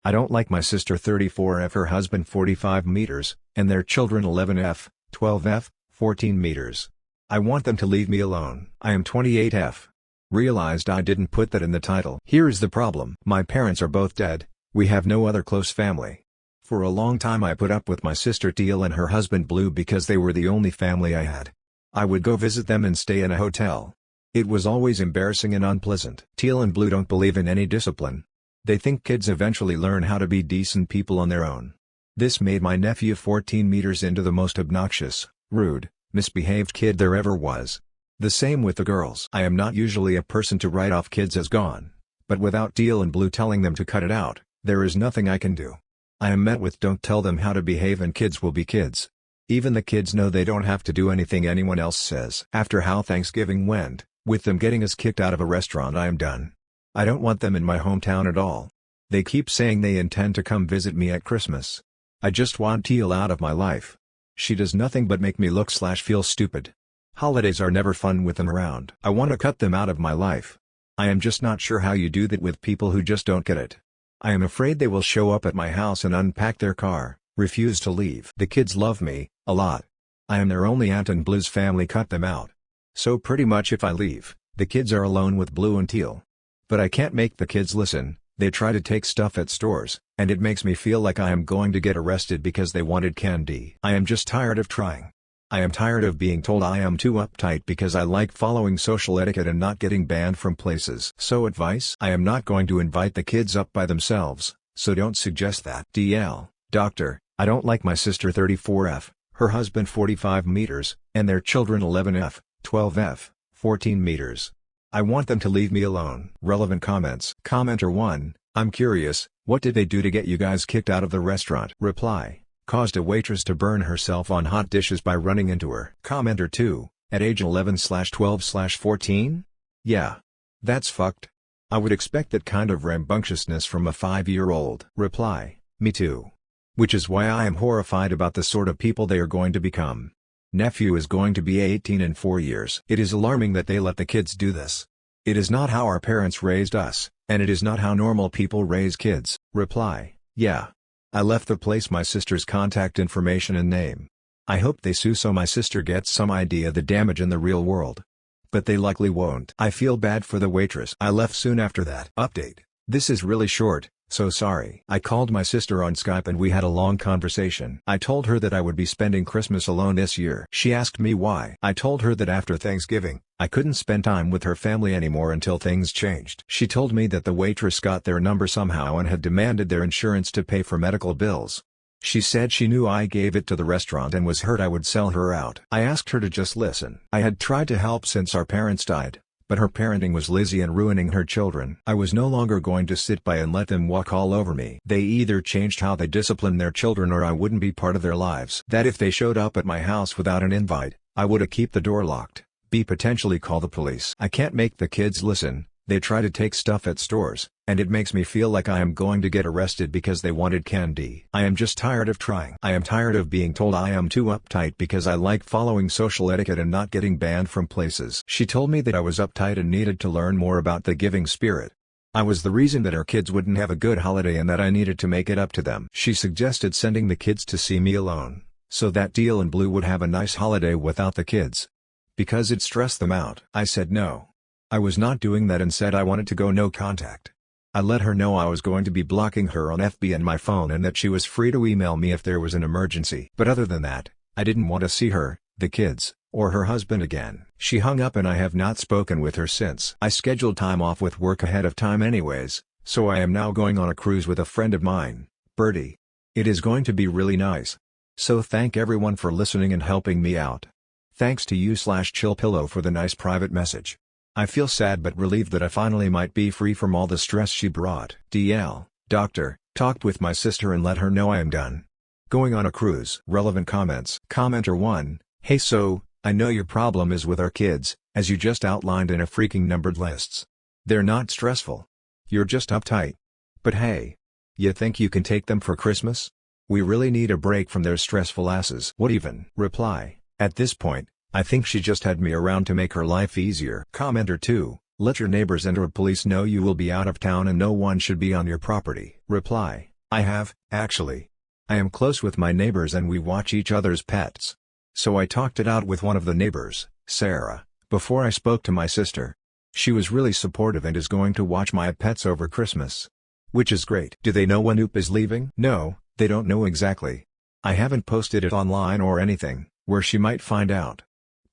I don't like my sister 34F, her husband 45 meters, and their children 11F, 12F, 14 meters. I want them to leave me alone. I am 28F. Realized I didn't put that in the title. Here's the problem. My parents are both dead, we have no other close family. For a long time I put up with my sister Teal and her husband Blue because they were the only family I had. I would go visit them and stay in a hotel. It was always embarrassing and unpleasant. Teal and Blue don't believe in any discipline. They think kids eventually learn how to be decent people on their own. This made my nephew 14 meters into the most obnoxious, rude, misbehaved kid there ever was. The same with the girls. I am not usually a person to write off kids as gone, but without Teal and Blue telling them to cut it out, there is nothing I can do. I am met with don't tell them how to behave and kids will be kids. Even the kids know they don't have to do anything anyone else says. After how Thanksgiving went, with them getting us kicked out of a restaurant, I am done. I don't want them in my hometown at all. They keep saying they intend to come visit me at Christmas. I just want Teal out of my life. She does nothing but make me look/feel stupid. Holidays are never fun with them around. I want to cut them out of my life. I am just not sure how you do that with people who just don't get it. I am afraid they will show up at my house and unpack their car, refuse to leave. The kids love me, a lot. I am their only aunt and Blue's family cut them out. So pretty much if I leave, the kids are alone with Blue and Teal. But I can't make the kids listen. They try to take stuff at stores, and it makes me feel like I am going to get arrested because they wanted candy. I am just tired of trying. I am tired of being told I am too uptight because I like following social etiquette and not getting banned from places. So advice? I am not going to invite the kids up by themselves, so don't suggest that. DL, Doctor, I don't like my sister 34F, her husband 45 meters, and their children 11F, 12F, 14 meters. I want them to leave me alone. Relevant comments. Commenter 1, I'm curious, what did they do to get you guys kicked out of the restaurant? Reply, caused a waitress to burn herself on hot dishes by running into her. Commenter 2, at age 11/12/14? Yeah. That's fucked. I would expect that kind of rambunctiousness from a 5-year-old. Reply, me too. Which is why I am horrified about the sort of people they are going to become. Nephew is going to be 18 in 4 years. It is alarming that they let the kids do this. It is not how our parents raised us, and it is not how normal people raise kids. Reply, yeah. I left the place my sister's contact information and name. I hope they sue so my sister gets some idea the damage in the real world. But they likely won't. I feel bad for the waitress. I left soon after that. Update. This is really short. So sorry. I called my sister on Skype and we had a long conversation. I told her that I would be spending Christmas alone this year. She asked me why. I told her that after Thanksgiving, I couldn't spend time with her family anymore until things changed. She told me that the waitress got their number somehow and had demanded their insurance to pay for medical bills. She said she knew I gave it to the restaurant and was hurt I would sell her out. I asked her to just listen. I had tried to help since our parents died, but her parenting was lazy and ruining her children. I was no longer going to sit by and let them walk all over me. They either changed how they discipline their children or I wouldn't be part of their lives. That if they showed up at my house without an invite, I would A, keep the door locked, B, potentially call the police. I can't make the kids listen. They try to take stuff at stores, and it makes me feel like I am going to get arrested because they wanted candy. I am just tired of trying. I am tired of being told I am too uptight because I like following social etiquette and not getting banned from places. She told me that I was uptight and needed to learn more about the giving spirit. I was the reason that our kids wouldn't have a good holiday and that I needed to make it up to them. She suggested sending the kids to see me alone, so that Teal and Blue would have a nice holiday without the kids. Because it stressed them out. I said no. I was not doing that and said I wanted to go no contact. I let her know I was going to be blocking her on FB and my phone and that she was free to email me if there was an emergency. But other than that, I didn't want to see her, the kids, or her husband again. She hung up and I have not spoken with her since. I scheduled time off with work ahead of time anyways, so I am now going on a cruise with a friend of mine, Birdie. It is going to be really nice. So thank everyone for listening and helping me out. Thanks to you/chillpillow for the nice private message. I feel sad but relieved that I finally might be free from all the stress she brought. DL, Doctor, talked with my sister and let her know I am done going on a cruise. Relevant comments. Commenter 1, hey so, I know your problem is with our kids, as you just outlined in a freaking numbered lists. They're not stressful. You're just uptight. But hey. You think you can take them for Christmas? We really need a break from their stressful asses. What even? Reply, at this point, I think she just had me around to make her life easier. Commenter 2, let your neighbors and or police know you will be out of town and no one should be on your property. Reply, I have, actually. I am close with my neighbors and we watch each other's pets. So I talked it out with one of the neighbors, Sarah, before I spoke to my sister. She was really supportive and is going to watch my pets over Christmas. Which is great. Do they know when Oop is leaving? No, they don't know exactly. I haven't posted it online or anything, where she might find out.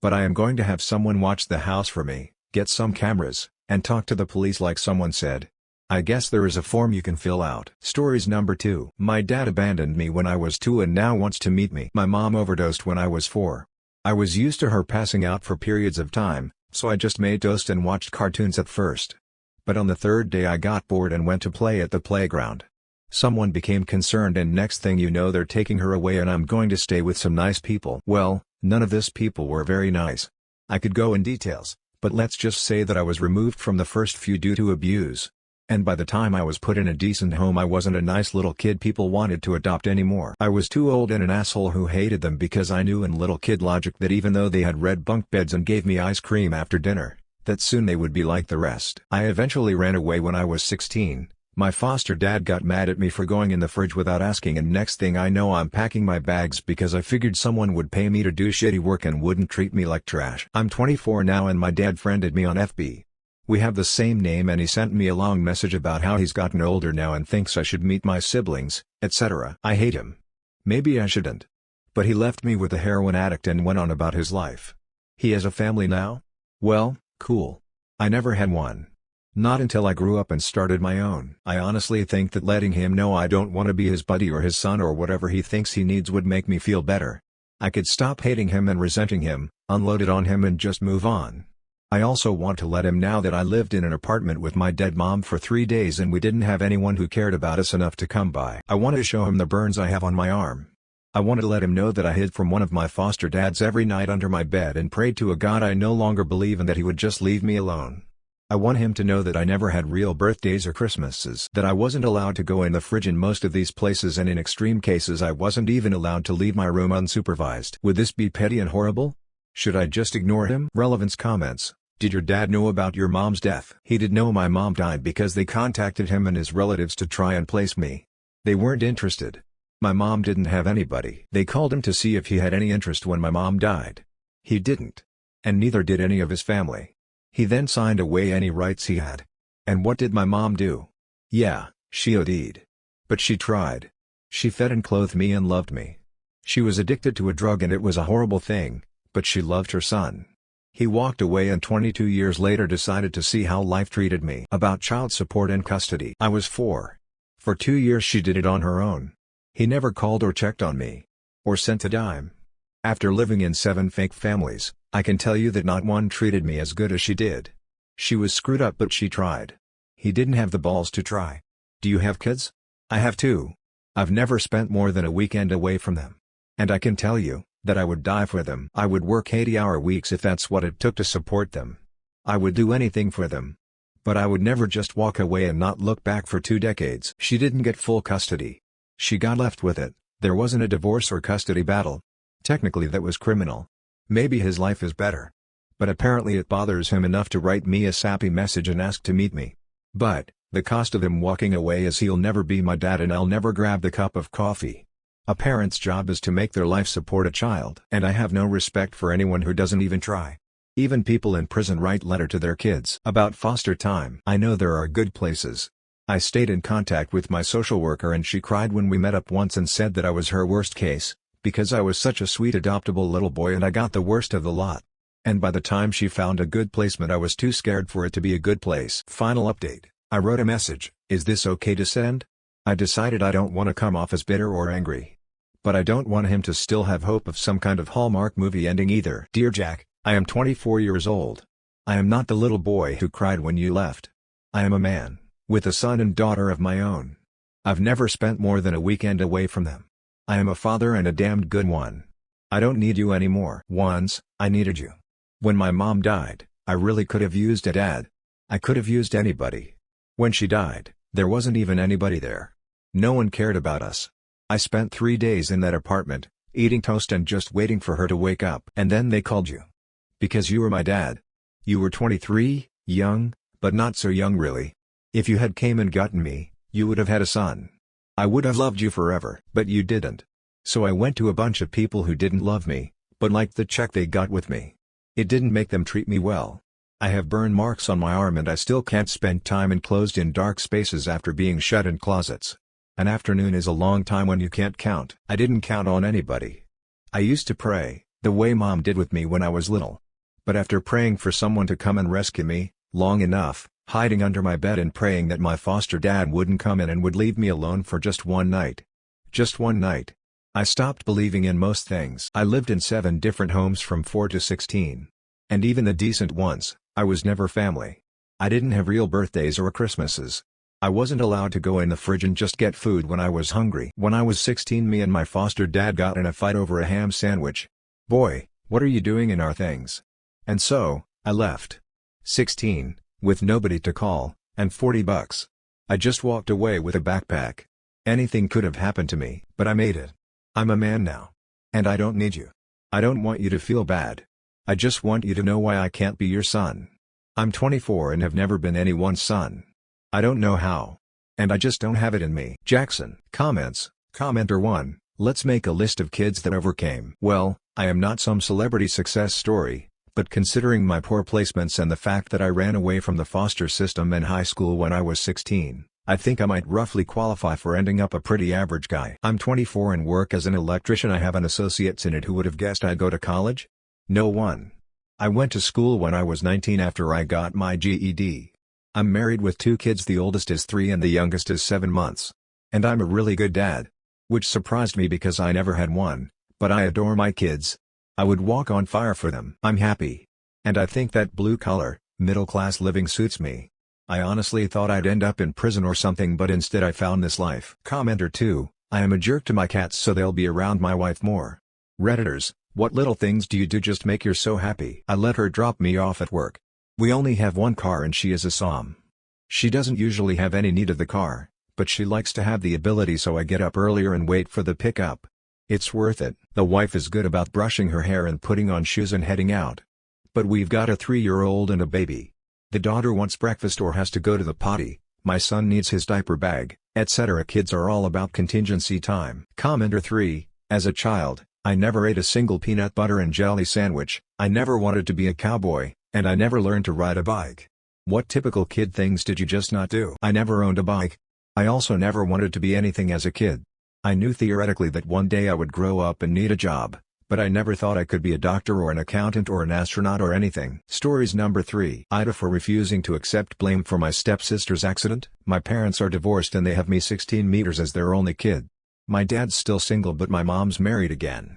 But I am going to have someone watch the house for me, get some cameras, and talk to the police like someone said. I guess there is a form you can fill out. Stories number 2. My dad abandoned me when I was 2 and now wants to meet me. My mom overdosed when I was 4. I was used to her passing out for periods of time, so I just made toast and watched cartoons at first. But on the 3rd day I got bored and went to play at the playground. Someone became concerned and next thing you know they're taking her away and I'm going to stay with some nice people. Well, none of these people were very nice. I could go in details, but let's just say that I was removed from the first few due to abuse. And by the time I was put in a decent home I wasn't a nice little kid people wanted to adopt anymore. I was too old and an asshole who hated them because I knew in little kid logic that even though they had red bunk beds and gave me ice cream after dinner, that soon they would be like the rest. I eventually ran away when I was 16. My foster dad got mad at me for going in the fridge without asking and next thing I know I'm packing my bags because I figured someone would pay me to do shitty work and wouldn't treat me like trash. I'm 24 now and my dad friended me on FB. We have the same name and he sent me a long message about how he's gotten older now and thinks I should meet my siblings, etc. I hate him. Maybe I shouldn't. But he left me with a heroin addict and went on about his life. He has a family now? Well, cool. I never had one. Not until I grew up and started my own. I honestly think that letting him know I don't want to be his buddy or his son or whatever he thinks he needs would make me feel better. I could stop hating him and resenting him, unload it on him and just move on. I also want to let him know that I lived in an apartment with my dead mom for 3 days and we didn't have anyone who cared about us enough to come by. I wanted to show him the burns I have on my arm. I wanted to let him know that I hid from one of my foster dads every night under my bed and prayed to a God I no longer believe in that he would just leave me alone. I want him to know that I never had real birthdays or Christmases. That I wasn't allowed to go in the fridge in most of these places and in extreme cases I wasn't even allowed to leave my room unsupervised. Would this be petty and horrible? Should I just ignore him? Relevance comments. Did your dad know about your mom's death? He did know my mom died because they contacted him and his relatives to try and place me. They weren't interested. My mom didn't have anybody. They called him to see if he had any interest when my mom died. He didn't. And neither did any of his family. He then signed away any rights he had. And what did my mom do? Yeah, she OD'd. But she tried. She fed and clothed me and loved me. She was addicted to a drug and it was a horrible thing, but she loved her son. He walked away and 22 years later decided to see how life treated me. About child support and custody. I was 4. For 2 years she did it on her own. He never called or checked on me. Or sent a dime. After living in 7 fake families, I can tell you that not one treated me as good as she did. She was screwed up but she tried. He didn't have the balls to try. Do you have kids? I have 2. I've never spent more than a weekend away from them. And I can tell you that I would die for them. I would work 80-hour weeks if that's what it took to support them. I would do anything for them. But I would never just walk away and not look back for 2 decades. She didn't get full custody. She got left with it. There wasn't a divorce or custody battle. Technically that was criminal. Maybe his life is better. But apparently it bothers him enough to write me a sappy message and ask to meet me. But, the cost of him walking away is he'll never be my dad and I'll never grab the cup of coffee. A parent's job is to make their life support a child. And I have no respect for anyone who doesn't even try. Even people in prison write letter to their kids. About foster time. I know there are good places. I stayed in contact with my social worker and she cried when we met up once and said that I was her worst case, because I was such a sweet adoptable little boy and I got the worst of the lot. And by the time she found a good placement I was too scared for it to be a good place. Final update. I wrote a message. Is this okay to send? I decided I don't want to come off as bitter or angry. But I don't want him to still have hope of some kind of Hallmark movie ending either. Dear Jack, I am 24 years old. I am not the little boy who cried when you left. I am a man, with a son and daughter of my own. I've never spent more than a weekend away from them. I am a father and a damned good one. I don't need you anymore. Once, I needed you. When my mom died, I really could have used a dad. I could have used anybody. When she died, there wasn't even anybody there. No one cared about us. I spent 3 days in that apartment, eating toast and just waiting for her to wake up. And then they called you. Because you were my dad. You were 23, young, but not so young really. If you had came and gotten me, you would have had a son. I would have loved you forever. But you didn't. So I went to a bunch of people who didn't love me, but liked the check they got with me. It didn't make them treat me well. I have burn marks on my arm and I still can't spend time enclosed in dark spaces after being shut in closets. An afternoon is a long time when you can't count. I didn't count on anybody. I used to pray, the way Mom did with me when I was little. But after praying for someone to come and rescue me, long enough, hiding under my bed and praying that my foster dad wouldn't come in and would leave me alone for just one night. Just one night. I stopped believing in most things. I lived in 7 different homes from 4 to 16. And even the decent ones, I was never family. I didn't have real birthdays or Christmases. I wasn't allowed to go in the fridge and just get food when I was hungry. When I was 16, me and my foster dad got in a fight over a ham sandwich. Boy, what are you doing in our things? And so, I left. 16, with nobody to call, and $40. I just walked away with a backpack. Anything could have happened to me, but I made it. I'm a man now. And I don't need you. I don't want you to feel bad. I just want you to know why I can't be your son. I'm 24 and have never been anyone's son. I don't know how. And I just don't have it in me. Jackson. Comments. Commenter 1, let's make a list of kids that overcame. Well, I am not some celebrity success story, but considering my poor placements and the fact that I ran away from the foster system in high school when I was 16, I think I might roughly qualify for ending up a pretty average guy. I'm 24 and work as an electrician. I have an associate's in it. Who would have guessed I'd go to college? No one. I went to school when I was 19 after I got my GED. I'm married with 2 kids. The oldest is 3 and the youngest is 7 months. And I'm a really good dad. Which surprised me because I never had one, but I adore my kids. I would walk on fire for them. I'm happy. And I think that blue-collar, middle-class living suits me. I honestly thought I'd end up in prison or something, but instead I found this life. Commenter 2, I am a jerk to my cats so they'll be around my wife more. Redditors, what little things do you do just make her so happy? I let her drop me off at work. We only have one car and she is a SOM. She doesn't usually have any need of the car, but she likes to have the ability, so I get up earlier and wait for the pickup. It's worth it. The wife is good about brushing her hair and putting on shoes and heading out. But we've got a 3-year-old and a baby. The daughter wants breakfast or has to go to the potty, my son needs his diaper bag, etc. Kids are all about contingency time. Commenter 3, as a child, I never ate a single peanut butter and jelly sandwich, I never wanted to be a cowboy, and I never learned to ride a bike. What typical kid things did you just not do? I never owned a bike. I also never wanted to be anything as a kid. I knew theoretically that one day I would grow up and need a job, but I never thought I could be a doctor or an accountant or an astronaut or anything. Stories number 3. Ida for refusing to accept blame for my stepsister's accident. My parents are divorced and they have me 16 meters as their only kid. My dad's still single but my mom's married again.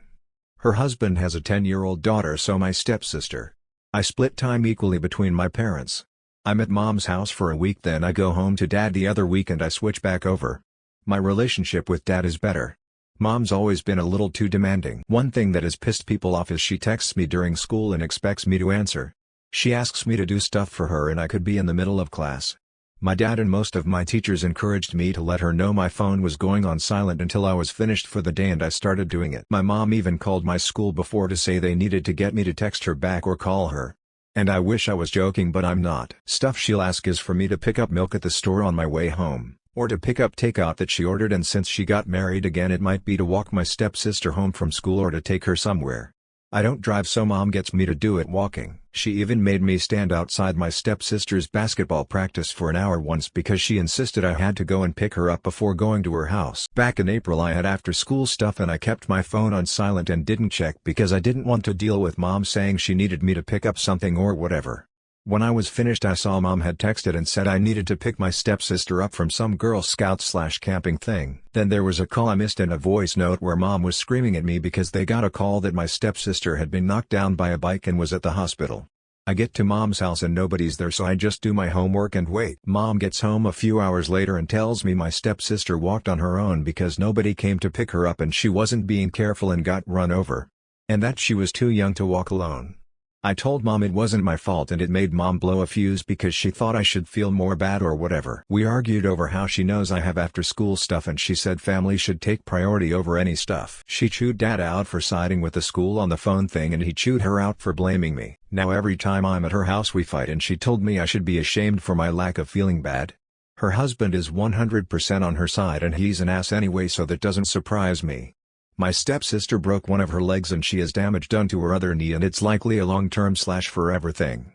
Her husband has a 10-year-old daughter, so my stepsister. I split time equally between my parents. I'm at mom's house for a week, then I go home to dad the other week and I switch back over. My relationship with dad is better. Mom's always been a little too demanding. One thing that has pissed people off is she texts me during school and expects me to answer. She asks me to do stuff for her and I could be in the middle of class. My dad and most of my teachers encouraged me to let her know my phone was going on silent until I was finished for the day, and I started doing it. My mom even called my school before to say they needed to get me to text her back or call her. And I wish I was joking, but I'm not. Stuff she'll ask is for me to pick up milk at the store on my way home, or to pick up takeout that she ordered, and since she got married again it might be to walk my stepsister home from school or to take her somewhere. I don't drive, so mom gets me to do it walking. She even made me stand outside my stepsister's basketball practice for an hour once because she insisted I had to go and pick her up before going to her house. Back in April I had after school stuff and I kept my phone on silent and didn't check because I didn't want to deal with mom saying she needed me to pick up something or whatever. When I was finished I saw mom had texted and said I needed to pick my stepsister up from some Girl Scout/camping thing. Then there was a call I missed and a voice note where mom was screaming at me because they got a call that my stepsister had been knocked down by a bike and was at the hospital. I get to mom's house and nobody's there, so I just do my homework and wait. Mom gets home a few hours later and tells me my stepsister walked on her own because nobody came to pick her up and she wasn't being careful and got run over. And that she was too young to walk alone. I told mom it wasn't my fault and it made mom blow a fuse because she thought I should feel more bad or whatever. We argued over how she knows I have after school stuff and she said family should take priority over any stuff. She chewed dad out for siding with the school on the phone thing and he chewed her out for blaming me. Now every time I'm at her house we fight and she told me I should be ashamed for my lack of feeling bad. Her husband is 100% on her side and he's an ass anyway, so that doesn't surprise me. My stepsister broke one of her legs and she has damage done to her other knee, and it's likely a long-term/forever thing.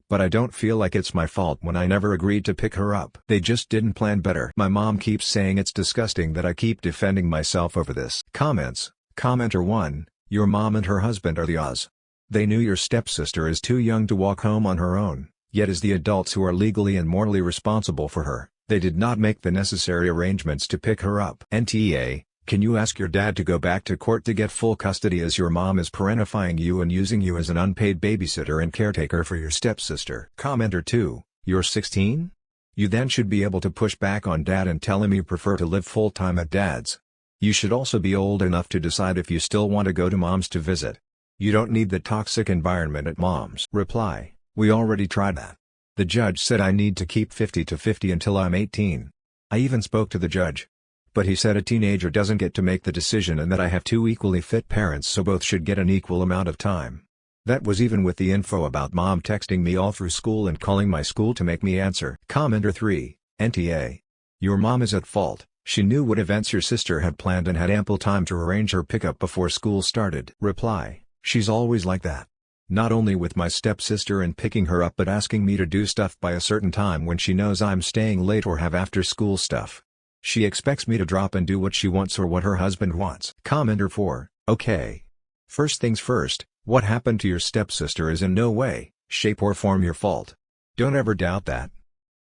But I don't feel like it's my fault when I never agreed to pick her up. They just didn't plan better. My mom keeps saying it's disgusting that I keep defending myself over this. Comments. Commenter 1, your mom and her husband are the Oz. They knew your stepsister is too young to walk home on her own, yet as the adults who are legally and morally responsible for her, they did not make the necessary arrangements to pick her up. NTA, can you ask your dad to go back to court to get full custody as your mom is parentifying you and using you as an unpaid babysitter and caretaker for your stepsister? Commenter 2, you're 16? You then should be able to push back on dad and tell him you prefer to live full-time at dad's. You should also be old enough to decide if you still want to go to mom's to visit. You don't need the toxic environment at mom's. Reply, we already tried that. The judge said I need to keep 50-50 until I'm 18. I even spoke to the judge. But he said a teenager doesn't get to make the decision and that I have two equally fit parents, so both should get an equal amount of time. That was even with the info about mom texting me all through school and calling my school to make me answer. Commenter 3, NTA. Your mom is at fault. She knew what events your sister had planned and had ample time to arrange her pickup before school started. Reply, she's always like that. Not only with my stepsister and picking her up, but asking me to do stuff by a certain time when she knows I'm staying late or have after school stuff. She expects me to drop and do what she wants or what her husband wants. Commenter 4, okay. First things first, what happened to your stepsister is in no way, shape or form your fault. Don't ever doubt that.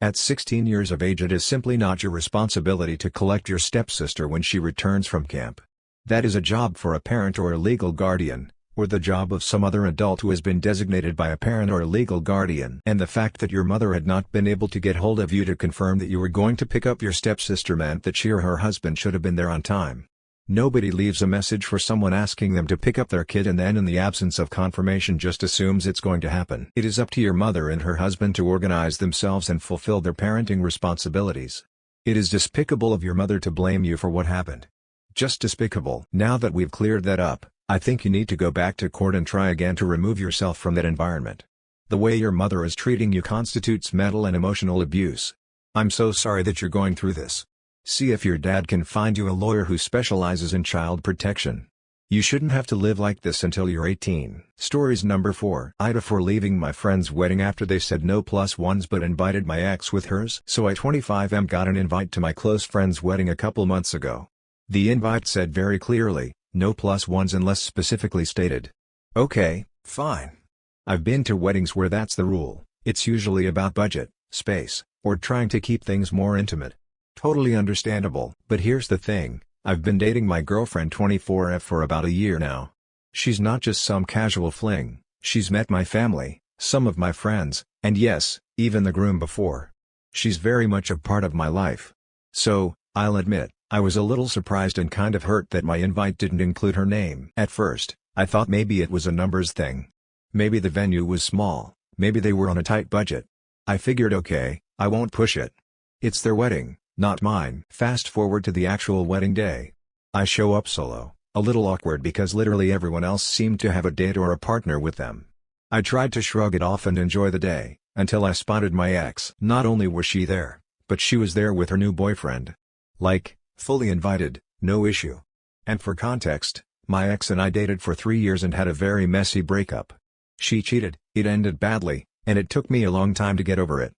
At 16 years of age, it is simply not your responsibility to collect your stepsister when she returns from camp. That is a job for a parent or a legal guardian, or the job of some other adult who has been designated by a parent or a legal guardian. And the fact that your mother had not been able to get hold of you to confirm that you were going to pick up your stepsister meant that she or her husband should have been there on time. Nobody leaves a message for someone asking them to pick up their kid and then in the absence of confirmation just assumes it's going to happen. It is up to your mother and her husband to organize themselves and fulfill their parenting responsibilities. It is despicable of your mother to blame you for what happened. Just despicable. Now that we've cleared that up, I think you need to go back to court and try again to remove yourself from that environment. The way your mother is treating you constitutes mental and emotional abuse. I'm so sorry that you're going through this. See if your dad can find you a lawyer who specializes in child protection. You shouldn't have to live like this until you're 18. Stories number 4. Ida, for leaving my friend's wedding after they said no +1s but invited my ex with hers. So I 25M got an invite to my close friend's wedding a couple months ago. The invite said very clearly, no +1s unless specifically stated. Okay, fine. I've been to weddings where that's the rule. It's usually about budget, space, or trying to keep things more intimate. Totally understandable. But here's the thing, I've been dating my girlfriend 24F for about a year now. She's not just some casual fling, she's met my family, some of my friends, and yes, even the groom before. She's very much a part of my life. So, I'll admit, I was a little surprised and kind of hurt that my invite didn't include her name. At first, I thought maybe it was a numbers thing. Maybe the venue was small, maybe they were on a tight budget. I figured okay, I won't push it. It's their wedding, not mine. Fast forward to the actual wedding day. I show up solo, a little awkward because literally everyone else seemed to have a date or a partner with them. I tried to shrug it off and enjoy the day, until I spotted my ex. Not only was she there, but she was there with her new boyfriend. Like, fully invited, no issue. And for context, my ex and I dated for 3 years and had a very messy breakup. She cheated, it ended badly, and it took me a long time to get over it.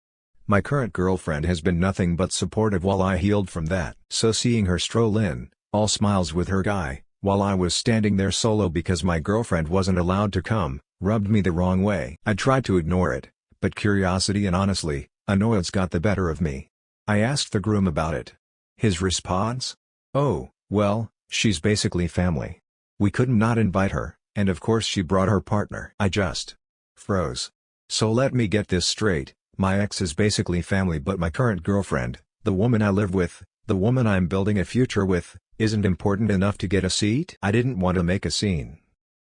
My current girlfriend has been nothing but supportive while I healed from that. So seeing her stroll in, all smiles with her guy, while I was standing there solo because my girlfriend wasn't allowed to come, rubbed me the wrong way. I tried to ignore it, but curiosity and honestly, annoyance got the better of me. I asked the groom about it. His response? Oh, well, she's basically family. We couldn't not invite her, and of course she brought her partner. I just froze. So let me get this straight, my ex is basically family, but my current girlfriend, the woman I live with, the woman I'm building a future with, isn't important enough to get a seat? I didn't want to make a scene.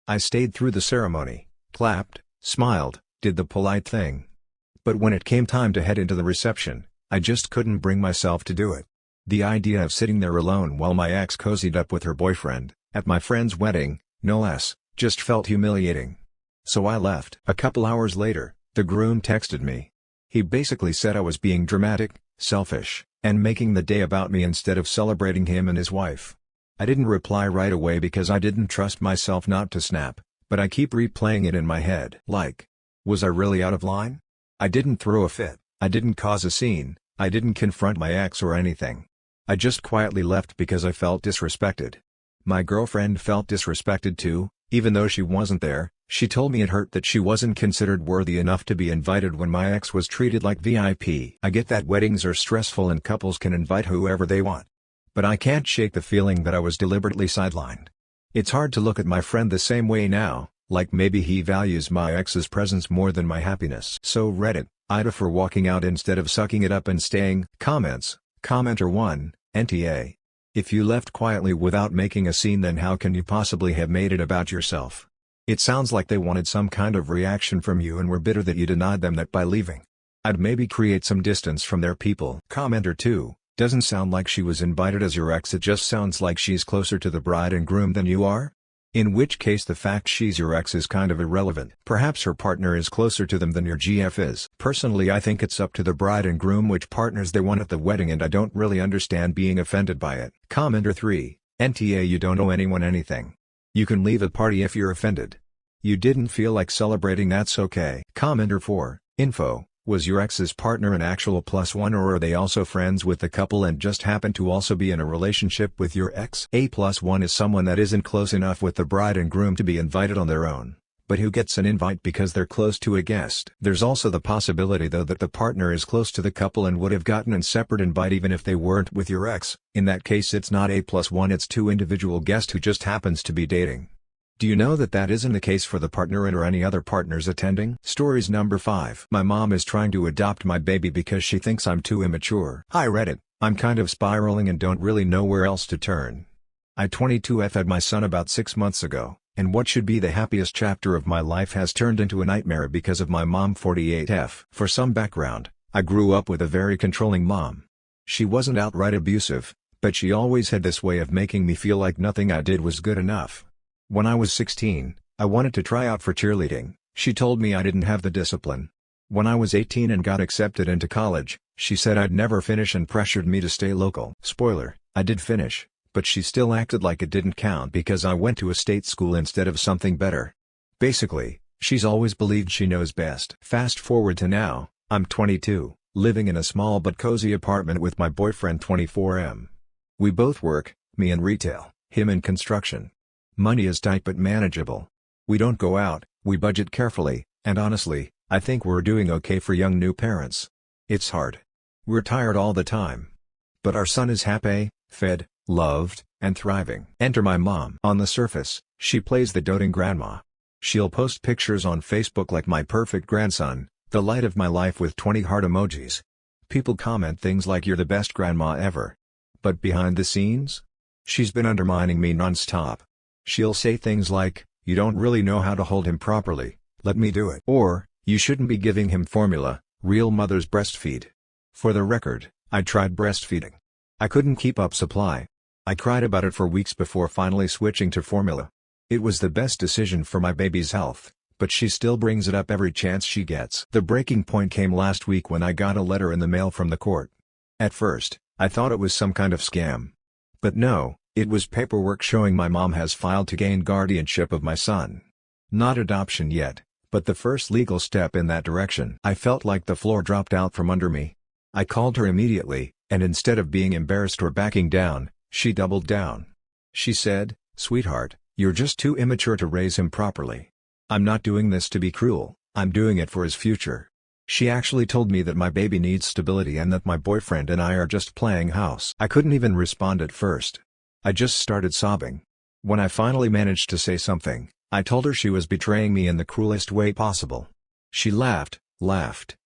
I stayed through the ceremony, clapped, smiled, did the polite thing. But when it came time to head into the reception, I just couldn't bring myself to do it. The idea of sitting there alone while my ex cozied up with her boyfriend, at my friend's wedding, no less, just felt humiliating. So I left. A couple hours later, the groom texted me. He basically said I was being dramatic, selfish, and making the day about me instead of celebrating him and his wife. I didn't reply right away because I didn't trust myself not to snap, but I keep replaying it in my head. Like, was I really out of line? I didn't throw a fit, I didn't cause a scene, I didn't confront my ex or anything. I just quietly left because I felt disrespected. My girlfriend felt disrespected too, even though she wasn't there. She told me it hurt that she wasn't considered worthy enough to be invited when my ex was treated like VIP. I get that weddings are stressful and couples can invite whoever they want. But I can't shake the feeling that I was deliberately sidelined. It's hard to look at my friend the same way now, like maybe he values my ex's presence more than my happiness. So Reddit, Aita for walking out instead of sucking it up and staying. Comments, Commenter 1, NTA. If you left quietly without making a scene, then how can you possibly have made it about yourself? It sounds like they wanted some kind of reaction from you and were bitter that you denied them that by leaving. I'd maybe create some distance from their people. Commenter 2, doesn't sound like she was invited as your ex, it just sounds like she's closer to the bride and groom than you are? In which case the fact she's your ex is kind of irrelevant. Perhaps her partner is closer to them than your GF is. Personally, I think it's up to the bride and groom which partners they want at the wedding, and I don't really understand being offended by it. Commenter 3, NTA, you don't owe anyone anything. You can leave a party if you're offended. You didn't feel like celebrating, that's okay. Commenter 4, info. Was your ex's partner an actual +1, or are they also friends with the couple and just happen to also be in a relationship with your ex? A +1 is someone that isn't close enough with the bride and groom to be invited on their own, but who gets an invite because they're close to a guest. There's also the possibility though that the partner is close to the couple and would have gotten a separate invite even if they weren't with your ex. In that case it's not A +1, it's two individual guests who just happens to be dating. Do you know that that isn't the case for the partner and or any other partners attending? Stories number 5. My mom is trying to adopt my baby because she thinks I'm too immature. Hi Reddit, I'm kind of spiraling and don't really know where else to turn. I 22F had my son about 6 months ago, and what should be the happiest chapter of my life has turned into a nightmare because of my mom 48F. For some background, I grew up with a very controlling mom. She wasn't outright abusive, but she always had this way of making me feel like nothing I did was good enough. When I was 16, I wanted to try out for cheerleading. She told me I didn't have the discipline. When I was 18 and got accepted into college, she said I'd never finish and pressured me to stay local. Spoiler, I did finish, but she still acted like it didn't count because I went to a state school instead of something better. Basically, she's always believed she knows best. Fast forward to now, I'm 22, living in a small but cozy apartment with my boyfriend 24M. We both work, me in retail, him in construction. Money is tight but manageable. We don't go out, we budget carefully, and honestly, I think we're doing okay for young new parents. It's hard. We're tired all the time. But our son is happy, fed, loved, and thriving. Enter my mom. On the surface, she plays the doting grandma. She'll post pictures on Facebook like my perfect grandson, the light of my life with 20 heart emojis. People comment things like you're the best grandma ever. But behind the scenes? She's been undermining me non-stop. She'll say things like, you don't really know how to hold him properly, let me do it. Or, you shouldn't be giving him formula, real mothers breastfeed. For the record, I tried breastfeeding. I couldn't keep up supply. I cried about it for weeks before finally switching to formula. It was the best decision for my baby's health, but she still brings it up every chance she gets. The breaking point came last week when I got a letter in the mail from the court. At first, I thought it was some kind of scam. But no. It was paperwork showing my mom has filed to gain guardianship of my son. Not adoption yet, but the first legal step in that direction. I felt like the floor dropped out from under me. I called her immediately, and instead of being embarrassed or backing down, she doubled down. She said, "Sweetheart, you're just too immature to raise him properly. I'm not doing this to be cruel, I'm doing it for his future." She actually told me that my baby needs stability and that my boyfriend and I are just playing house. I couldn't even respond at first. I just started sobbing. When I finally managed to say something, I told her she was betraying me in the cruelest way possible. She laughed,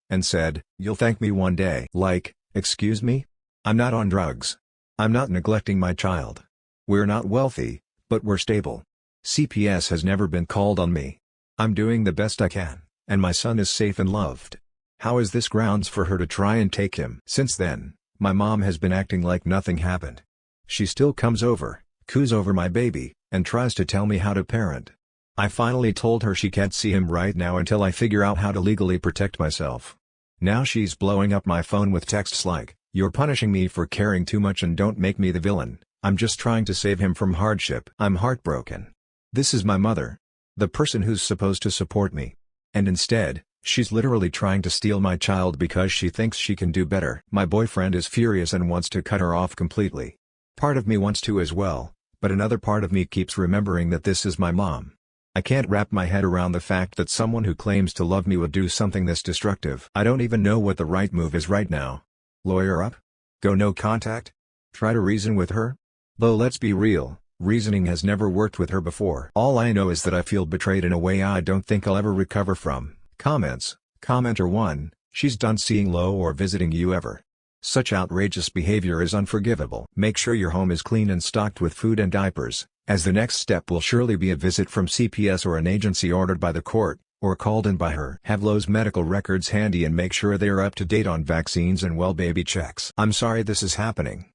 and said, "You'll thank me one day." Like, excuse me? I'm not on drugs. I'm not neglecting my child. We're not wealthy, but we're stable. CPS has never been called on me. I'm doing the best I can, and my son is safe and loved. How is this grounds for her to try and take him? Since then, my mom has been acting like nothing happened. She still comes over, coos over my baby, and tries to tell me how to parent. I finally told her she can't see him right now until I figure out how to legally protect myself. Now she's blowing up my phone with texts like, You're punishing me for caring too much and don't make me the villain. I'm just trying to save him from hardship. I'm heartbroken. This is my mother. The person who's supposed to support me. And instead, she's literally trying to steal my child because she thinks she can do better. My boyfriend is furious and wants to cut her off completely. Part of me wants to as well, but another part of me keeps remembering that this is my mom. I can't wrap my head around the fact that someone who claims to love me would do something this destructive. I don't even know what the right move is right now. Lawyer up? Go no contact? Try to reason with her? Though let's be real, reasoning has never worked with her before. All I know is that I feel betrayed in a way I don't think I'll ever recover from. Comments. Commenter 1, she's done seeing low or visiting you ever. Such outrageous behavior is unforgivable. Make sure your home is clean and stocked with food and diapers, as the next step will surely be a visit from CPS or an agency ordered by the court, or called in by her. Have Lowe's medical records handy and make sure they are up to date on vaccines and well baby checks. I'm sorry this is happening.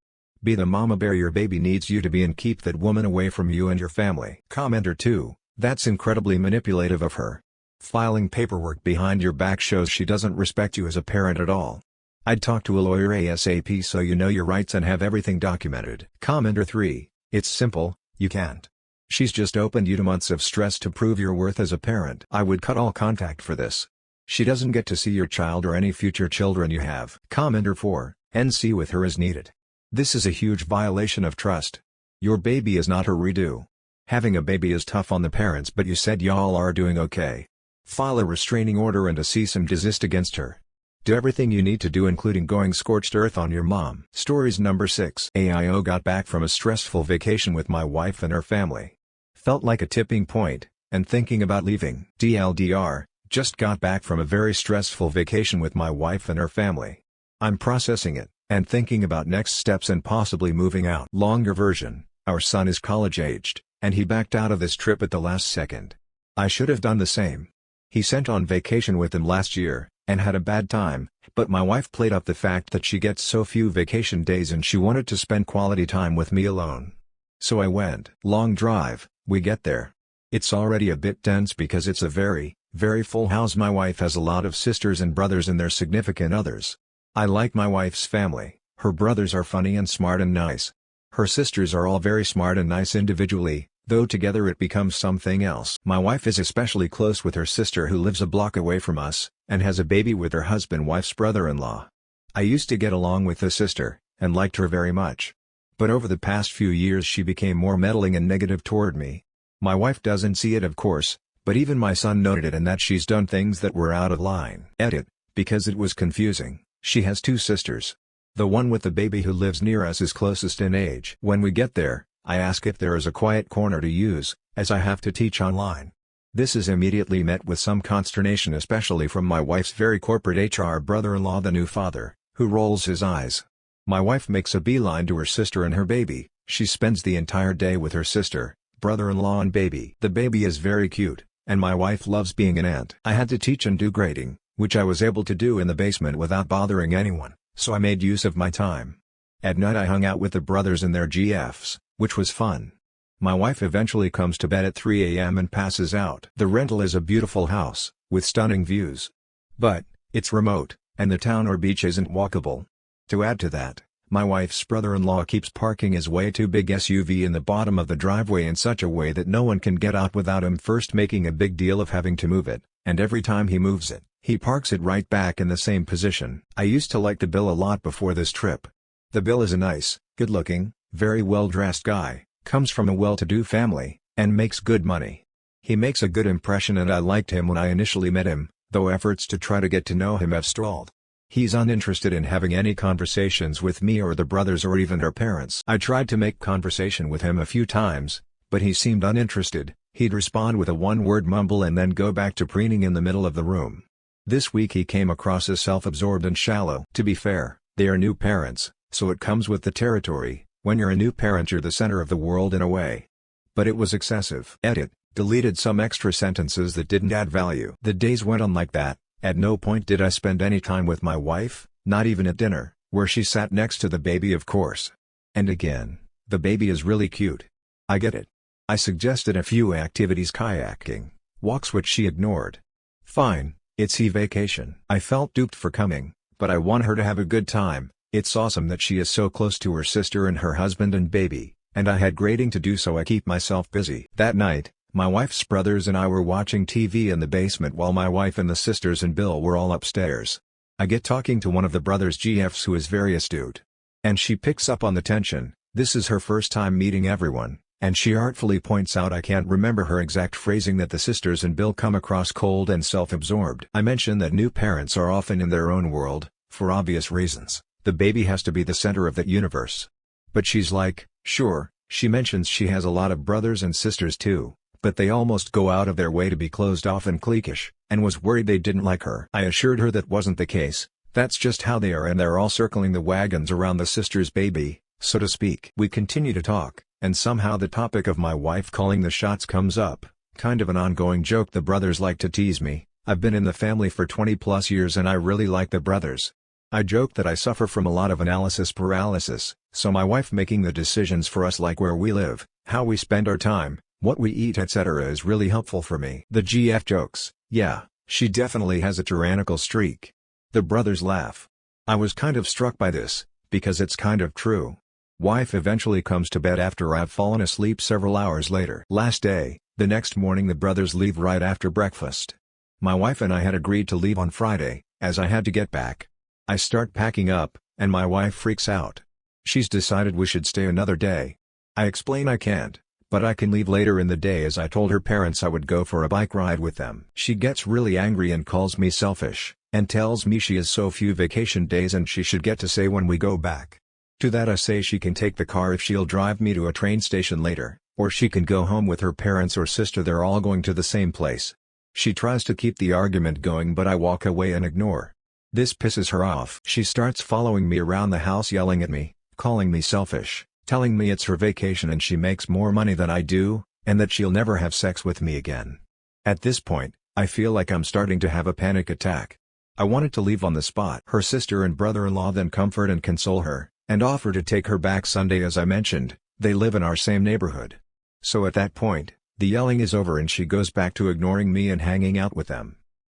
Be the mama bear your baby needs you to be and keep that woman away from you and your family. Commenter 2, that's incredibly manipulative of her. Filing paperwork behind your back shows she doesn't respect you as a parent at all. I'd talk to a lawyer ASAP so you know your rights and have everything documented. Commenter 3, it's simple, you can't. She's just opened you to months of stress to prove your worth as a parent. I would cut all contact for this. She doesn't get to see your child or any future children you have. Commenter 4, NC with her is needed. This is a huge violation of trust. Your baby is not her redo. Having a baby is tough on the parents, but you said y'all are doing okay. File a restraining order and a cease and desist against her. Do everything you need to do including going scorched earth on your mom. Stories number 6. AIO got back from a stressful vacation with my wife and her family. Felt like a tipping point, and thinking about leaving. DLDR, just got back from a very stressful vacation with my wife and her family. I'm processing it, and thinking about next steps and possibly moving out. Longer version, our son is college-aged, and he backed out of this trip at the last second. I should have done the same. He sent on vacation with him last year, and had a bad time, but my wife played up the fact that she gets so few vacation days and she wanted to spend quality time with me alone. So I went. Long drive, we get there. It's already a bit tense because it's a very, very full house. My wife has a lot of sisters and brothers and their significant others. I like my wife's family. Her brothers are funny and smart and nice. Her sisters are all very smart and nice individually, though together it becomes something else. My wife is especially close with her sister who lives a block away from us, and has a baby with her husband-wife's brother-in-law. I used to get along with the sister, and liked her very much. But over the past few years she became more meddling and negative toward me. My wife doesn't see it of course, but even my son noted it and that she's done things that were out of line. Edit, because it was confusing, she has 2 sisters. The one with the baby who lives near us is closest in age. When we get there, I ask if there is a quiet corner to use, as I have to teach online. This is immediately met with some consternation, especially from my wife's very corporate HR brother-in-law, the new father, who rolls his eyes. My wife makes a beeline to her sister and her baby. She spends the entire day with her sister, brother-in-law and baby. The baby is very cute, and my wife loves being an aunt. I had to teach and do grading, which I was able to do in the basement without bothering anyone, so I made use of my time. At night I hung out with the brothers and their GFs, which was fun. My wife eventually comes to bed at 3 a.m. and passes out. The rental is a beautiful house, with stunning views. But, it's remote, and the town or beach isn't walkable. To add to that, my wife's brother-in-law keeps parking his way too big SUV in the bottom of the driveway in such a way that no one can get out without him first making a big deal of having to move it, and every time he moves it, he parks it right back in the same position. I used to like the Bill a lot before this trip. The Bill is a nice, good-looking, very well-dressed guy, comes from a well-to-do family, and makes good money. He makes a good impression and I liked him when I initially met him, though efforts to try to get to know him have stalled. He's uninterested in having any conversations with me or the brothers or even her parents. I tried to make conversation with him a few times, but he seemed uninterested. He'd respond with a one-word mumble and then go back to preening in the middle of the room. This week he came across as self-absorbed and shallow. To be fair, they are new parents, so it comes with the territory. When you're a new parent you're the center of the world in a way. But it was excessive. Edit, deleted some extra sentences that didn't add value. The days went on like that. At no point did I spend any time with my wife, not even at dinner, where she sat next to the baby of course. And again, the baby is really cute. I get it. I suggested a few activities, kayaking, walks, which she ignored. Fine, it's her vacation. I felt duped for coming, but I want her to have a good time. It's awesome that she is so close to her sister and her husband and baby, and I had grading to do, so I keep myself busy. That night, my wife's brothers and I were watching TV in the basement while my wife and the sisters and Bill were all upstairs. I get talking to one of the brothers' GFs who is very astute. And she picks up on the tension. This is her first time meeting everyone, and she artfully points out I can't remember her exact phrasing that the sisters and Bill come across cold and self-absorbed. I mention that new parents are often in their own world, for obvious reasons. The baby has to be the center of that universe. But she's like, sure. She mentions she has a lot of brothers and sisters too, but they almost go out of their way to be closed off and cliquish, and was worried they didn't like her. I assured her that wasn't the case. That's just how they are, and they're all circling the wagons around the sister's baby, so to speak. We continue to talk, and somehow the topic of my wife calling the shots comes up, kind of an ongoing joke the brothers like to tease me. I've been in the family for 20+ years and I really like the brothers. I joke that I suffer from a lot of analysis paralysis, so my wife making the decisions for us, like where we live, how we spend our time, what we eat, etc., is really helpful for me. The GF jokes, yeah, she definitely has a tyrannical streak. The brothers laugh. I was kind of struck by this, because it's kind of true. Wife eventually comes to bed after I've fallen asleep several hours later. Last day, the next morning the brothers leave right after breakfast. My wife and I had agreed to leave on Friday, as I had to get back. I start packing up, and my wife freaks out. She's decided we should stay another day. I explain I can't, but I can leave later in the day, as I told her parents I would go for a bike ride with them. She gets really angry and calls me selfish, and tells me she has so few vacation days and she should get to say when we go back. To that I say she can take the car if she'll drive me to a train station later, or she can go home with her parents or sister, they're all going to the same place. She tries to keep the argument going, but I walk away and ignore. This pisses her off. She starts following me around the house, yelling at me, calling me selfish, telling me it's her vacation and she makes more money than I do, and that she'll never have sex with me again. At this point, I feel like I'm starting to have a panic attack. I wanted to leave on the spot. Her sister and brother-in-law then comfort and console her, and offer to take her back Sunday. As I mentioned, they live in our same neighborhood. So at that point, the yelling is over and she goes back to ignoring me and hanging out with them.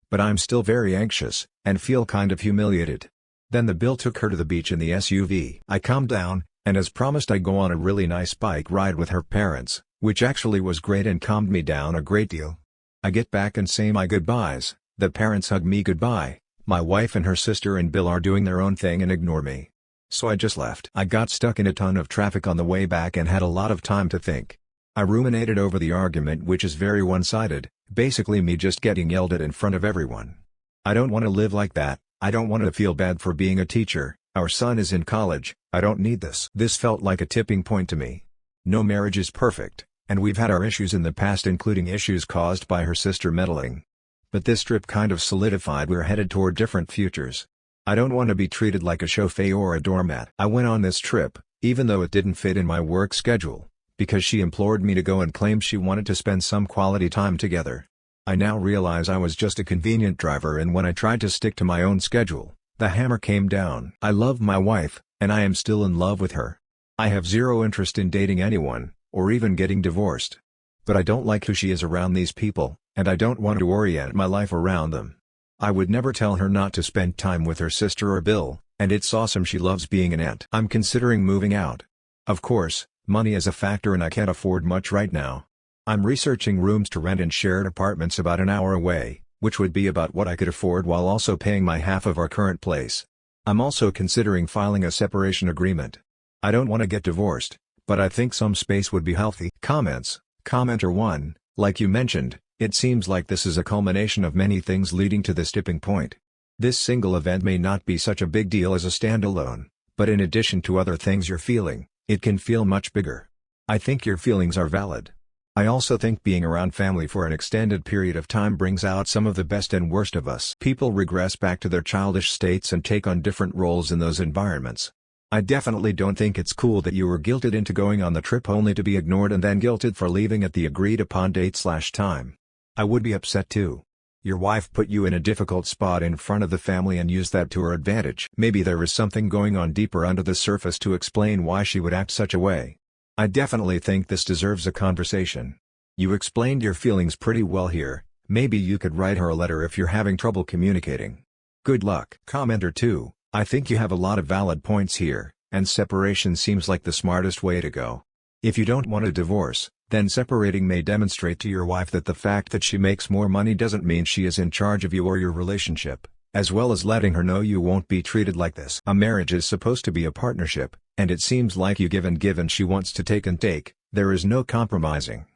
But I'm still very anxious, and feel kind of humiliated. Then the Bill took her to the beach in the SUV. I calmed down, and as promised I go on a really nice bike ride with her parents, which actually was great and calmed me down a great deal. I get back and say my goodbyes, the parents hug me goodbye, my wife and her sister and Bill are doing their own thing and ignore me. So I just left. I got stuck in a ton of traffic on the way back and had a lot of time to think. I ruminated over the argument, which is very one-sided, basically me just getting yelled at in front of everyone. I don't want to live like that. I don't want to feel bad for being a teacher. Our son is in college. I don't need this. This felt like a tipping point to me. No marriage is perfect, and we've had our issues in the past, including issues caused by her sister meddling. But this trip kind of solidified we're headed toward different futures. I don't want to be treated like a chauffeur or a doormat. I went on this trip, even though it didn't fit in my work schedule, because she implored me to go and claimed she wanted to spend some quality time together. I now realize I was just a convenient driver, and when I tried to stick to my own schedule, the hammer came down. I love my wife, and I am still in love with her. I have zero interest in dating anyone, or even getting divorced. But I don't like who she is around these people, and I don't want to orient my life around them. I would never tell her not to spend time with her sister or Bill, and it's awesome she loves being an aunt. I'm considering moving out. Of course, money is a factor and I can't afford much right now. I'm researching rooms to rent in shared apartments about an hour away, which would be about what I could afford while also paying my half of our current place. I'm also considering filing a separation agreement. I don't want to get divorced, but I think some space would be healthy. Comments. Commenter 1, like you mentioned, it seems like this is a culmination of many things leading to this tipping point. This single event may not be such a big deal as a standalone, but in addition to other things you're feeling, it can feel much bigger. I think your feelings are valid. I also think being around family for an extended period of time brings out some of the best and worst of us. People regress back to their childish states and take on different roles in those environments. I definitely don't think it's cool that you were guilted into going on the trip only to be ignored and then guilted for leaving at the agreed upon date/time. I would be upset too. Your wife put you in a difficult spot in front of the family and used that to her advantage. Maybe there is something going on deeper under the surface to explain why she would act such a way. I definitely think this deserves a conversation. You explained your feelings pretty well here. Maybe you could write her a letter if you're having trouble communicating. Good luck. Commenter 2, I think you have a lot of valid points here, and separation seems like the smartest way to go. If you don't want a divorce, then separating may demonstrate to your wife that the fact that she makes more money doesn't mean she is in charge of you or your relationship, as well as letting her know you won't be treated like this. A marriage is supposed to be a partnership, and it seems like you give and she wants to take and take. There is no compromising.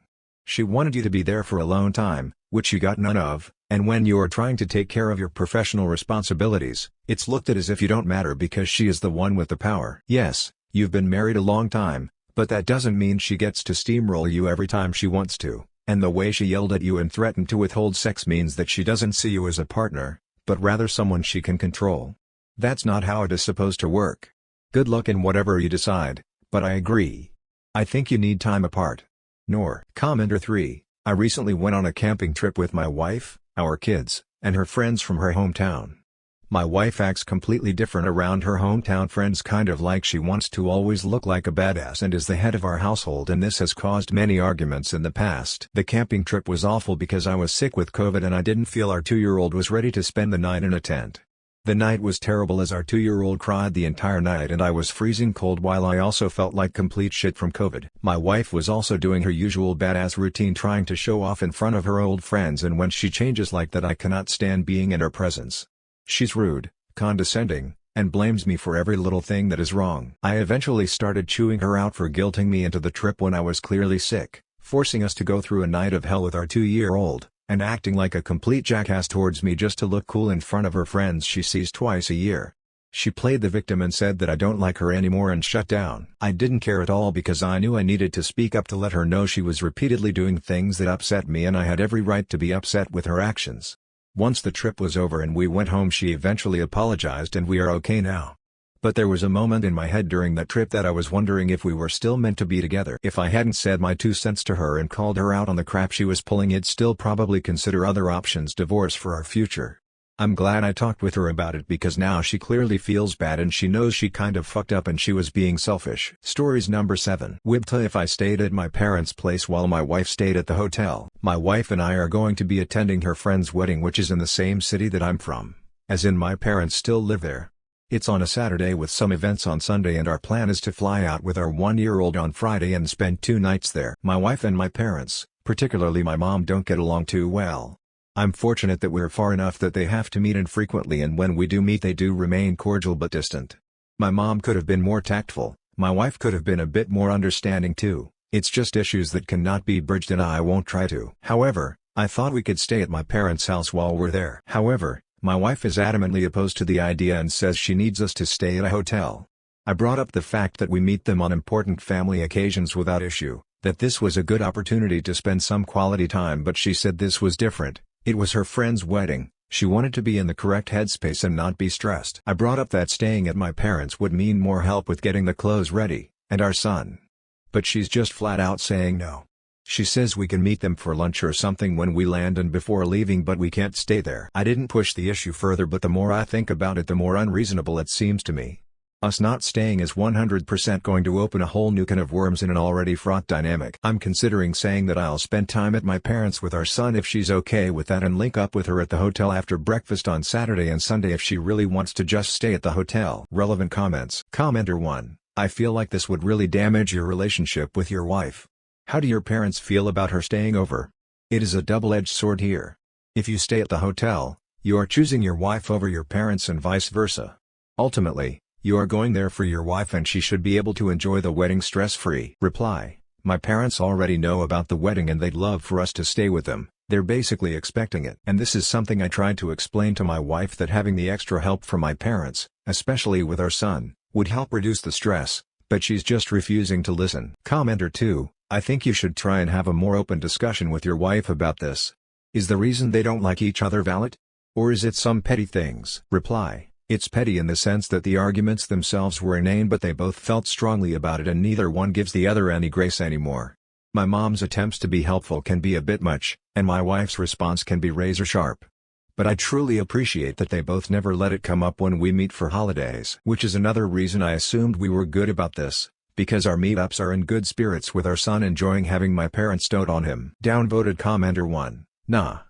She wanted you to be there for alone time, which you got none of, and when you are trying to take care of your professional responsibilities, it's looked at as if you don't matter because she is the one with the power. Yes, you've been married a long time, but that doesn't mean she gets to steamroll you every time she wants to, and the way she yelled at you and threatened to withhold sex means that she doesn't see you as a partner, but rather someone she can control. That's not how it is supposed to work. Good luck in whatever you decide, but I agree. I think you need time apart. Nor. Commenter 3, I recently went on a camping trip with my wife, our kids, and her friends from her hometown. My wife acts completely different around her hometown friends, kind of like she wants to always look like a badass and is the head of our household, and this has caused many arguments in the past. The camping trip was awful because I was sick with COVID and I didn't feel our 2-year-old was ready to spend the night in a tent. The night was terrible as our 2-year-old cried the entire night and I was freezing cold while I also felt like complete shit from COVID. My wife was also doing her usual badass routine, trying to show off in front of her old friends, and when she changes like that I cannot stand being in her presence. She's rude, condescending, and blames me for every little thing that is wrong. I eventually started chewing her out for guilting me into the trip when I was clearly sick, forcing us to go through a night of hell with our 2-year-old. And acting like a complete jackass towards me just to look cool in front of her friends she sees twice a year. She played the victim and said that I don't like her anymore and shut down. I didn't care at all because I knew I needed to speak up to let her know she was repeatedly doing things that upset me and I had every right to be upset with her actions. Once the trip was over and we went home, she eventually apologized and we are okay now. But there was a moment in my head during that trip that I was wondering if we were still meant to be together. If I hadn't said my 2 cents to her and called her out on the crap she was pulling, I'd still probably consider other options, divorce for our future. I'm glad I talked with her about it because now she clearly feels bad and she knows she kind of fucked up and she was being selfish. Stories number 7. Wibta. If I stayed at my parents' place while my wife stayed at the hotel. My wife and I are going to be attending her friend's wedding, which is in the same city that I'm from, as in my parents still live there. It's on a Saturday with some events on Sunday, and our plan is to fly out with our 1-year-old on Friday and spend 2 nights there. My wife and my parents, particularly my mom, don't get along too well. I'm fortunate that we're far enough that they have to meet infrequently, and when we do meet they do remain cordial but distant. My mom could have been more tactful, my wife could have been a bit more understanding too. It's just issues that cannot be bridged and I won't try to. However, I thought we could stay at my parents' house while we're there. However, my wife is adamantly opposed to the idea and says she needs us to stay at a hotel. I brought up the fact that we meet them on important family occasions without issue, that this was a good opportunity to spend some quality time, but she said this was different. It was her friend's wedding, she wanted to be in the correct headspace and not be stressed. I brought up that staying at my parents would mean more help with getting the clothes ready, and our son. But she's just flat out saying no. She says we can meet them for lunch or something when we land and before leaving, but we can't stay there. I didn't push the issue further, but the more I think about it the more unreasonable it seems to me. Us not staying is 100% going to open a whole new can of worms in an already fraught dynamic. I'm considering saying that I'll spend time at my parents with our son if she's okay with that, and link up with her at the hotel after breakfast on Saturday and Sunday if she really wants to just stay at the hotel. Relevant comments. Commenter 1. I feel like this would really damage your relationship with your wife. How do your parents feel about her staying over? It is a double-edged sword here. If you stay at the hotel, you are choosing your wife over your parents and vice versa. Ultimately, you are going there for your wife and she should be able to enjoy the wedding stress-free. Reply. My parents already know about the wedding and they'd love for us to stay with them. They're basically expecting it. And this is something I tried to explain to my wife, that having the extra help from my parents, especially with our son, would help reduce the stress, but she's just refusing to listen. Commenter 2. I think you should try and have a more open discussion with your wife about this. Is the reason they don't like each other valid? Or is it some petty things? Reply. It's petty in the sense that the arguments themselves were inane, but they both felt strongly about it and neither one gives the other any grace anymore. My mom's attempts to be helpful can be a bit much, and my wife's response can be razor sharp. But I truly appreciate that they both never let it come up when we meet for holidays. Which is another reason I assumed we were good about this, because our meetups are in good spirits with our son enjoying having my parents dote on him. Downvoted commenter 1. Nah.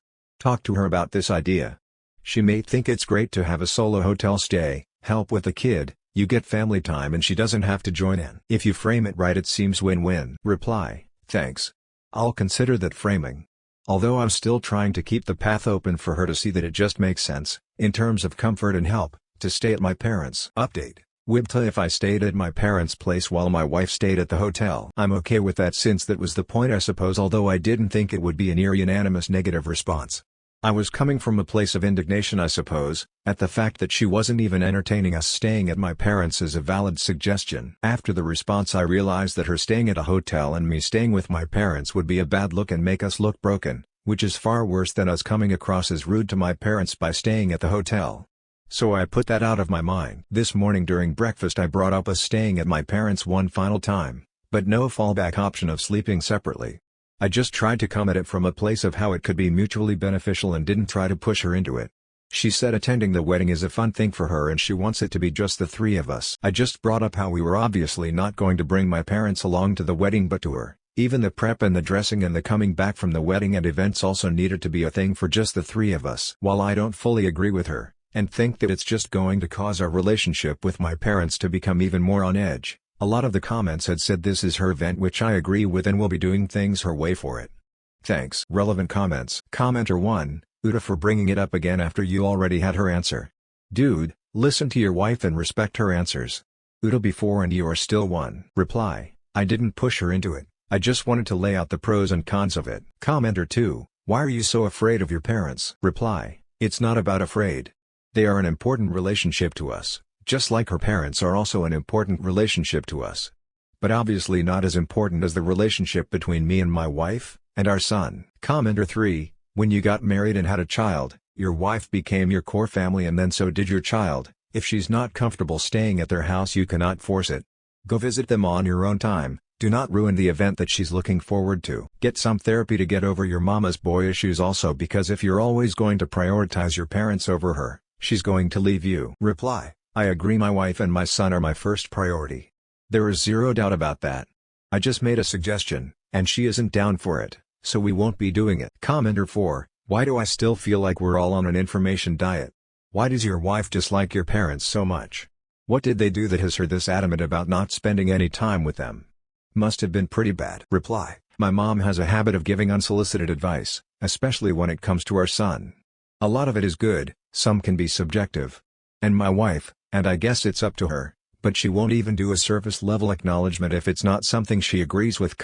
Talk to her about this idea. She may think it's great to have a solo hotel stay, Help with the kid, you get family time and she doesn't have to join in. If you frame it right it seems win-win. Reply, thanks. I'll consider that framing. Although I'm still trying to keep the path open for her to see that it just makes sense, in terms of comfort and help, to stay at my parents'. Update. Wibta if I stayed at my parents' place while my wife stayed at the hotel. I'm okay with that since that was the point I suppose, although I didn't think it would be a near unanimous negative response. I was coming from a place of indignation I suppose, at the fact that she wasn't even entertaining us staying at my parents' as a valid suggestion. After the response I realized that her staying at a hotel and me staying with my parents would be a bad look and make us look broken, which is far worse than us coming across as rude to my parents by staying at the hotel. So I put that out of my mind. This morning during breakfast I brought up us staying at my parents' one final time, but no fallback option of sleeping separately. I just tried to come at it from a place of how it could be mutually beneficial and didn't try to push her into it. She said attending the wedding is a fun thing for her and she wants it to be just the three of us. I just brought up how we were obviously not going to bring my parents along to the wedding but to her. Even the prep and the dressing and the coming back from the wedding and events also needed to be a thing for just the three of us. While I don't fully agree with her, and think that it's just going to cause our relationship with my parents to become even more on edge, a lot of the comments had said this is her event, which I agree with, and will be doing things her way for it. Thanks. Relevant comments. Commenter 1, Uta for bringing it up again after you already had her answer. Dude, listen to your wife and respect her answers. Uta before and you are still one. Reply, I didn't push her into it, I just wanted to lay out the pros and cons of it. Commenter 2, why are you so afraid of your parents? Reply, it's not about afraid. They are an important relationship to us, just like her parents are also an important relationship to us. But obviously not as important as the relationship between me and my wife, and our son. Commenter 3, when you got married and had a child, your wife became your core family and then so did your child. If she's not comfortable staying at their house you cannot force it. Go visit them on your own time, do not ruin the event that she's looking forward to. Get some therapy to get over your mama's boy issues also, because if you're always going to prioritize your parents over her, she's going to leave you. Reply, I agree, my wife and my son are my first priority. There is zero doubt about that. I just made a suggestion, and she isn't down for it, so we won't be doing it. Commenter 4, why do I still feel like we're all on an information diet? Why does your wife dislike your parents so much? What did they do that has her this adamant about not spending any time with them? Must have been pretty bad. Reply, my mom has a habit of giving unsolicited advice, especially when it comes to our son. A lot of it is good, some can be subjective. And my wife, and I guess it's up to her, but she won't even do a surface level acknowledgement if it's not something she agrees with,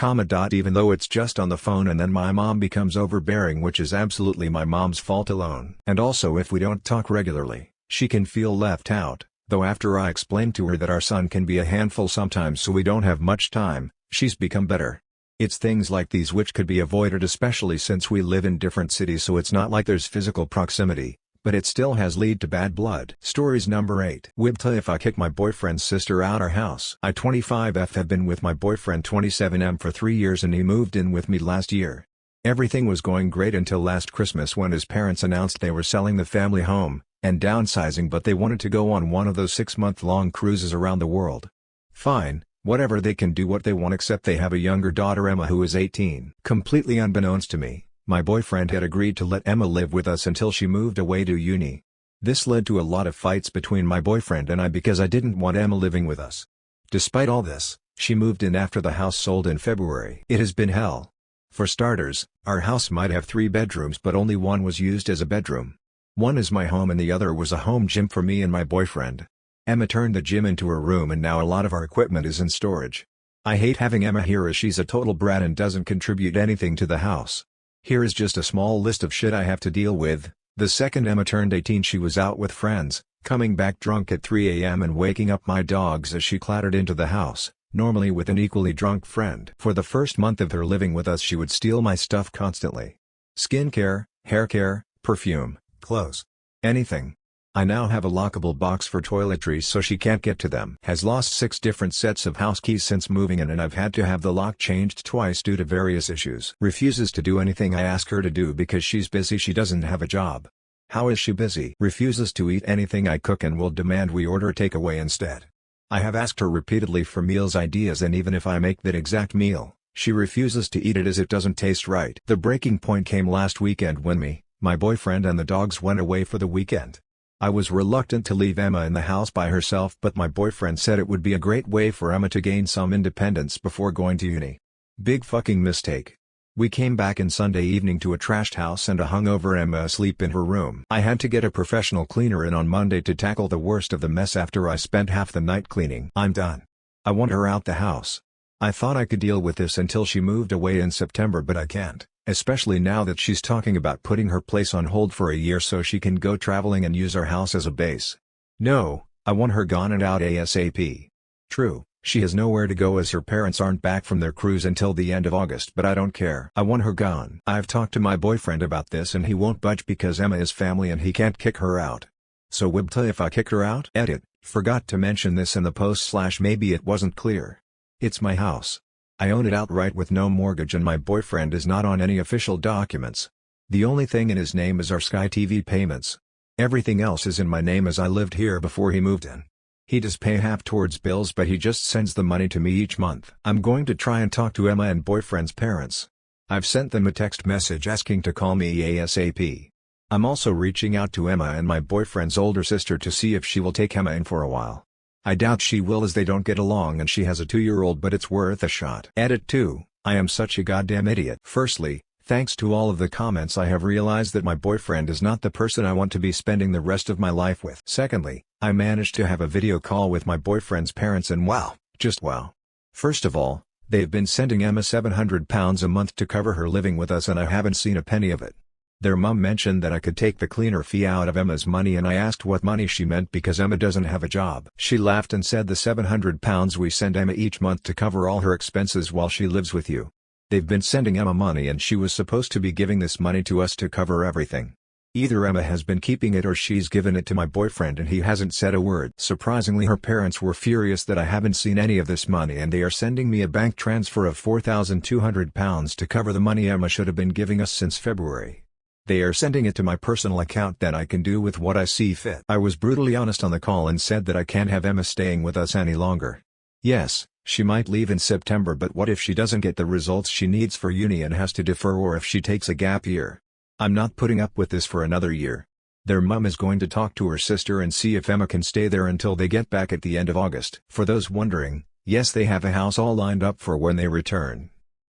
even though it's just on the phone, and then my mom becomes overbearing, which is absolutely my mom's fault alone. And also if we don't talk regularly, she can feel left out, though after I explained to her that our son can be a handful sometimes so we don't have much time, she's become better. It's things like these which could be avoided, especially since we live in different cities, so it's not like there's physical proximity, but it still has lead to bad blood. Stories number 8. Wibta if I kick my boyfriend's sister out our house. I 25F have been with my boyfriend 27M for 3 years and he moved in with me last year. Everything was going great until last Christmas when his parents announced they were selling the family home, and downsizing, but they wanted to go on one of those 6-month-long cruises around the world. Fine. Whatever, they can do what they want, except they have a younger daughter Emma who is 18. Completely unbeknownst to me, my boyfriend had agreed to let Emma live with us until she moved away to uni. This led to a lot of fights between my boyfriend and I because I didn't want Emma living with us. Despite all this, she moved in after the house sold in February. It has been hell. For starters, our house might have 3 bedrooms but only one was used as a bedroom. One is my home and the other was a home gym for me and my boyfriend. Emma turned the gym into her room and now a lot of our equipment is in storage. I hate having Emma here as she's a total brat and doesn't contribute anything to the house. Here is just a small list of shit I have to deal with. The second Emma turned 18 she was out with friends, coming back drunk at 3 a.m. and waking up my dogs as she clattered into the house, normally with an equally drunk friend. For the first month of her living with us she would steal my stuff constantly. Skincare, hair care, perfume, clothes. Anything. I now have a lockable box for toiletries so she can't get to them. Has lost 6 different sets of house keys since moving in and I've had to have the lock changed twice due to various issues. Refuses to do anything I ask her to do because she's busy, she doesn't have a job. How is she busy? Refuses to eat anything I cook and will demand we order takeaway instead. I have asked her repeatedly for meals ideas and even if I make that exact meal, she refuses to eat it as it doesn't taste right. The breaking point came last weekend when me, my boyfriend and the dogs went away for the weekend. I was reluctant to leave Emma in the house by herself, but my boyfriend said it would be a great way for Emma to gain some independence before going to uni. Big fucking mistake. We came back in Sunday evening to a trashed house and a hungover Emma asleep in her room. I had to get a professional cleaner in on Monday to tackle the worst of the mess after I spent half the night cleaning. I'm done. I want her out the house. I thought I could deal with this until she moved away in September, but I can't, especially now that she's talking about putting her place on hold for a year so she can go traveling and use our house as a base. No, I want her gone and out ASAP. True, she has nowhere to go as her parents aren't back from their cruise until the end of August, but I don't care. I want her gone. I've talked to my boyfriend about this and he won't budge because Emma is family and he can't kick her out. So wibta if I kick her out? Edit, forgot to mention this in the post / maybe it wasn't clear. It's my house. I own it outright with no mortgage and my boyfriend is not on any official documents. The only thing in his name is our Sky TV payments. Everything else is in my name as I lived here before he moved in. He does pay half towards bills but he just sends the money to me each month. I'm going to try and talk to Emma and boyfriend's parents. I've sent them a text message asking to call me ASAP. I'm also reaching out to Emma and my boyfriend's older sister to see if she will take Emma in for a while. I doubt she will as they don't get along and she has a 2-year-old, but it's worth a shot. Edit 2, I am such a goddamn idiot. Firstly, thanks to all of the comments I have realized that my boyfriend is not the person I want to be spending the rest of my life with. Secondly, I managed to have a video call with my boyfriend's parents and wow, just wow. First of all, they've been sending Emma £700 a month to cover her living with us and I haven't seen a penny of it. Their mum mentioned that I could take the cleaner fee out of Emma's money and I asked what money she meant because Emma doesn't have a job. She laughed and said the £700 we send Emma each month to cover all her expenses while she lives with you. They've been sending Emma money and she was supposed to be giving this money to us to cover everything. Either Emma has been keeping it or she's given it to my boyfriend and he hasn't said a word. Surprisingly, her parents were furious that I haven't seen any of this money and they are sending me a bank transfer of £4,200 to cover the money Emma should have been giving us since February. They are sending it to my personal account that I can do with what I see fit. I was brutally honest on the call and said that I can't have Emma staying with us any longer. Yes, she might leave in September, but what if she doesn't get the results she needs for uni and has to defer, or if she takes a gap year? I'm not putting up with this for another year. Their mum is going to talk to her sister and see if Emma can stay there until they get back at the end of August. For those wondering, yes, they have a house all lined up for when they return.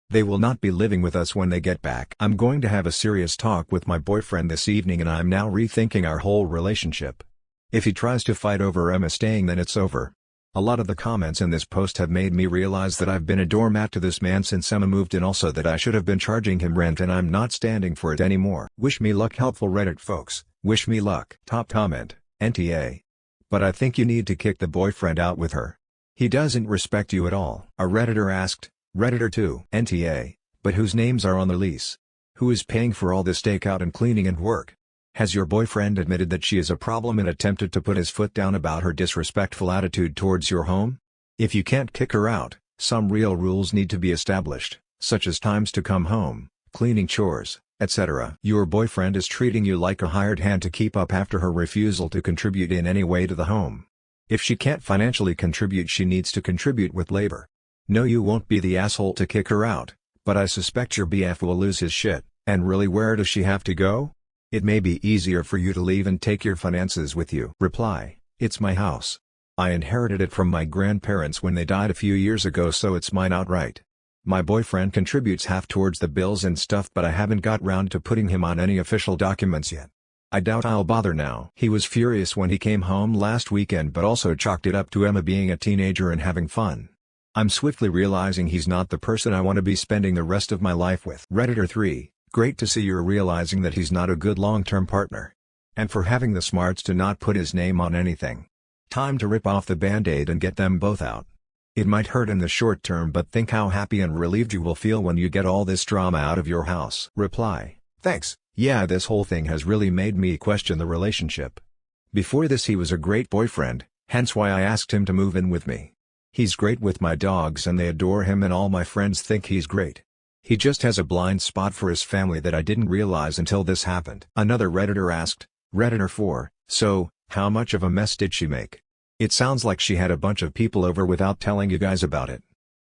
They will not be living with us when they get back. I'm going to have a serious talk with my boyfriend this evening and I'm now rethinking our whole relationship. If he tries to fight over Emma staying, then it's over. A lot of the comments in this post have made me realize that I've been a doormat to this man since Emma moved in, also that I should have been charging him rent and I'm not standing for it anymore. Wish me luck, helpful Reddit folks, wish me luck. Top comment, NTA. But I think you need to kick the boyfriend out with her. He doesn't respect you at all. A Redditor asked, Redditor 2, NTA, but whose names are on the lease? Who is paying for all this takeout and cleaning and work? Has your boyfriend admitted that she is a problem and attempted to put his foot down about her disrespectful attitude towards your home? If you can't kick her out, some real rules need to be established, such as times to come home, cleaning chores, etc. Your boyfriend is treating you like a hired hand to keep up after her refusal to contribute in any way to the home. If she can't financially contribute, she needs to contribute with labor. No, you won't be the asshole to kick her out, but I suspect your BF will lose his shit. And really, where does she have to go? It may be easier for you to leave and take your finances with you. Reply, it's my house. I inherited it from my grandparents when they died a few years ago, so it's mine outright. My boyfriend contributes half towards the bills and stuff, but I haven't got round to putting him on any official documents yet. I doubt I'll bother now. He was furious when he came home last weekend, but also chalked it up to Emma being a teenager and having fun. I'm swiftly realizing he's not the person I want to be spending the rest of my life with. Redditor 3, great to see you're realizing that he's not a good long-term partner. And for having the smarts to not put his name on anything. Time to rip off the band-aid and get them both out. It might hurt in the short term, but think how happy and relieved you will feel when you get all this drama out of your house. Reply, thanks, yeah, this whole thing has really made me question the relationship. Before this he was a great boyfriend, hence why I asked him to move in with me. He's great with my dogs and they adore him and all my friends think he's great. He just has a blind spot for his family that I didn't realize until this happened. Another Redditor asked, Redditor 4, so, how much of a mess did she make? It sounds like she had a bunch of people over without telling you guys about it.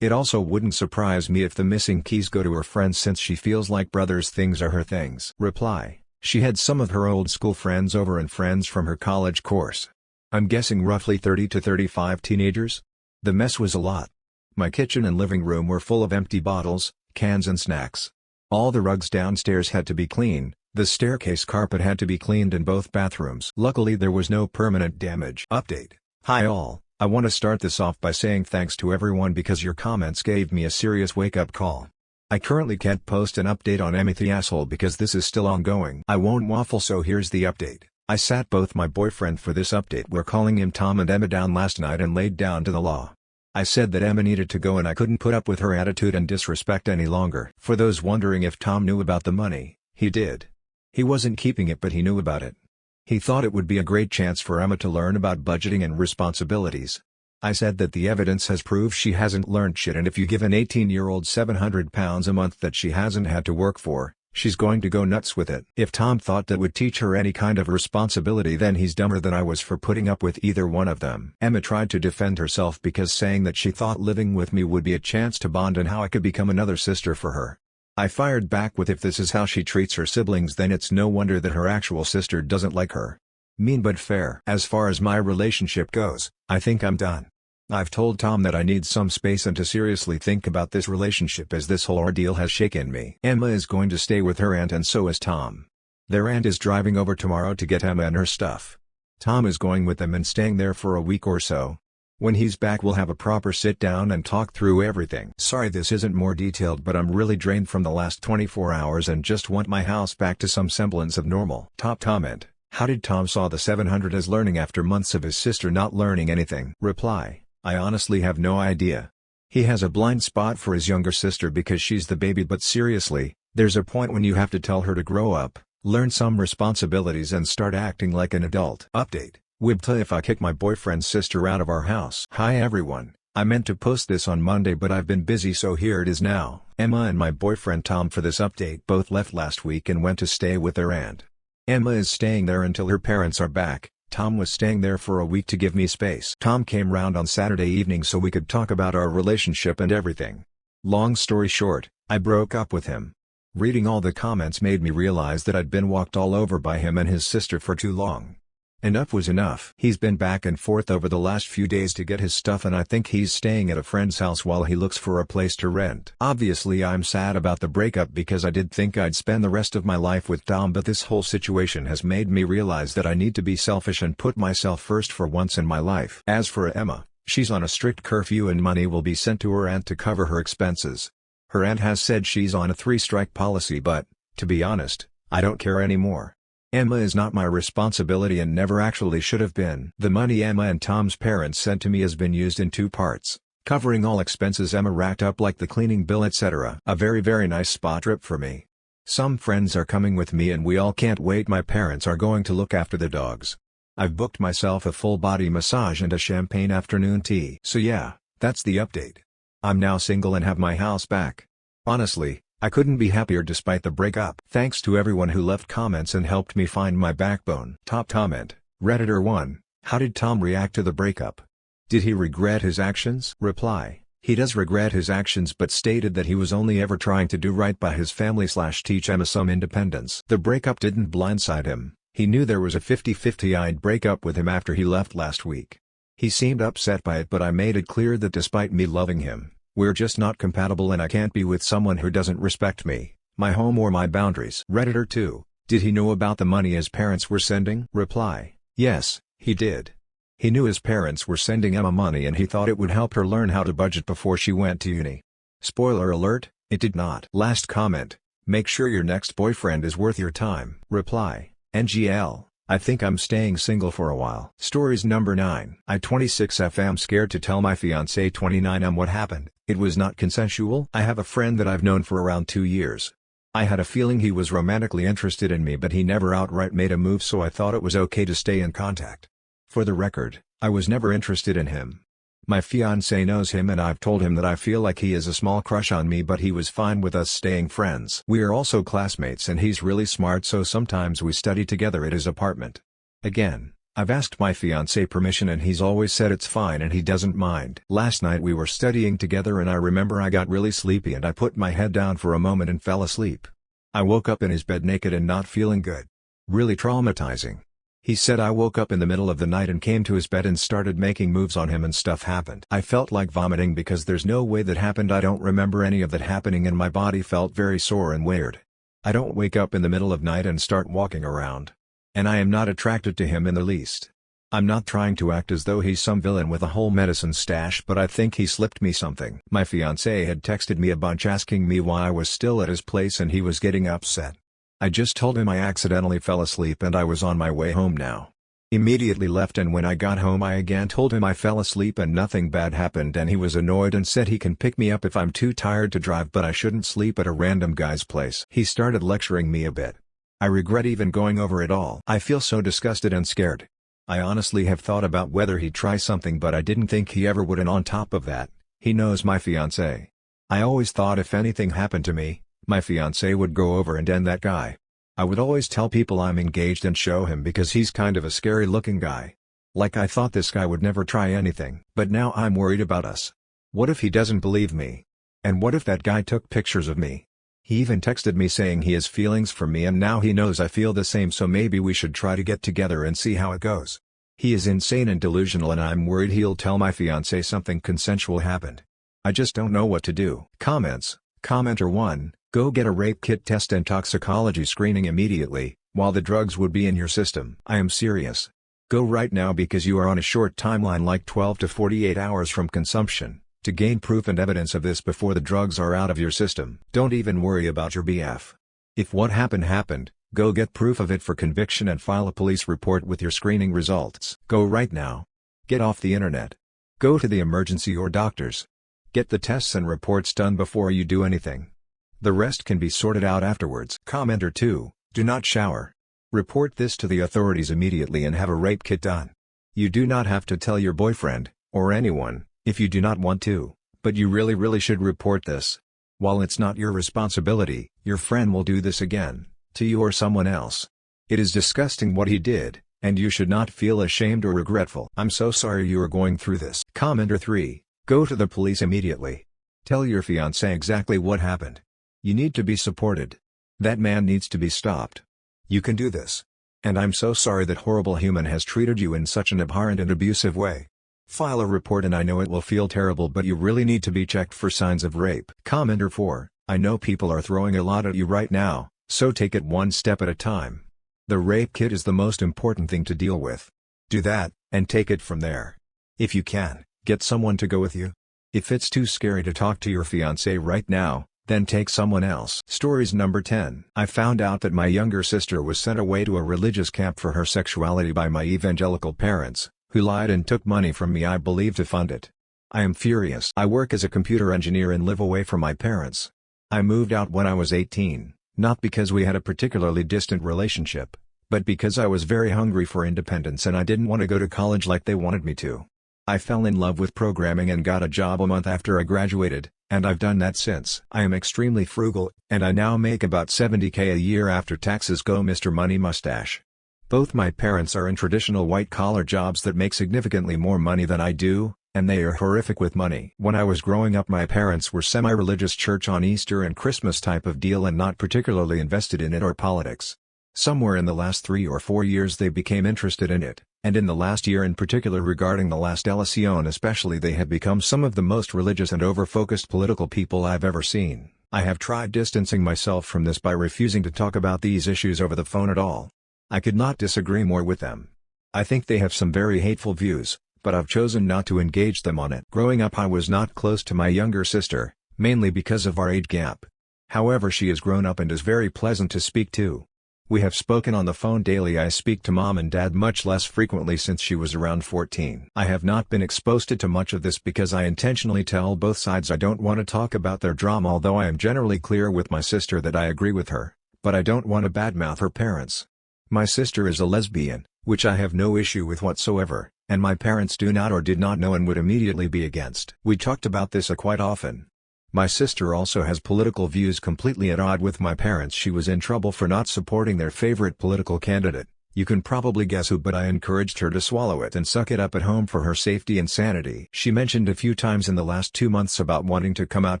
It also wouldn't surprise me if the missing keys go to her friends since she feels like brothers' things are her things. Reply, She had some of her old school friends over and friends from her college course. I'm guessing roughly 30 to 35 teenagers? The mess was a lot. My kitchen and living room were full of empty bottles, cans and snacks. All the rugs downstairs had to be clean, the staircase carpet had to be cleaned in both bathrooms. Luckily there was no permanent damage. Update. Hi all, I want to start this off by saying thanks to everyone because your comments gave me a serious wake-up call. I currently can't post an update on Emma the asshole because this is still ongoing. I won't waffle, so here's the update. I sat both my boyfriend for this update. We're calling him Tom and Emma down last night and laid down to the law. I said that Emma needed to go and I couldn't put up with her attitude and disrespect any longer. For those wondering if Tom knew about the money, he did. He wasn't keeping it, but he knew about it. He thought it would be a great chance for Emma to learn about budgeting and responsibilities. I said that the evidence has proved she hasn't learned shit, and if you give an 18-year-old £700 a month that she hasn't had to work for, she's going to go nuts with it. If Tom thought that would teach her any kind of responsibility, then he's dumber than I was for putting up with either one of them. Emma tried to defend herself because saying that she thought living with me would be a chance to bond and how I could become another sister for her. I fired back with, if this is how she treats her siblings, then it's no wonder that her actual sister doesn't like her. Mean but fair. As far as my relationship goes, I think I'm done. I've told Tom that I need some space and to seriously think about this relationship as this whole ordeal has shaken me. Emma is going to stay with her aunt and so is Tom. Their aunt is driving over tomorrow to get Emma and her stuff. Tom is going with them and staying there for a week or so. When he's back we'll have a proper sit down and talk through everything. Sorry this isn't more detailed, but I'm really drained from the last 24 hours and just want my house back to some semblance of normal. Top comment. How did Tom saw the 700 as learning after months of his sister not learning anything? Reply. I honestly have no idea. He has a blind spot for his younger sister because she's the baby, but seriously, there's a point when you have to tell her to grow up, learn some responsibilities and start acting like an adult. Update. Wibta if I kick my boyfriend's sister out of our house. Hi everyone, I meant to post this on Monday but I've been busy, so here it is now. Emma and my boyfriend Tom for this update both left last week and went to stay with their aunt. Emma is staying there until her parents are back. Tom was staying there for a week to give me space. Tom came round on Saturday evening so we could talk about our relationship and everything. Long story short, I broke up with him. Reading all the comments made me realize that I'd been walked all over by him and his sister for too long. Enough was enough. He's been back and forth over the last few days to get his stuff and I think he's staying at a friend's house while he looks for a place to rent. Obviously I'm sad about the breakup because I did think I'd spend the rest of my life with Tom, but this whole situation has made me realize that I need to be selfish and put myself first for once in my life. As for Emma, she's on a strict curfew and money will be sent to her aunt to cover her expenses. Her aunt has said she's on a 3-strike policy, but, to be honest, I don't care anymore. Emma is not my responsibility and never actually should have been. The money Emma and Tom's parents sent to me has been used in 2 parts, covering all expenses Emma racked up like the cleaning bill etc. A very nice spa trip for me. Some friends are coming with me and we all can't wait. My parents are going to look after the dogs. I've booked myself a full body massage and a champagne afternoon tea. So yeah, that's the update. I'm now single and have my house back. Honestly, I couldn't be happier despite the breakup. Thanks to everyone who left comments and helped me find my backbone. Top comment, Redditor 1, how did Tom react to the breakup? Did he regret his actions? Reply, he does regret his actions but stated that he was only ever trying to do right by his family / teach Emma some independence. The breakup didn't blindside him, he knew there was a 50-50 I'd break up with him after he left last week. He seemed upset by it but I made it clear that despite me loving him, we're just not compatible and I can't be with someone who doesn't respect me, my home or my boundaries. Redditor 2, did he know about the money his parents were sending? Reply, yes, he did. He knew his parents were sending Emma money and he thought it would help her learn how to budget before she went to uni. Spoiler alert, it did not. Last comment, make sure your next boyfriend is worth your time. Reply, NGL. I think I'm staying single for a while. Stories number 9. I 26F am scared to tell my fiancé 29 what happened. It was not consensual. I have a friend that I've known for around 2 years. I had a feeling he was romantically interested in me but he never outright made a move, so I thought it was okay to stay in contact. For the record, I was never interested in him. My fiancé knows him and I've told him that I feel like he has a small crush on me, but he was fine with us staying friends. We are also classmates and he's really smart, so sometimes we study together at his apartment. Again, I've asked my fiancé permission and he's always said it's fine and he doesn't mind. Last night we were studying together and I remember I got really sleepy and I put my head down for a moment and fell asleep. I woke up in his bed naked and not feeling good. Really traumatizing. He said I woke up in the middle of the night and came to his bed and started making moves on him and stuff happened. I felt like vomiting because there's no way that happened. I don't remember any of that happening and my body felt very sore and weird. I don't wake up in the middle of night and start walking around. And I am not attracted to him in the least. I'm not trying to act as though he's some villain with a whole medicine stash, but I think he slipped me something. My fiancé had texted me a bunch asking me why I was still at his place and he was getting upset. I just told him I accidentally fell asleep and I was on my way home now. Immediately left, and when I got home I again told him I fell asleep and nothing bad happened, and he was annoyed and said he can pick me up if I'm too tired to drive, but I shouldn't sleep at a random guy's place. He started lecturing me a bit. I regret even going over it all. I feel so disgusted and scared. I honestly have thought about whether he'd try something, but I didn't think he ever would, and on top of that, he knows my fiancé. I always thought if anything happened to me, my fiancé would go over and end that guy. I would always tell people I'm engaged and show him because he's kind of a scary looking guy. Like I thought this guy would never try anything. But now I'm worried about us. What if he doesn't believe me? And what if that guy took pictures of me? He even texted me saying he has feelings for me and now he knows I feel the same, so maybe we should try to get together and see how it goes. He is insane and delusional and I'm worried he'll tell my fiancé something consensual happened. I just don't know what to do. Comments. Commenter 1. Go get a rape kit test and toxicology screening immediately, while the drugs would be in your system. I am serious. Go right now because you are on a short timeline, like 12 to 48 hours from consumption, to gain proof and evidence of this before the drugs are out of your system. Don't even worry about your BF. If what happened, go get proof of it for conviction and file a police report with your screening results. Go right now. Get off the internet. Go to the emergency or doctors. Get the tests and reports done before you do anything. The rest can be sorted out afterwards. Commenter 2, do not shower. Report this to the authorities immediately and have a rape kit done. You do not have to tell your boyfriend, or anyone, if you do not want to, but you really should report this. While it's not your responsibility, your friend will do this again, to you or someone else. It is disgusting what he did, and you should not feel ashamed or regretful. I'm so sorry you are going through this. Commenter 3, go to the police immediately. Tell your fiancé exactly what happened. You need to be supported. That man needs to be stopped. You can do this. And I'm so sorry that horrible human has treated you in such an abhorrent and abusive way. File a report, and I know it will feel terrible, but you really need to be checked for signs of rape. Commenter 4, I know people are throwing a lot at you right now, so take it one step at a time. The rape kit is the most important thing to deal with. Do that, and take it from there. If you can, get someone to go with you. If it's too scary to talk to your fiancé right now, then take someone else. Stories number 10. I found out that my younger sister was sent away to a religious camp for her sexuality by my evangelical parents, who lied and took money from me, I believe, to fund it. I am furious. I work as a computer engineer and live away from my parents. I moved out when I was 18, not because we had a particularly distant relationship, but because I was very hungry for independence and I didn't want to go to college like they wanted me to. I fell in love with programming and got a job a month after I graduated, and I've done that since. I am extremely frugal, and I now make about $70K a year after taxes. Go Mr. Money Mustache. Both my parents are in traditional white-collar jobs that make significantly more money than I do, and they are horrific with money. When I was growing up, my parents were semi-religious, church on Easter and Christmas type of deal, and not particularly invested in it or politics. Somewhere in the last 3 or 4 years they became interested in it, and in the last year in particular, regarding the last election especially, they have become some of the most religious and over-focused political people I've ever seen. I have tried distancing myself from this by refusing to talk about these issues over the phone at all. I could not disagree more with them. I think they have some very hateful views, but I've chosen not to engage them on it. Growing up, I was not close to my younger sister, mainly because of our age gap. However, she has grown up and is very pleasant to speak to. We have spoken on the phone daily. I speak to mom and dad much less frequently since she was around 14. I have not been exposed to much of this because I intentionally tell both sides I don't want to talk about their drama, although I am generally clear with my sister that I agree with her, but I don't want to badmouth her parents. My sister is a lesbian, which I have no issue with whatsoever, and my parents do not or did not know and would immediately be against. We talked about this quite often. My sister also has political views completely at odds with my parents. She was in trouble for not supporting their favorite political candidate. You can probably guess who, but I encouraged her to swallow it and suck it up at home for her safety and sanity. She mentioned a few times in the last 2 months about wanting to come out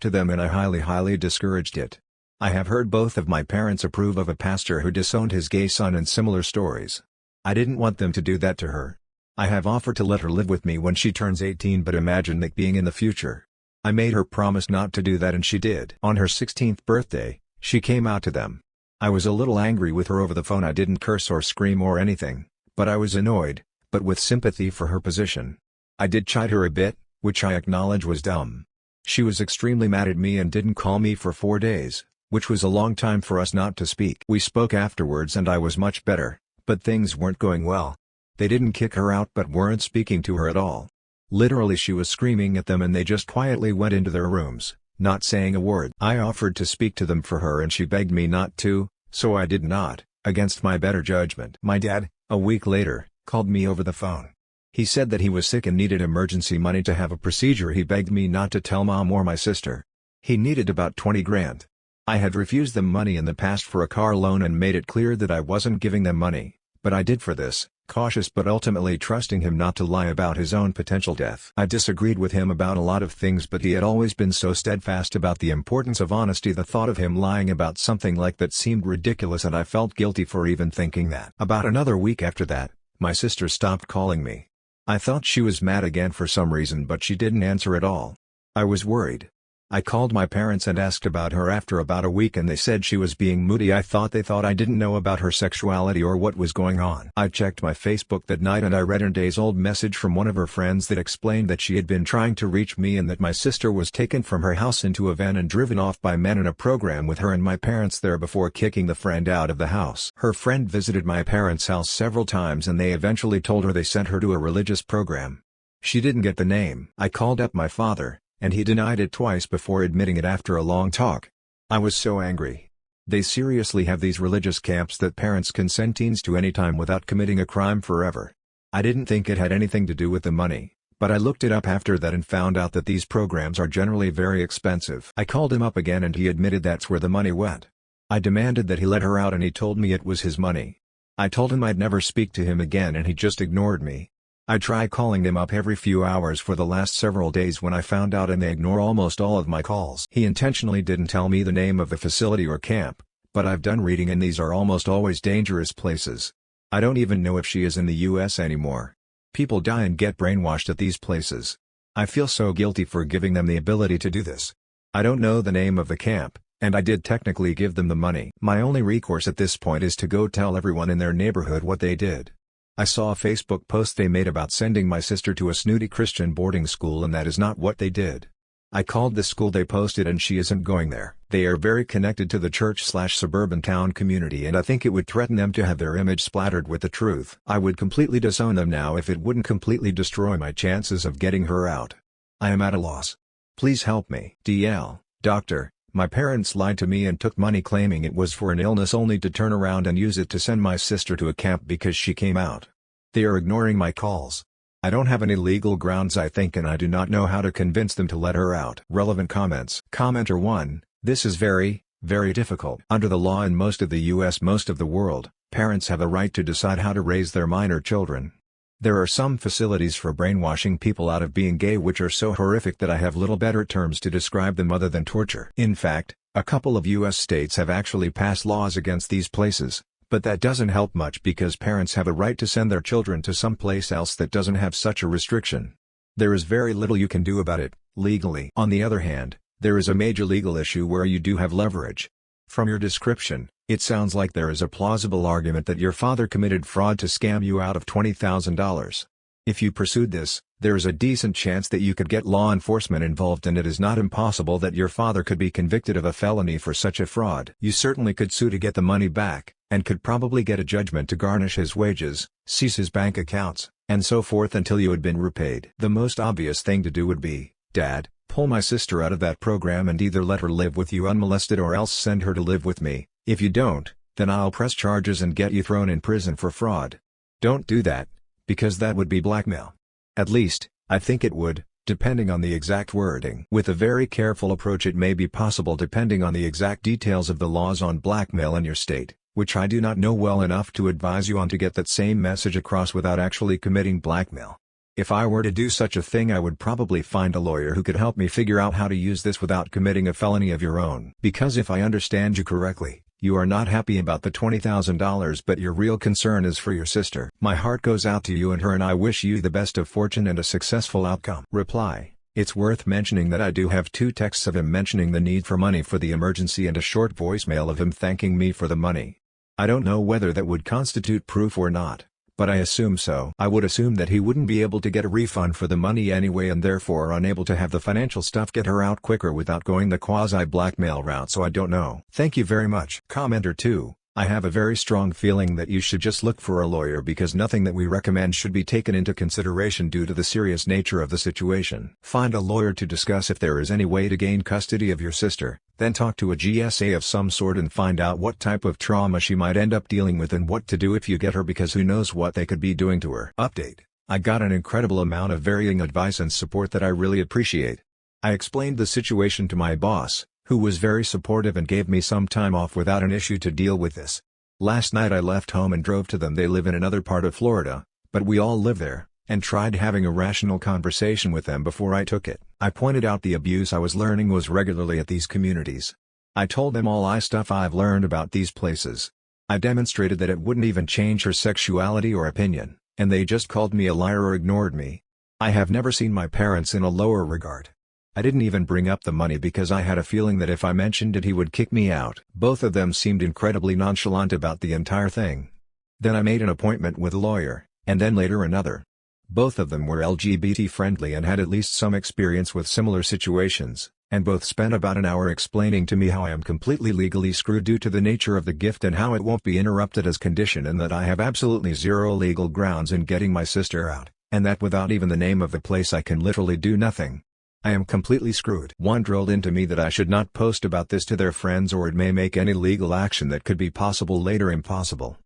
to them, and I highly discouraged it. I have heard both of my parents approve of a pastor who disowned his gay son and similar stories. I didn't want them to do that to her. I have offered to let her live with me when she turns 18, but imagine that being in the future. I made her promise not to do that and she did. On her 16th birthday, she came out to them. I was a little angry with her over the phone. I didn't curse or scream or anything, but I was annoyed, but with sympathy for her position. I did chide her a bit, which I acknowledge was dumb. She was extremely mad at me and didn't call me for 4 days, which was a long time for us not to speak. We spoke afterwards and I was much better, but things weren't going well. They didn't kick her out but weren't speaking to her at all. Literally she was screaming at them and they just quietly went into their rooms, not saying a word. I offered to speak to them for her and she begged me not to, so I did not, against my better judgment. My dad, a week later, called me over the phone. He said that he was sick and needed emergency money to have a procedure. He begged me not to tell mom or my sister. He needed about 20 grand. I had refused them money in the past for a car loan and made it clear that I wasn't giving them money, but I did for this, cautious but ultimately trusting him not to lie about his own potential death. I disagreed with him about a lot of things, but he had always been so steadfast about the importance of honesty. The thought of him lying about something like that seemed ridiculous and I felt guilty for even thinking that. About another week after that, my sister stopped calling me. I thought she was mad again for some reason, but she didn't answer at all. I was worried. I called my parents and asked about her after about a week and they said she was being moody. I thought they thought I didn't know about her sexuality or what was going on. I checked my Facebook that night and I read a days-old message from one of her friends that explained that she had been trying to reach me and that my sister was taken from her house into a van and driven off by men in a program with her and my parents there before kicking the friend out of the house. Her friend visited my parents' house several times and they eventually told her they sent her to a religious program. She didn't get the name. I called up my father, and he denied it twice before admitting it after a long talk. I was so angry. They seriously have these religious camps that parents can send teens to anytime without committing a crime forever. I didn't think it had anything to do with the money, but I looked it up after that and found out that these programs are generally very expensive. I called him up again and he admitted that's where the money went. I demanded that he let her out and he told me it was his money. I told him I'd never speak to him again and he just ignored me. I try calling them up every few hours for the last several days when I found out and they ignore almost all of my calls. He intentionally didn't tell me the name of the facility or camp, but I've done reading and these are almost always dangerous places. I don't even know if she is in the US anymore. People die and get brainwashed at these places. I feel so guilty for giving them the ability to do this. I don't know the name of the camp, and I did technically give them the money. My only recourse at this point is to go tell everyone in their neighborhood what they did. I saw a Facebook post they made about sending my sister to a snooty Christian boarding school and that is not what they did. I called the school they posted and she isn't going there. They are very connected to the church/suburban town community and I think it would threaten them to have their image splattered with the truth. I would completely disown them now if it wouldn't completely destroy my chances of getting her out. I am at a loss. Please help me. DL, doctor, my parents lied to me and took money claiming it was for an illness only to turn around and use it to send my sister to a camp because she came out. They are ignoring my calls. I don't have any legal grounds I think and I do not know how to convince them to let her out. Relevant comments. Commenter 1, this is very, very difficult. Under the law in most of the US, most of the world, parents have a right to decide how to raise their minor children. There are some facilities for brainwashing people out of being gay which are so horrific that I have little better terms to describe them other than torture. In fact, a couple of US states have actually passed laws against these places, but that doesn't help much because parents have a right to send their children to some place else that doesn't have such a restriction. There is very little you can do about it, legally. On the other hand, there is a major legal issue where you do have leverage. From your description, it sounds like there is a plausible argument that your father committed fraud to scam you out of $20,000. If you pursued this, there is a decent chance that you could get law enforcement involved and it is not impossible that your father could be convicted of a felony for such a fraud. You certainly could sue to get the money back, and could probably get a judgment to garnish his wages, seize his bank accounts, and so forth until you had been repaid. The most obvious thing to do would be, Dad, pull my sister out of that program and either let her live with you unmolested or else send her to live with me. If you don't, then I'll press charges and get you thrown in prison for fraud. Don't do that, because that would be blackmail. At least, I think it would, depending on the exact wording. With a very careful approach it may be possible depending on the exact details of the laws on blackmail in your state, which I do not know well enough to advise you on to get that same message across without actually committing blackmail. If I were to do such a thing, I would probably find a lawyer who could help me figure out how to use this without committing a felony of your own. Because if I understand you correctly, you are not happy about the $20,000, but your real concern is for your sister. My heart goes out to you and her, and I wish you the best of fortune and a successful outcome. Reply. It's worth mentioning that I do have 2 texts of him mentioning the need for money for the emergency and a short voicemail of him thanking me for the money. I don't know whether that would constitute proof or not, but I assume so. I would assume that he wouldn't be able to get a refund for the money anyway and therefore unable to have the financial stuff get her out quicker without going the quasi-blackmail route, so I don't know. Thank you very much. Commenter 2. I have a very strong feeling that you should just look for a lawyer because nothing that we recommend should be taken into consideration due to the serious nature of the situation. Find a lawyer to discuss if there is any way to gain custody of your sister, then talk to a GSA of some sort and find out what type of trauma she might end up dealing with and what to do if you get her, because who knows what they could be doing to her. Update. I got an incredible amount of varying advice and support that I really appreciate. I explained the situation to my boss, who was very supportive and gave me some time off without an issue to deal with this. Last night I left home and drove to them. They live in another part of Florida, but we all live there, and tried having a rational conversation with them before I took it. I pointed out the abuse I was learning was regularly at these communities. I told them all stuff I've learned about these places. I demonstrated that it wouldn't even change her sexuality or opinion, and they just called me a liar or ignored me. I have never seen my parents in a lower regard. I didn't even bring up the money because I had a feeling that if I mentioned it he would kick me out. Both of them seemed incredibly nonchalant about the entire thing. Then I made an appointment with a lawyer, and then later another. Both of them were LGBT friendly and had at least some experience with similar situations, and both spent about an hour explaining to me how I am completely legally screwed due to the nature of the gift and how it won't be interrupted as condition, and that I have absolutely zero legal grounds in getting my sister out, and that without even the name of the place I can literally do nothing. I am completely screwed. One drilled into me that I should not post about this to their friends or it may make any legal action that could be possible later impossible.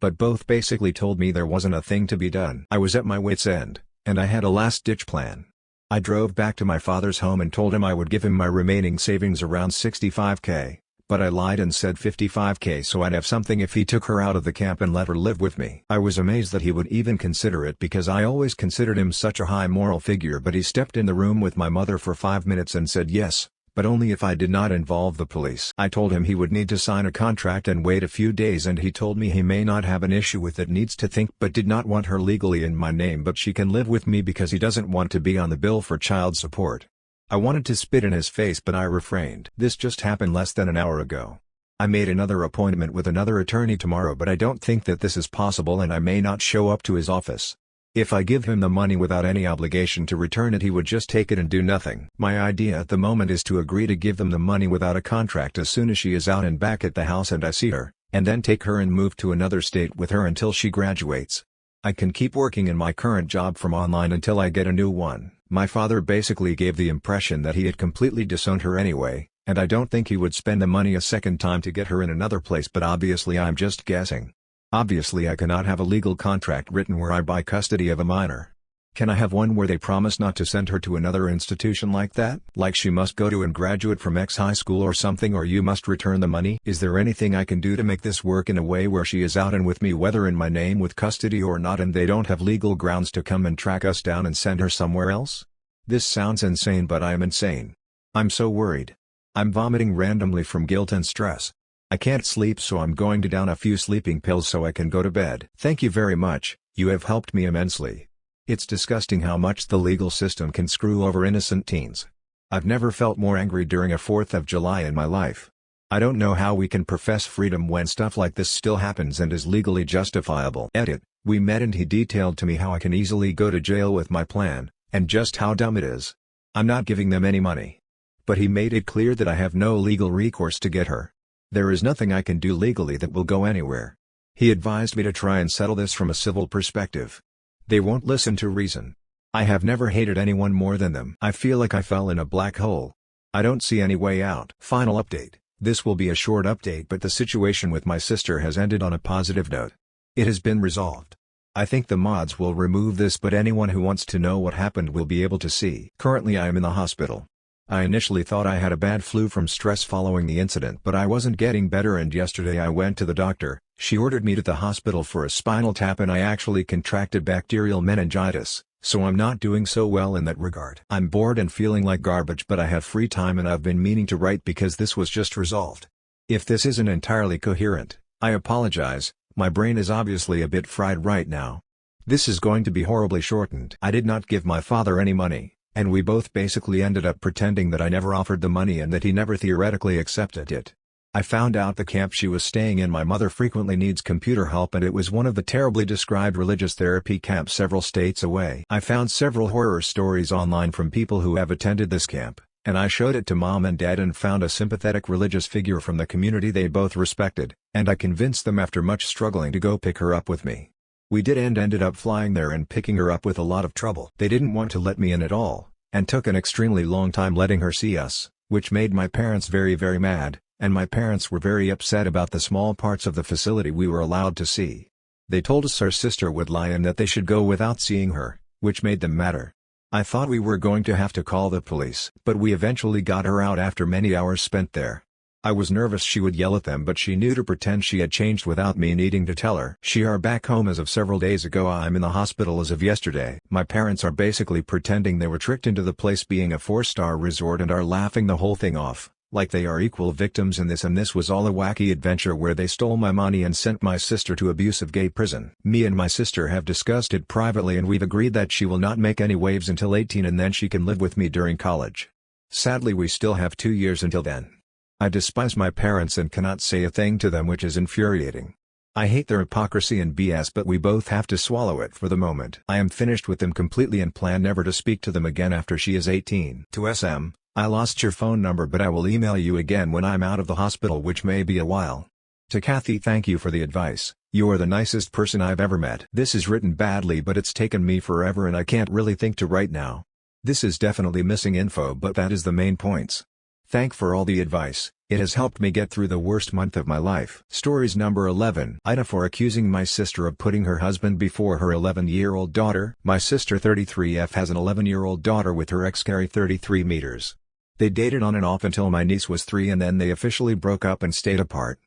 But both basically told me there wasn't a thing to be done. I was at my wit's end, and I had a last-ditch plan. I drove back to my father's home and told him I would give him my remaining savings around $65K, but I lied and said $55K so I'd have something if he took her out of the camp and let her live with me. I was amazed that he would even consider it because I always considered him such a high moral figure, but he stepped in the room with my mother for 5 minutes and said yes, but only if I did not involve the police. I told him he would need to sign a contract and wait a few days, and he told me he may not have an issue with it, needs to think, but did not want her legally in my name, but she can live with me because he doesn't want to be on the bill for child support. I wanted to spit in his face but I refrained. This just happened less than an hour ago. I made another appointment with another attorney tomorrow, but I don't think that this is possible and I may not show up to his office. If I give him the money without any obligation to return it, he would just take it and do nothing. My idea at the moment is to agree to give them the money without a contract as soon as she is out and back at the house and I see her, and then take her and move to another state with her until she graduates. I can keep working in my current job from online until I get a new one. My father basically gave the impression that he had completely disowned her anyway, and I don't think he would spend the money a second time to get her in another place, but obviously I'm just guessing. Obviously I cannot have a legal contract written where I buy custody of a minor. Can I have one where they promise not to send her to another institution like that? Like she must go to and graduate from X high school or something, or you must return the money? Is there anything I can do to make this work in a way where she is out and with me, whether in my name with custody or not, and they don't have legal grounds to come and track us down and send her somewhere else? This sounds insane, but I am insane. I'm so worried. I'm vomiting randomly from guilt and stress. I can't sleep, so I'm going to down a few sleeping pills so I can go to bed. Thank you very much, you have helped me immensely. It's disgusting how much the legal system can screw over innocent teens. I've never felt more angry during a 4th of July in my life. I don't know how we can profess freedom when stuff like this still happens and is legally justifiable. Edit. We met and he detailed to me how I can easily go to jail with my plan, and just how dumb it is. I'm not giving them any money. But he made it clear that I have no legal recourse to get her. There is nothing I can do legally that will go anywhere. He advised me to try and settle this from a civil perspective. They won't listen to reason. I have never hated anyone more than them. I feel like I fell in a black hole. I don't see any way out. Final update. This will be a short update, but the situation with my sister has ended on a positive note. It has been resolved. I think the mods will remove this, but anyone who wants to know what happened will be able to see. Currently I am in the hospital. I initially thought I had a bad flu from stress following the incident, but I wasn't getting better, and yesterday I went to the doctor. She ordered me to the hospital for a spinal tap and I actually contracted bacterial meningitis. So I'm not doing so well in that regard. I'm bored and feeling like garbage, but I have free time and I've been meaning to write because this was just resolved. If this isn't entirely coherent, I apologize, my brain is obviously a bit fried right now. This is going to be horribly shortened. I did not give my father any money, and we both basically ended up pretending that I never offered the money and that he never theoretically accepted it. I found out the camp she was staying in, my mother frequently needs computer help, and it was one of the terribly described religious therapy camps several states away. I found several horror stories online from people who have attended this camp, and I showed it to mom and dad and found a sympathetic religious figure from the community they both respected, and I convinced them after much struggling to go pick her up with me. We did and ended up flying there and picking her up with a lot of trouble. They didn't want to let me in at all, and took an extremely long time letting her see us, which made my parents very mad. And my parents were very upset about the small parts of the facility we were allowed to see. They told us our sister would lie and that they should go without seeing her, which made them madder. I thought we were going to have to call the police, but we eventually got her out after many hours spent there. I was nervous she would yell at them, but she knew to pretend she had changed without me needing to tell her. She are back home as of several days ago. I'm in the hospital as of yesterday. My parents are basically pretending they were tricked into the place being a 4-star resort and are laughing the whole thing off, like they are equal victims in this, and this was all a wacky adventure where they stole my money and sent my sister to abusive gay prison. Me and my sister have discussed it privately and we've agreed that she will not make any waves until 18 and then she can live with me during college. Sadly, we still have 2 years until then. I despise my parents and cannot say a thing to them, which is infuriating. I hate their hypocrisy and BS, but we both have to swallow it for the moment. I am finished with them completely and plan never to speak to them again after she is 18. To SM, I lost your phone number, but I will email you again when I'm out of the hospital, which may be a while. To Kathy, thank you for the advice. You are the nicest person I've ever met. This is written badly, but it's taken me forever and I can't really think to write now. This is definitely missing info, but that is the main points. Thank for all the advice, it has helped me get through the worst month of my life. Stories number 11. Ida for accusing my sister of putting her husband before her 11-year-old daughter. My sister 33F has an 11-year-old daughter with her ex Carrie 33 meters. They dated on and off until my niece was 3 and then they officially broke up and stayed apart.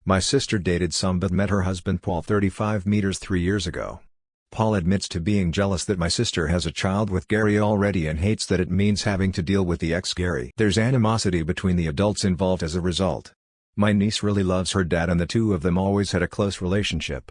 My sister dated some but met her husband Paul 35 meters 3 years ago. Paul admits to being jealous that my sister has a child with Gary already and hates that it means having to deal with the ex-Gary. There's animosity between the adults involved as a result. My niece really loves her dad and the two of them always had a close relationship.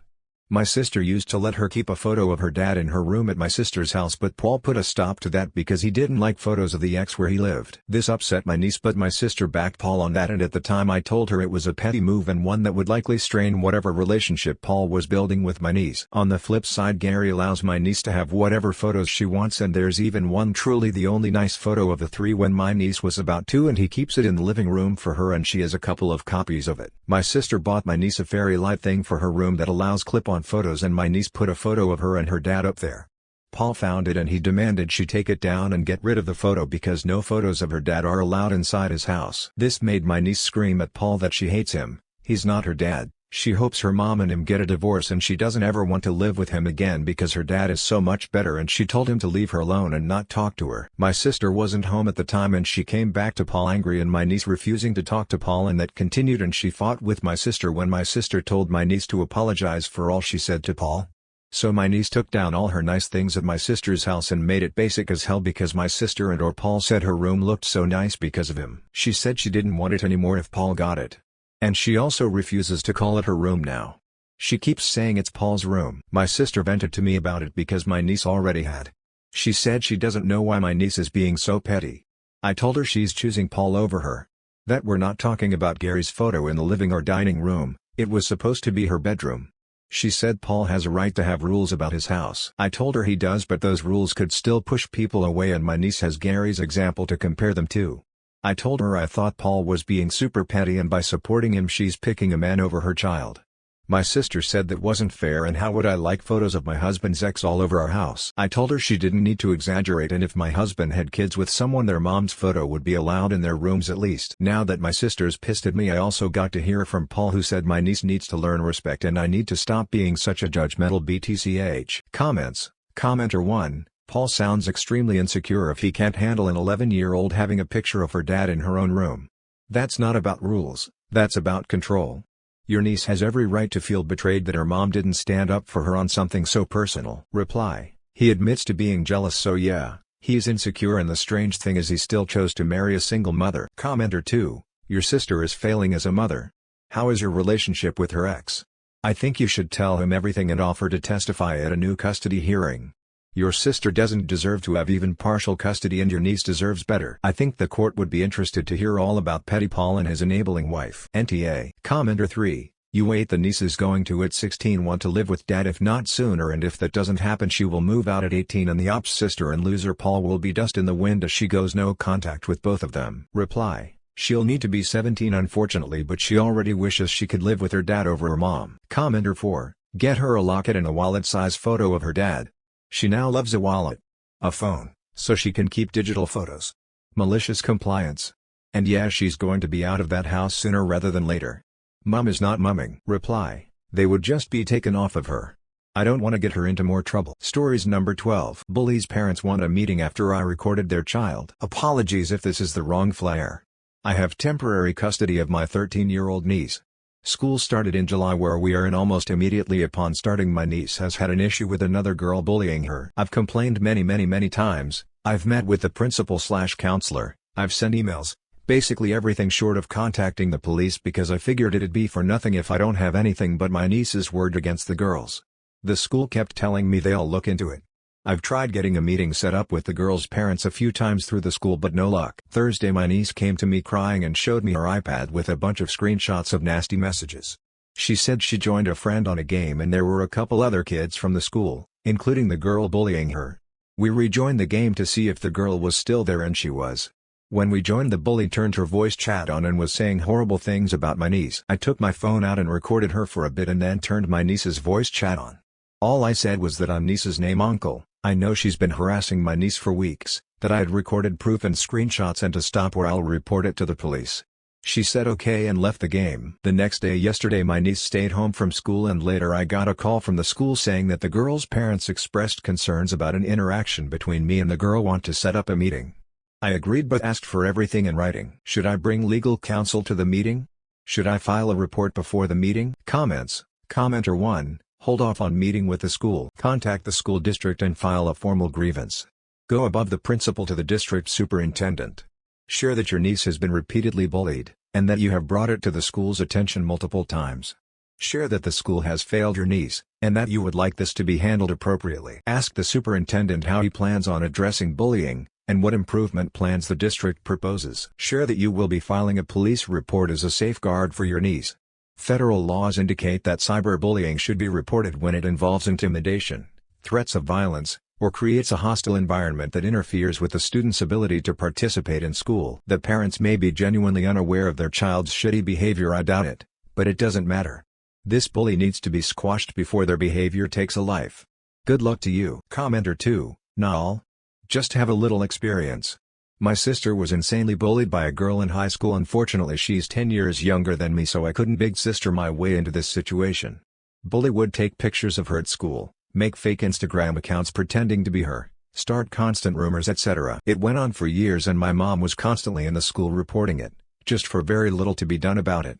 My sister used to let her keep a photo of her dad in her room at my sister's house, but Paul put a stop to that because he didn't like photos of the ex where he lived. This upset my niece, but my sister backed Paul on that, and at the time I told her it was a petty move and one that would likely strain whatever relationship Paul was building with my niece. On the flip side, Gary allows my niece to have whatever photos she wants, and there's even one truly the only nice photo of the 3 when my niece was about 2 and he keeps it in the living room for her and she has a couple of copies of it. My sister bought my niece a fairy light thing for her room that allows clip-on photos, and my niece put a photo of her and her dad up there. Paul found it and he demanded she take it down and get rid of the photo because no photos of her dad are allowed inside his house. This made my niece scream at Paul that she hates him, he's not her dad. She hopes her mom and him get a divorce and she doesn't ever want to live with him again because her dad is so much better, and she told him to leave her alone and not talk to her. My sister wasn't home at the time and she came back to Paul angry and my niece refusing to talk to Paul, and that continued and she fought with my sister when my sister told my niece to apologize for all she said to Paul. So my niece took down all her nice things at my sister's house and made it basic as hell because my sister and or Paul said her room looked so nice because of him. She said she didn't want it anymore if Paul got it. And she also refuses to call it her room now. She keeps saying it's Paul's room. My sister vented to me about it because my niece already had. She said she doesn't know why my niece is being so petty. I told her she's choosing Paul over her. That we're not talking about Gary's photo in the living or dining room, it was supposed to be her bedroom. She said Paul has a right to have rules about his house. I told her he does, but those rules could still push people away and my niece has Gary's example to compare them to. I told her I thought Paul was being super petty and by supporting him she's picking a man over her child. My sister said that wasn't fair and how would I like photos of my husband's ex all over our house. I told her she didn't need to exaggerate, and if my husband had kids with someone their mom's photo would be allowed in their rooms at least. Now that my sister's pissed at me, I also got to hear from Paul, who said my niece needs to learn respect and I need to stop being such a judgmental BTCH. Comments. Commenter 1. Paul sounds extremely insecure if he can't handle an 11-year-old having a picture of her dad in her own room. That's not about rules, that's about control. Your niece has every right to feel betrayed that her mom didn't stand up for her on something so personal. Reply. He admits to being jealous, so yeah, he's insecure, and the strange thing is he still chose to marry a single mother. Commenter 2, your sister is failing as a mother. How is your relationship with her ex? I think you should tell him everything and offer to testify at a new custody hearing. Your sister doesn't deserve to have even partial custody, and your niece deserves better. I think the court would be interested to hear all about Petty Paul and his enabling wife. NTA. Commenter 3, you wait, the niece is going to at 16 want to live with dad if not sooner, and if that doesn't happen she will move out at 18 and the ops sister and loser Paul will be dust in the wind as she goes no contact with both of them. Reply. She'll need to be 17 unfortunately, but she already wishes she could live with her dad over her mom. Commenter 4, get her a locket and a wallet-size photo of her dad. She now loves a wallet, a phone, so she can keep digital photos. Malicious compliance. And yeah, she's going to be out of that house sooner rather than later. Mom is not mumming. Reply, they would just be taken off of her. I don't want to get her into more trouble. Stories number 12. Bully's parents want a meeting after I recorded their child. Apologies if this is the wrong flyer. I have temporary custody of my 13-year-old niece. School started in July, where we are in almost immediately upon starting. My niece has had an issue with another girl bullying her. I've complained many times, I've met with the principal/counselor, I've sent emails, basically everything short of contacting the police, because I figured it'd be for nothing if I don't have anything but my niece's word against the girls. The school kept telling me they'll look into it. I've tried getting a meeting set up with the girls' parents a few times through the school, but no luck. Thursday my niece came to me crying and showed me her iPad with a bunch of screenshots of nasty messages. She said she joined a friend on a game and there were a couple other kids from the school, including the girl bullying her. We rejoined the game to see if the girl was still there, and she was. When we joined, the bully turned her voice chat on and was saying horrible things about my niece. I took my phone out and recorded her for a bit and then turned my niece's voice chat on. All I said was that I'm niece's name uncle. I know she's been harassing my niece for weeks, that I had recorded proof and screenshots and to stop or I'll report it to the police. She said okay and left the game. The next day, yesterday, my niece stayed home from school and later I got a call from the school saying that the girl's parents expressed concerns about an interaction between me and the girl, want to set up a meeting. I agreed but asked for everything in writing. Should I bring legal counsel to the meeting? Should I file a report before the meeting? Comments. Commenter 1. Hold off on meeting with the school. Contact the school district and file a formal grievance. Go above the principal to the district superintendent. Share that your niece has been repeatedly bullied, and that you have brought it to the school's attention multiple times. Share that the school has failed your niece, and that you would like this to be handled appropriately. Ask the superintendent how he plans on addressing bullying, and what improvement plans the district proposes. Share that you will be filing a police report as a safeguard for your niece. Federal laws indicate that cyberbullying should be reported when it involves intimidation, threats of violence, or creates a hostile environment that interferes with the student's ability to participate in school. The parents may be genuinely unaware of their child's shitty behavior, I doubt it, but it doesn't matter. This bully needs to be squashed before their behavior takes a life. Good luck to you. Commenter 2, Nal. Just have a little experience. My sister was insanely bullied by a girl in high school. Unfortunately she's 10 years younger than me, so I couldn't big sister my way into this situation. Bully would take pictures of her at school, make fake Instagram accounts pretending to be her, start constant rumors, etc. It went on for years and my mom was constantly in the school reporting it, just for very little to be done about it.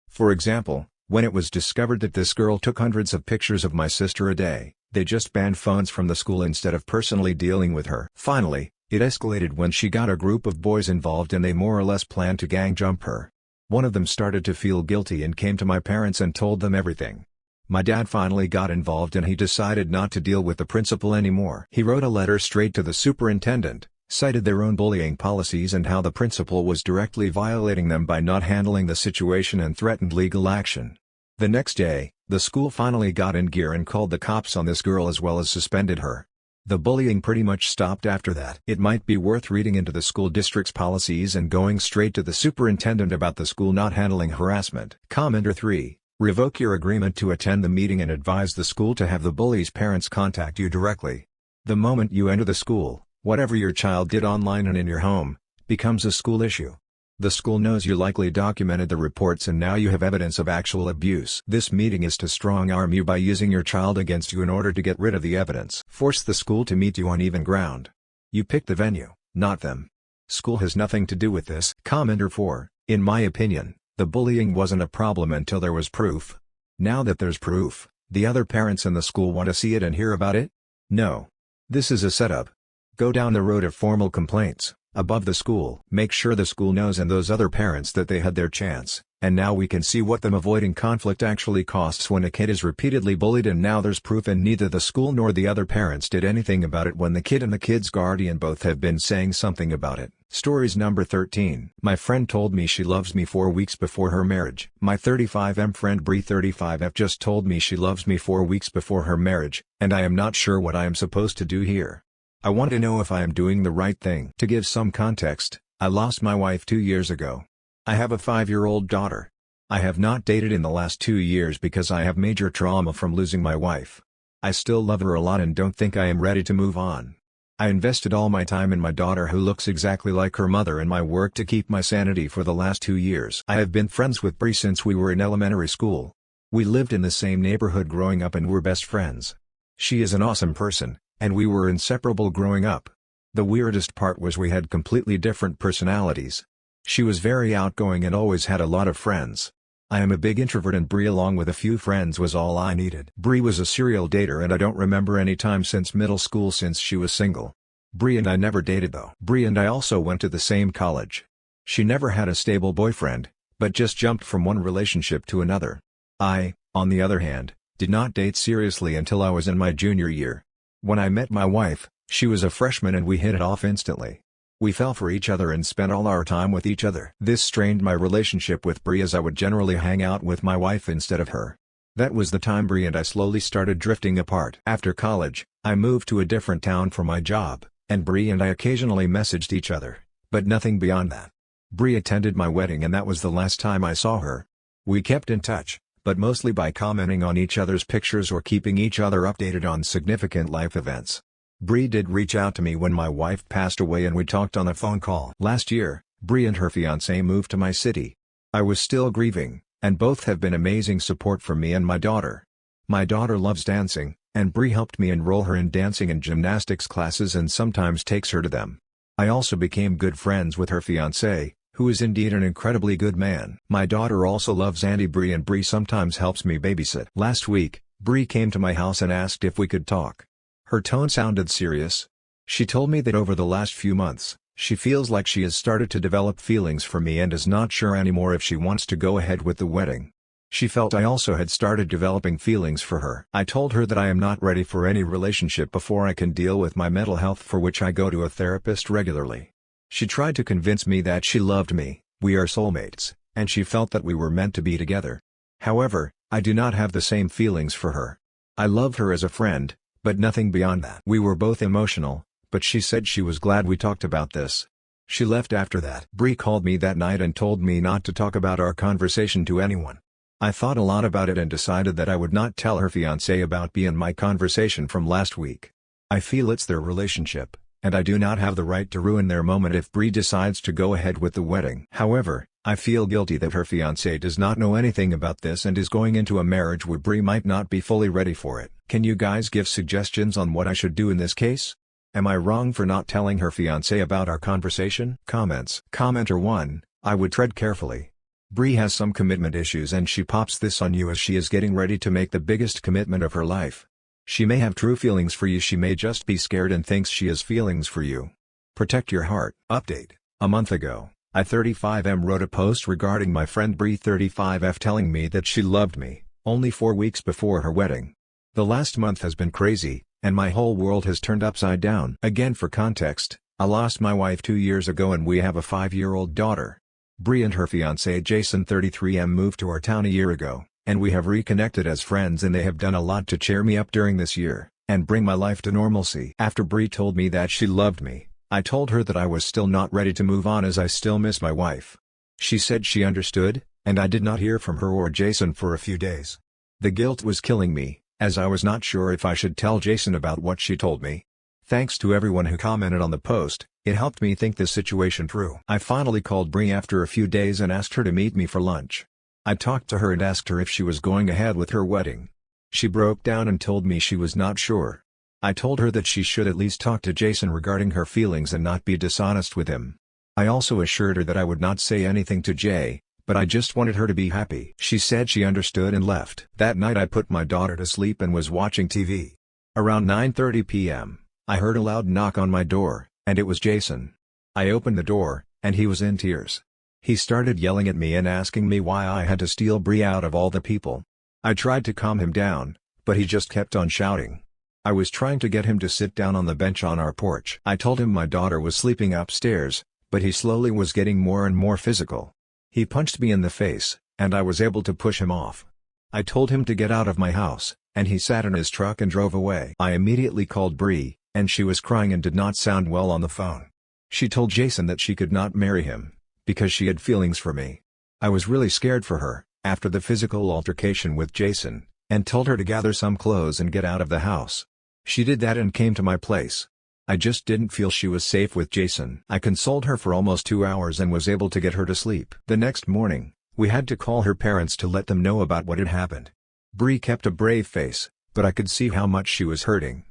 For example, when it was discovered that this girl took hundreds of pictures of my sister a day, they just banned phones from the school instead of personally dealing with her. Finally, it escalated when she got a group of boys involved and they more or less planned to gang jump her. One of them started to feel guilty and came to my parents and told them everything. My dad finally got involved and he decided not to deal with the principal anymore. He wrote a letter straight to the superintendent, cited their own bullying policies and how the principal was directly violating them by not handling the situation, and threatened legal action. The next day, the school finally got in gear and called the cops on this girl as well as suspended her. The bullying pretty much stopped after that. It might be worth reading into the school district's policies and going straight to the superintendent about the school not handling harassment. Commenter 3. Revoke your agreement to attend the meeting and advise the school to have the bully's parents contact you directly. The moment you enter the school, whatever your child did online and in your home, becomes a school issue. The school knows you likely documented the reports and now you have evidence of actual abuse. This meeting is to strong-arm you by using your child against you in order to get rid of the evidence. Force the school to meet you on even ground. You pick the venue, not them. School has nothing to do with this. Commenter 4. In my opinion, the bullying wasn't a problem until there was proof. Now that there's proof, the other parents in the school want to see it and hear about it? No. This is a setup. Go down the road of formal complaints, above the school. Make sure the school knows and those other parents that they had their chance, and now we can see what them avoiding conflict actually costs when a kid is repeatedly bullied, and now there's proof, and neither the school nor the other parents did anything about it when the kid and the kid's guardian both have been saying something about it. Stories number 13. My friend told me she loves me 4 weeks before her marriage. My 35M friend Bree 35F just told me she loves me 4 weeks before her marriage, and I am not sure what I am supposed to do here. I want to know if I am doing the right thing. To give some context, I lost my wife 2 years ago. I have a 5-year-old daughter. I have not dated in the last 2 years because I have major trauma from losing my wife. I still love her a lot and don't think I am ready to move on. I invested all my time in my daughter who looks exactly like her mother and my work to keep my sanity for the last 2 years. I have been friends with Bree since we were in elementary school. We lived in the same neighborhood growing up and were best friends. She is an awesome person, and we were inseparable growing up. The weirdest part was we had completely different personalities. She was very outgoing and always had a lot of friends. I am a big introvert and Bree along with a few friends was all I needed. Bree was a serial dater and I don't remember any time since middle school since she was single. Bree and I never dated though. Bree and I also went to the same college. She never had a stable boyfriend, but just jumped from one relationship to another. I, on the other hand, did not date seriously until I was in my junior year. When I met my wife, she was a freshman and we hit it off instantly. We fell for each other and spent all our time with each other. This strained my relationship with Bree as I would generally hang out with my wife instead of her. That was the time Bree and I slowly started drifting apart. After college, I moved to a different town for my job, and Bree and I occasionally messaged each other, but nothing beyond that. Bree attended my wedding and that was the last time I saw her. We kept in touch, but mostly by commenting on each other's pictures or keeping each other updated on significant life events. Bree did reach out to me when my wife passed away and we talked on a phone call. Last year, Bree and her fiancé moved to my city. I was still grieving, and both have been amazing support for me and my daughter. My daughter loves dancing, and Bree helped me enroll her in dancing and gymnastics classes and sometimes takes her to them. I also became good friends with her fiancé, who is indeed an incredibly good man. My daughter also loves Auntie Bree and Bree sometimes helps me babysit. Last week, Bree came to my house and asked if we could talk. Her tone sounded serious. She told me that over the last few months, she feels like she has started to develop feelings for me and is not sure anymore if she wants to go ahead with the wedding. She felt I also had started developing feelings for her. I told her that I am not ready for any relationship before I can deal with my mental health, for which I go to a therapist regularly. She tried to convince me that she loved me, we are soulmates, and she felt that we were meant to be together. However, I do not have the same feelings for her. I love her as a friend, but nothing beyond that. We were both emotional, but she said she was glad we talked about this. She left after that. Bree called me that night and told me not to talk about our conversation to anyone. I thought a lot about it and decided that I would not tell her fiancé about me and my conversation from last week. I feel it's their relationship, and I do not have the right to ruin their moment if Bree decides to go ahead with the wedding. However, I feel guilty that her fiancé does not know anything about this and is going into a marriage where Bree might not be fully ready for it. Can you guys give suggestions on what I should do in this case? Am I wrong for not telling her fiancé about our conversation? Comments. Commenter 1, I would tread carefully. Bree has some commitment issues and she pops this on you as she is getting ready to make the biggest commitment of her life. She may have true feelings for you, she may just be scared and thinks she has feelings for you. Protect your heart. Update. A month ago, I 35M wrote a post regarding my friend Bree 35F telling me that she loved me, only 4 weeks before her wedding. The last month has been crazy, and my whole world has turned upside down. Again, for context, I lost my wife 2 years ago and we have a 5-year-old daughter. Bree and her fiancé Jason 33M moved to our town a year ago, and we have reconnected as friends and they have done a lot to cheer me up during this year, and bring my life to normalcy. After Bree told me that she loved me, I told her that I was still not ready to move on as I still miss my wife. She said she understood, and I did not hear from her or Jason for a few days. The guilt was killing me, as I was not sure if I should tell Jason about what she told me. Thanks to everyone who commented on the post, it helped me think this situation through. I finally called Bree after a few days and asked her to meet me for lunch. I talked to her and asked her if she was going ahead with her wedding. She broke down and told me she was not sure. I told her that she should at least talk to Jason regarding her feelings and not be dishonest with him. I also assured her that I would not say anything to Jay, but I just wanted her to be happy. She said she understood and left. That night I put my daughter to sleep and was watching TV. Around 9:30 p.m., I heard a loud knock on my door, and it was Jason. I opened the door, and he was in tears. He started yelling at me and asking me why I had to steal Bree out of all the people. I tried to calm him down, but he just kept on shouting. I was trying to get him to sit down on the bench on our porch. I told him my daughter was sleeping upstairs, but he slowly was getting more and more physical. He punched me in the face, and I was able to push him off. I told him to get out of my house, and he sat in his truck and drove away. I immediately called Bree, and she was crying and did not sound well on the phone. She told Jason that she could not marry him, because she had feelings for me. I was really scared for her, after the physical altercation with Jason, and told her to gather some clothes and get out of the house. She did that and came to my place. I just didn't feel she was safe with Jason. I consoled her for almost 2 hours and was able to get her to sleep. The next morning, we had to call her parents to let them know about what had happened. Bree kept a brave face, but I could see how much she was hurting.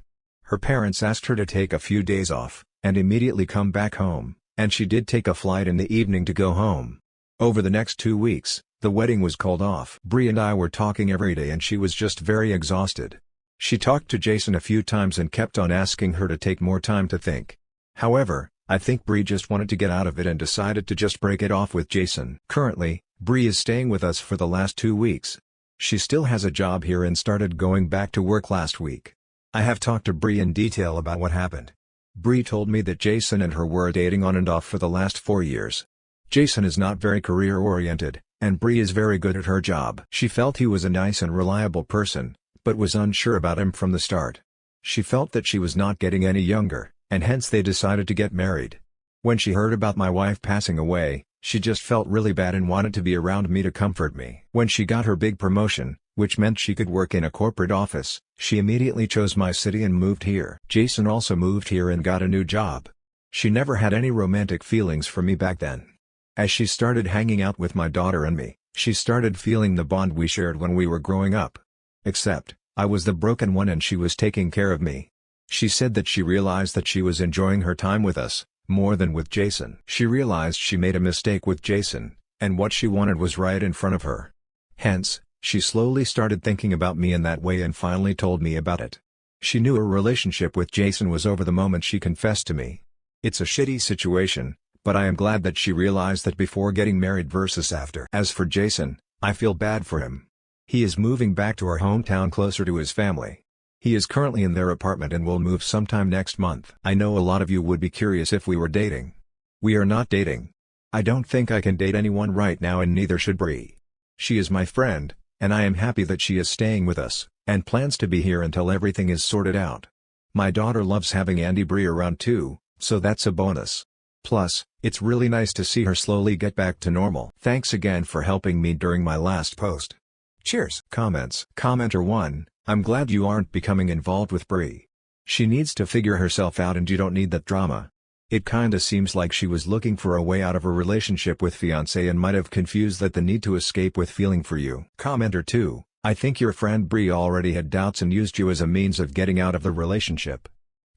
Her parents asked her to take a few days off, and immediately come back home, and she did take a flight in the evening to go home. Over the next 2 weeks, the wedding was called off. Bree and I were talking every day and she was just very exhausted. She talked to Jason a few times and kept on asking her to take more time to think. However, I think Bree just wanted to get out of it and decided to just break it off with Jason. Currently, Bree is staying with us for the last 2 weeks. She still has a job here and started going back to work last week. I have talked to Bree in detail about what happened. Bree told me that Jason and her were dating on and off for the last 4 years. Jason is not very career-oriented, and Bree is very good at her job. She felt he was a nice and reliable person, but was unsure about him from the start. She felt that she was not getting any younger, and hence they decided to get married. When she heard about my wife passing away, she just felt really bad and wanted to be around me to comfort me. When she got her big promotion, which meant she could work in a corporate office, she immediately chose my city and moved here. Jason also moved here and got a new job. She never had any romantic feelings for me back then. As she started hanging out with my daughter and me, she started feeling the bond we shared when we were growing up. Except, I was the broken one and she was taking care of me. She said that she realized that she was enjoying her time with us, more than with Jason. She realized she made a mistake with Jason, and what she wanted was right in front of her. Hence, she slowly started thinking about me in that way and finally told me about it. She knew her relationship with Jason was over the moment she confessed to me. It's a shitty situation, but I am glad that she realized that before getting married versus after. As for Jason, I feel bad for him. He is moving back to our hometown closer to his family. He is currently in their apartment and will move sometime next month. I know a lot of you would be curious if we were dating. We are not dating. I don't think I can date anyone right now and neither should Bree. She is my friend, and I am happy that she is staying with us, and plans to be here until everything is sorted out. My daughter loves having Andy Bree around too, so that's a bonus. Plus, it's really nice to see her slowly get back to normal. Thanks again for helping me during my last post. Cheers. Comments. Commenter 1, I'm glad you aren't becoming involved with Bree. She needs to figure herself out and you don't need that drama. It kinda seems like she was looking for a way out of a relationship with fiancé and might have confused that the need to escape with feeling for you. Commenter 2, I think your friend Bree already had doubts and used you as a means of getting out of the relationship.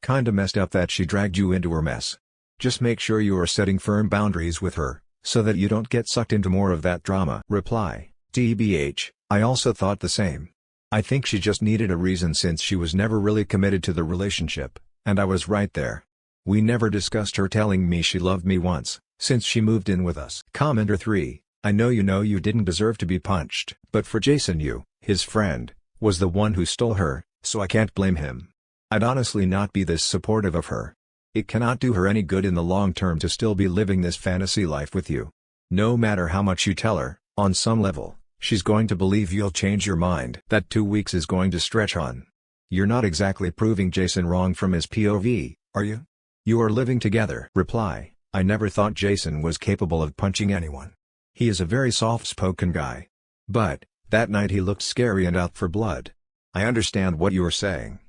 Kinda messed up that she dragged you into her mess. Just make sure you are setting firm boundaries with her, so that you don't get sucked into more of that drama. Reply, TBH, I also thought the same. I think she just needed a reason since she was never really committed to the relationship, and I was right there. We never discussed her telling me she loved me once, since she moved in with us. Commenter 3, I know you didn't deserve to be punched, but for Jason you, his friend, was the one who stole her, so I can't blame him. I'd honestly not be this supportive of her. It cannot do her any good in the long term to still be living this fantasy life with you. No matter how much you tell her, on some level, she's going to believe you'll change your mind. That 2 weeks is going to stretch on. You're not exactly proving Jason wrong from his POV, are you? You are living together. Reply, I never thought Jason was capable of punching anyone. He is a very soft-spoken guy. But, that night he looked scary and out for blood. I understand what you are saying.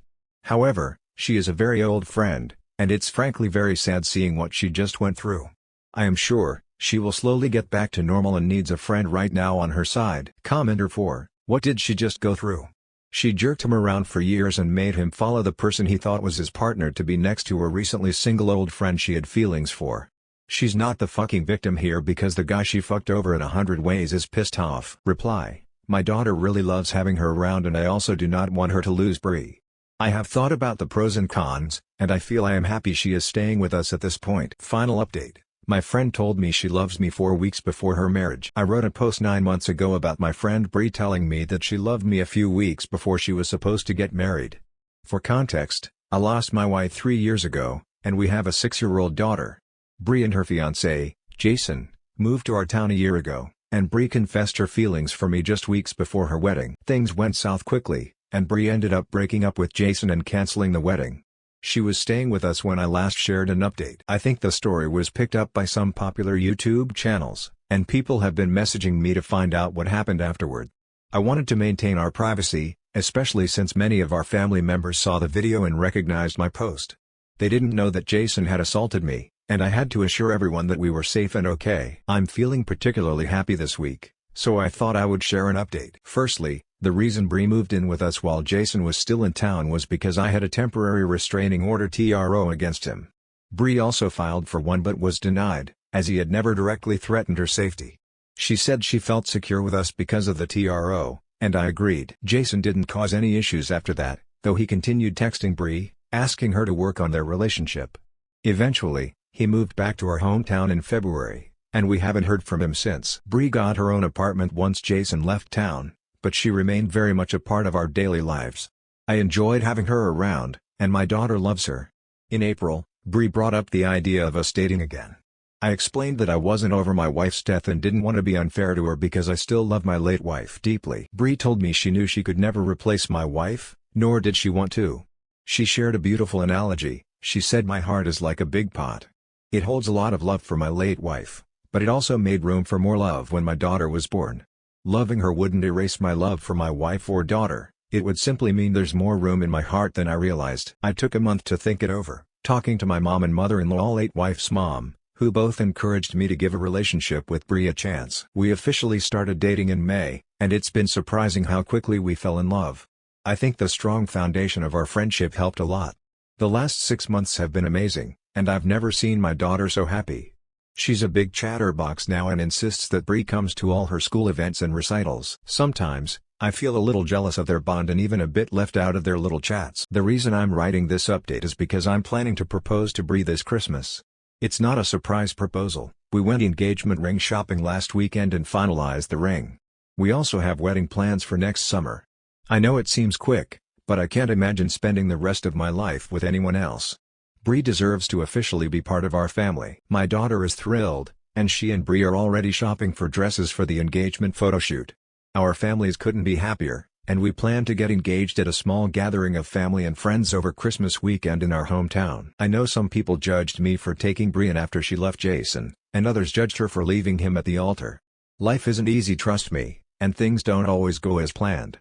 However, she is a very old friend, and it's frankly very sad seeing what she just went through. I am sure, she will slowly get back to normal and needs a friend right now on her side. Commenter 4, what did she just go through? She jerked him around for years and made him follow the person he thought was his partner to be next to her recently single old friend she had feelings for. She's not the fucking victim here because the guy she fucked over in 100 ways is pissed off. Reply, my daughter really loves having her around and I also do not want her to lose Bree. I have thought about the pros and cons, and I feel I am happy she is staying with us at this point. Final update. My friend told me she loves me 4 weeks before her marriage. I wrote a post 9 months ago about my friend Bree telling me that she loved me a few weeks before she was supposed to get married. For context, I lost my wife 3 years ago, and we have a 6-year-old daughter. Bree and her fiancé, Jason, moved to our town a year ago, and Bree confessed her feelings for me just weeks before her wedding. Things went south quickly, and Bree ended up breaking up with Jason and canceling the wedding. She was staying with us when I last shared an update. I think the story was picked up by some popular YouTube channels, and people have been messaging me to find out what happened afterward. I wanted to maintain our privacy, especially since many of our family members saw the video and recognized my post. They didn't know that Jason had assaulted me, and I had to assure everyone that we were safe and okay. I'm feeling particularly happy this week, so I thought I would share an update. Firstly, the reason Bree moved in with us while Jason was still in town was because I had a temporary restraining order (TRO) against him. Bree also filed for one but was denied, as he had never directly threatened her safety. She said she felt secure with us because of the TRO, and I agreed. Jason didn't cause any issues after that, though he continued texting Bree, asking her to work on their relationship. Eventually, he moved back to our hometown in February, and we haven't heard from him since. Bree got her own apartment once Jason left town, but she remained very much a part of our daily lives. I enjoyed having her around, and my daughter loves her. In April, Bree brought up the idea of us dating again. I explained that I wasn't over my wife's death and didn't want to be unfair to her because I still love my late wife deeply. Bree told me she knew she could never replace my wife, nor did she want to. She shared a beautiful analogy. She said my heart is like a big pot. It holds a lot of love for my late wife, but it also made room for more love when my daughter was born. Loving her wouldn't erase my love for my wife or daughter, it would simply mean there's more room in my heart than I realized. I took a month to think it over, talking to my mom and mother-in-law, late wife's mom, who both encouraged me to give a relationship with Bree a chance. We officially started dating in May, and it's been surprising how quickly we fell in love. I think the strong foundation of our friendship helped a lot. The last 6 months have been amazing, and I've never seen my daughter so happy. She's a big chatterbox now and insists that Bree comes to all her school events and recitals. Sometimes, I feel a little jealous of their bond and even a bit left out of their little chats. The reason I'm writing this update is because I'm planning to propose to Bree this Christmas. It's not a surprise proposal. We went engagement ring shopping last weekend and finalized the ring. We also have wedding plans for next summer. I know it seems quick, but I can't imagine spending the rest of my life with anyone else. Bree deserves to officially be part of our family. My daughter is thrilled, and she and Bree are already shopping for dresses for the engagement photoshoot. Our families couldn't be happier, and we plan to get engaged at a small gathering of family and friends over Christmas weekend in our hometown. I know some people judged me for taking Bree in after she left Jason, and others judged her for leaving him at the altar. Life isn't easy, trust me, and things don't always go as planned.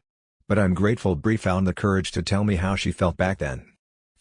But I'm grateful Bree found the courage to tell me how she felt back then.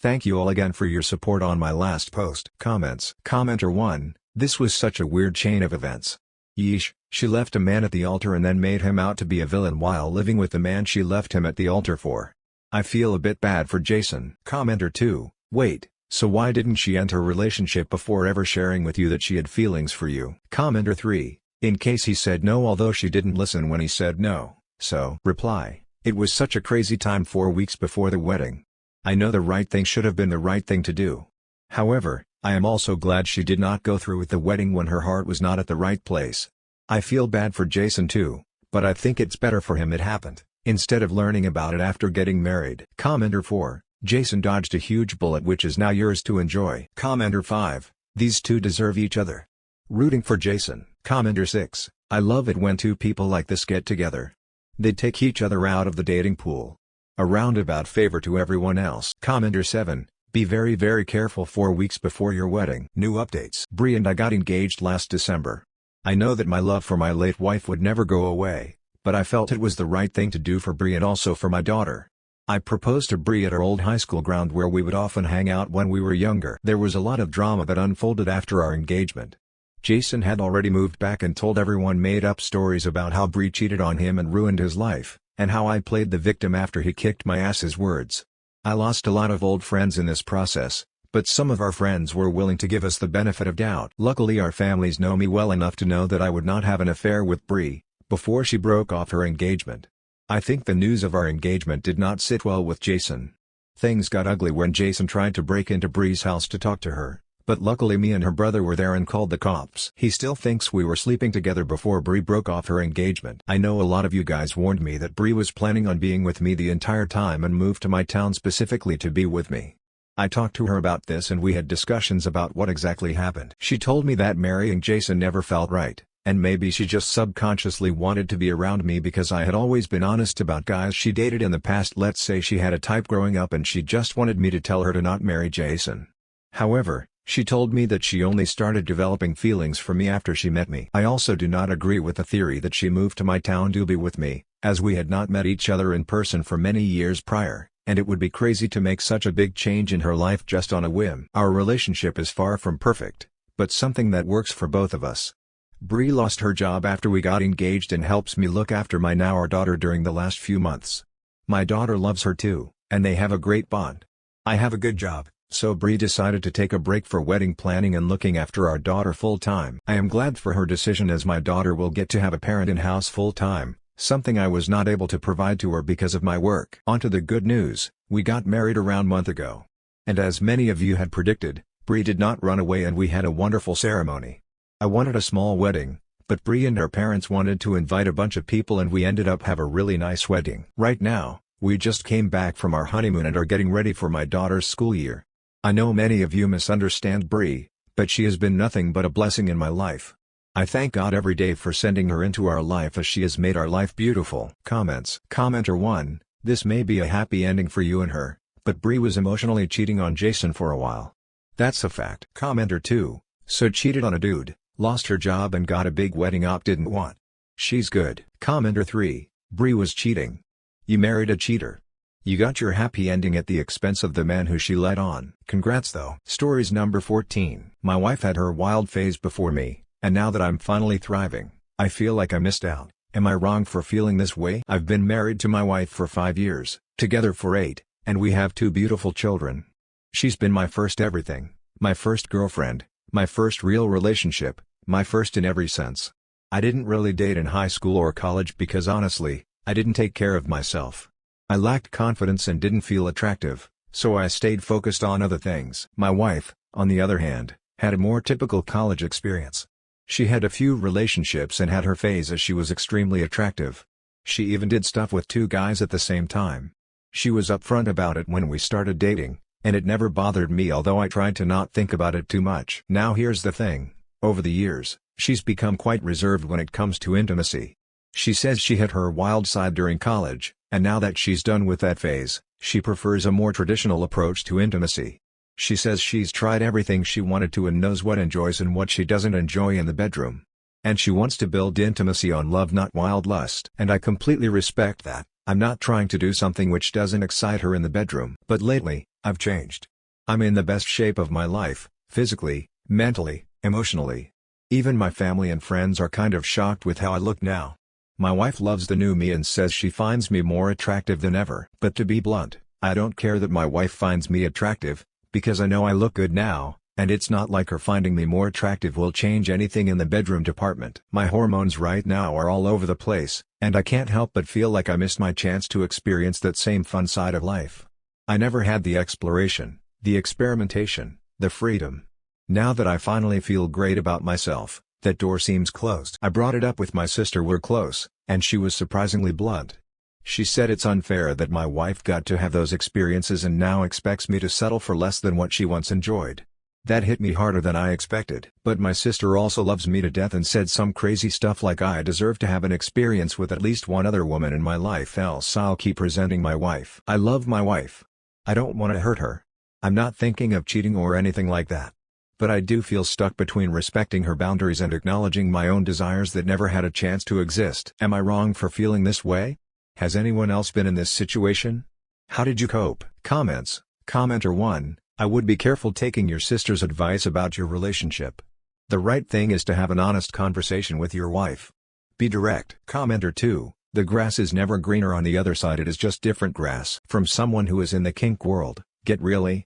Thank you all again for your support on my last post. Comments. Commenter 1, this was such a weird chain of events. Yeesh, she left a man at the altar and then made him out to be a villain while living with the man she left him at the altar for. I feel a bit bad for Jason. Commenter 2, wait, so why didn't she end her relationship before ever sharing with you that she had feelings for you? Commenter 3, in case he said no although she didn't listen when he said no, so. Reply, it was such a crazy time 4 weeks before the wedding. I know the right thing should have been the right thing to do. However, I am also glad she did not go through with the wedding when her heart was not at the right place. I feel bad for Jason too, but I think it's better for him it happened, instead of learning about it after getting married. Commenter 4, Jason dodged a huge bullet which is now yours to enjoy. Commenter 5, these two deserve each other. Rooting for Jason. Commenter 6, I love it when two people like this get together. They take each other out of the dating pool. A roundabout favor to everyone else. Commenter 7, be very careful 4 weeks before your wedding. New updates. Bree and I got engaged last December. I know that my love for my late wife would never go away, but I felt it was the right thing to do for Bree and also for my daughter. I proposed to Bree at our old high school ground where we would often hang out when we were younger. There was a lot of drama that unfolded after our engagement. Jason had already moved back and told everyone made-up stories about how Bree cheated on him and ruined his life, and how I played the victim after he kicked my ass. His words. I lost a lot of old friends in this process, but some of our friends were willing to give us the benefit of doubt. Luckily our families know me well enough to know that I would not have an affair with Bree before she broke off her engagement. I think the news of our engagement did not sit well with Jason. Things got ugly when Jason tried to break into Bree's house to talk to her, but luckily me and her brother were there and called the cops. He still thinks we were sleeping together before Bree broke off her engagement. I know a lot of you guys warned me that Bree was planning on being with me the entire time and moved to my town specifically to be with me. I talked to her about this and we had discussions about what exactly happened. She told me that marrying Jason never felt right, and maybe she just subconsciously wanted to be around me because I had always been honest about guys she dated in the past. Let's say she had a type growing up and she just wanted me to tell her to not marry Jason. However, she told me that she only started developing feelings for me after she met me. I also do not agree with the theory that she moved to my town to be with me, as we had not met each other in person for many years prior, and it would be crazy to make such a big change in her life just on a whim. Our relationship is far from perfect, but something that works for both of us. Bree lost her job after we got engaged and helps me look after my now our daughter during the last few months. My daughter loves her too, and they have a great bond. I have a good job, so Bree decided to take a break for wedding planning and looking after our daughter full-time. I am glad for her decision as my daughter will get to have a parent in-house full-time, something I was not able to provide to her because of my work. On to the good news, we got married around a month ago. And as many of you had predicted, Bree did not run away and we had a wonderful ceremony. I wanted a small wedding, but Bree and her parents wanted to invite a bunch of people and we ended up have a really nice wedding. Right now, we just came back from our honeymoon and are getting ready for my daughter's school year. I know many of you misunderstand Bree, but she has been nothing but a blessing in my life. I thank God every day for sending her into our life as she has made our life beautiful. Comments. Commenter 1, this may be a happy ending for you and her, but Bree was emotionally cheating on Jason for a while. That's a fact. Commenter 2, so cheated on a dude, lost her job and got a big wedding op didn't want. She's good. Commenter 3, Bree was cheating. You married a cheater. You got your happy ending at the expense of the man who she led on. Congrats though. Stories number 14. My wife had her wild phase before me, and now that I'm finally thriving, I feel like I missed out. Am I wrong for feeling this way? I've been married to my wife for 5 years, together for 8, and we have 2 beautiful children. She's been my first everything, my first girlfriend, my first real relationship, my first in every sense. I didn't really date in high school or college because honestly, I didn't take care of myself. I lacked confidence and didn't feel attractive, so I stayed focused on other things. My wife, on the other hand, had a more typical college experience. She had a few relationships and had her phase as she was extremely attractive. She even did stuff with 2 guys at the same time. She was upfront about it when we started dating, and it never bothered me although I tried to not think about it too much. Now here's the thing, over the years, she's become quite reserved when it comes to intimacy. She says she had her wild side during college, and now that she's done with that phase, she prefers a more traditional approach to intimacy. She says she's tried everything she wanted to and knows what enjoys and what she doesn't enjoy in the bedroom. And she wants to build intimacy on love, not wild lust. And I completely respect that. I'm not trying to do something which doesn't excite her in the bedroom. But lately, I've changed. I'm in the best shape of my life, physically, mentally, emotionally. Even my family and friends are kind of shocked with how I look now. My wife loves the new me and says she finds me more attractive than ever. But to be blunt, I don't care that my wife finds me attractive, because I know I look good now, and it's not like her finding me more attractive will change anything in the bedroom department. My hormones right now are all over the place, and I can't help but feel like I missed my chance to experience that same fun side of life. I never had the exploration, the experimentation, the freedom. Now that I finally feel great about myself, that door seems closed. I brought it up with my sister, we're close, and she was surprisingly blunt. She said it's unfair that my wife got to have those experiences and now expects me to settle for less than what she once enjoyed. That hit me harder than I expected. But my sister also loves me to death and said some crazy stuff like I deserve to have an experience with at least one other woman in my life, else I'll keep resenting my wife. I love my wife. I don't want to hurt her. I'm not thinking of cheating or anything like that. But I do feel stuck between respecting her boundaries and acknowledging my own desires that never had a chance to exist. Am I wrong for feeling this way? Has anyone else been in this situation? How did you cope? Comments. Commenter 1, I would be careful taking your sister's advice about your relationship. The right thing is to have an honest conversation with your wife. Be direct. Commenter 2, the grass is never greener on the other side, it is just different grass. From someone who is in the kink world, get really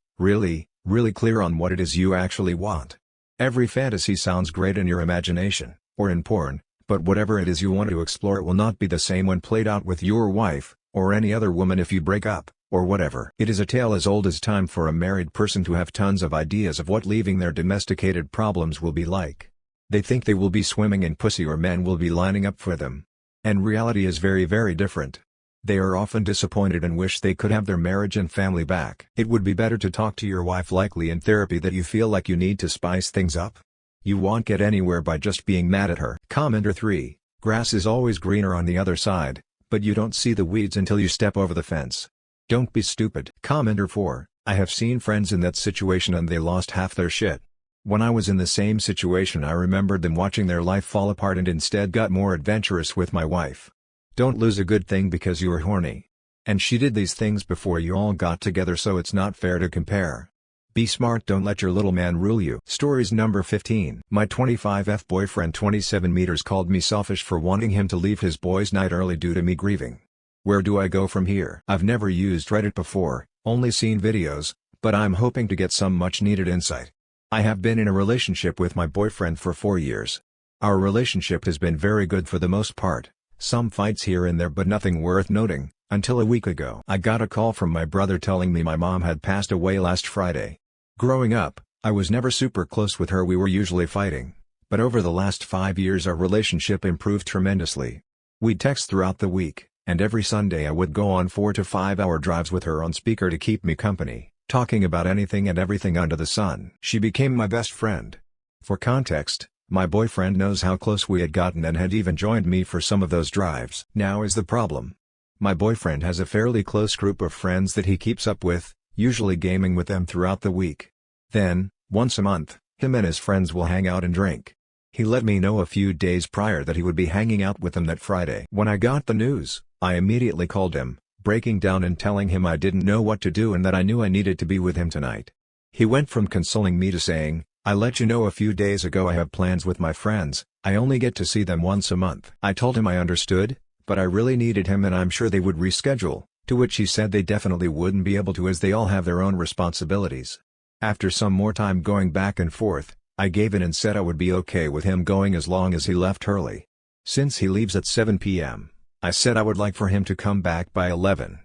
clear on what it is you actually want. Every fantasy sounds great in your imagination, or in porn, but whatever it is you want to explore, it will not be the same when played out with your wife, or any other woman if you break up, or whatever. It is a tale as old as time for a married person to have tons of ideas of what leaving their domesticated problems will be like. They think they will be swimming in pussy or men will be lining up for them. And reality is very very different. They are often disappointed and wish they could have their marriage and family back. It would be better to talk to your wife likely in therapy that you feel like you need to spice things up. You won't get anywhere by just being mad at her. Commenter 3, grass is always greener on the other side, but you don't see the weeds until you step over the fence. Don't be stupid. Commenter 4, I have seen friends in that situation and they lost half their shit. When I was in the same situation I remembered them watching their life fall apart and instead got more adventurous with my wife. Don't lose a good thing because you are horny. And she did these things before you all got together, so it's not fair to compare. Be smart, don't let your little man rule you. Stories number 15. My 25F boyfriend 27 meters called me selfish for wanting him to leave his boys' night early due to me grieving. Where do I go from here? I've never used Reddit before, only seen videos, but I'm hoping to get some much needed insight. I have been in a relationship with my boyfriend for 4 years. Our relationship has been very good for the most part. Some fights here and there but nothing worth noting, until a week ago. I got a call from my brother telling me my mom had passed away last Friday. Growing up, I was never super close with her, we were usually fighting. But over the last 5 years our relationship improved tremendously. We'd text throughout the week, and every Sunday I would go on 4 to 5 hour drives with her on speaker to keep me company, talking about anything and everything under the sun. She became my best friend. For context, my boyfriend knows how close we had gotten and had even joined me for some of those drives. Now is the problem. My boyfriend has a fairly close group of friends that he keeps up with, usually gaming with them throughout the week. Then, once a month, him and his friends will hang out and drink. He let me know a few days prior that he would be hanging out with them that Friday. When I got the news, I immediately called him, breaking down and telling him I didn't know what to do and that I knew I needed to be with him tonight. He went from consoling me to saying, I let you know a few days ago I have plans with my friends, I only get to see them once a month. I told him I understood, but I really needed him and I'm sure they would reschedule, to which he said they definitely wouldn't be able to as they all have their own responsibilities. After some more time going back and forth, I gave in and said I would be okay with him going as long as he left early. Since he leaves at 7 p.m., I said I would like for him to come back by 11.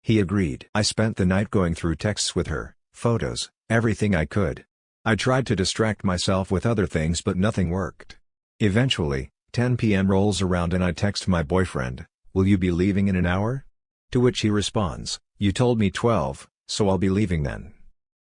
He agreed. I spent the night going through texts with her, photos, everything I could. I tried to distract myself with other things but nothing worked. Eventually, 10 p.m. rolls around and I text my boyfriend, will you be leaving in an hour? To which he responds, you told me 12, so I'll be leaving then.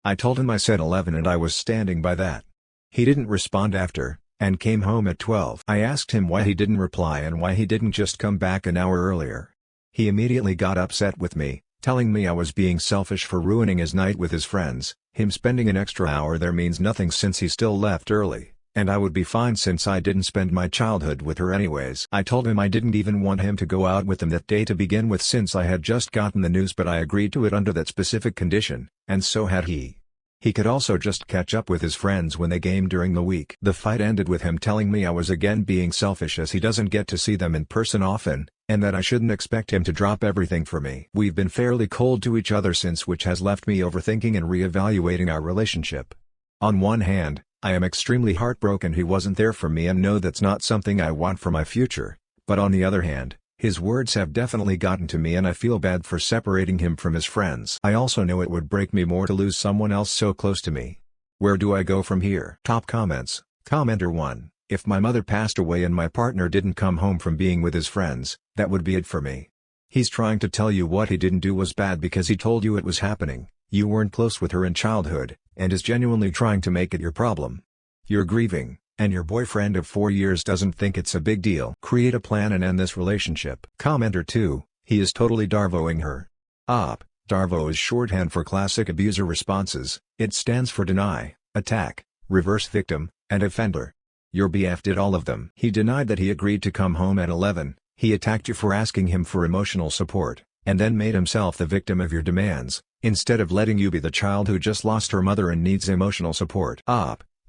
I told him I said 11 and I was standing by that. He didn't respond after, and came home at 12. I asked him why he didn't reply and why he didn't just come back an hour earlier. He immediately got upset with me, telling me I was being selfish for ruining his night with his friends. Him spending an extra hour there means nothing since he still left early, and I would be fine since I didn't spend my childhood with her anyways. I told him I didn't even want him to go out with them that day to begin with since I had just gotten the news, but I agreed to it under that specific condition, and so had he. He could also just catch up with his friends when they game during the week. The fight ended with him telling me I was again being selfish as he doesn't get to see them in person often, and that I shouldn't expect him to drop everything for me. We've been fairly cold to each other since, which has left me overthinking and reevaluating our relationship. On one hand, I am extremely heartbroken he wasn't there for me and know that's not something I want for my future, but on the other hand, his words have definitely gotten to me and I feel bad for separating him from his friends. I also know it would break me more to lose someone else so close to me. Where do I go from here? Top comments. Commenter 1. If my mother passed away and my partner didn't come home from being with his friends, that would be it for me. He's trying to tell you what he didn't do was bad because he told you it was happening, you weren't close with her in childhood, and is genuinely trying to make it your problem. You're grieving, and your boyfriend of 4 years doesn't think it's a big deal. Create a plan and end this relationship. Commenter 2, he is totally darvoing her. Darvo is shorthand for classic abuser responses. It stands for deny, attack, reverse victim, and offender. Your BF did all of them. He denied that he agreed to come home at 11, he attacked you for asking him for emotional support, and then made himself the victim of your demands, instead of letting you be the child who just lost her mother and needs emotional support.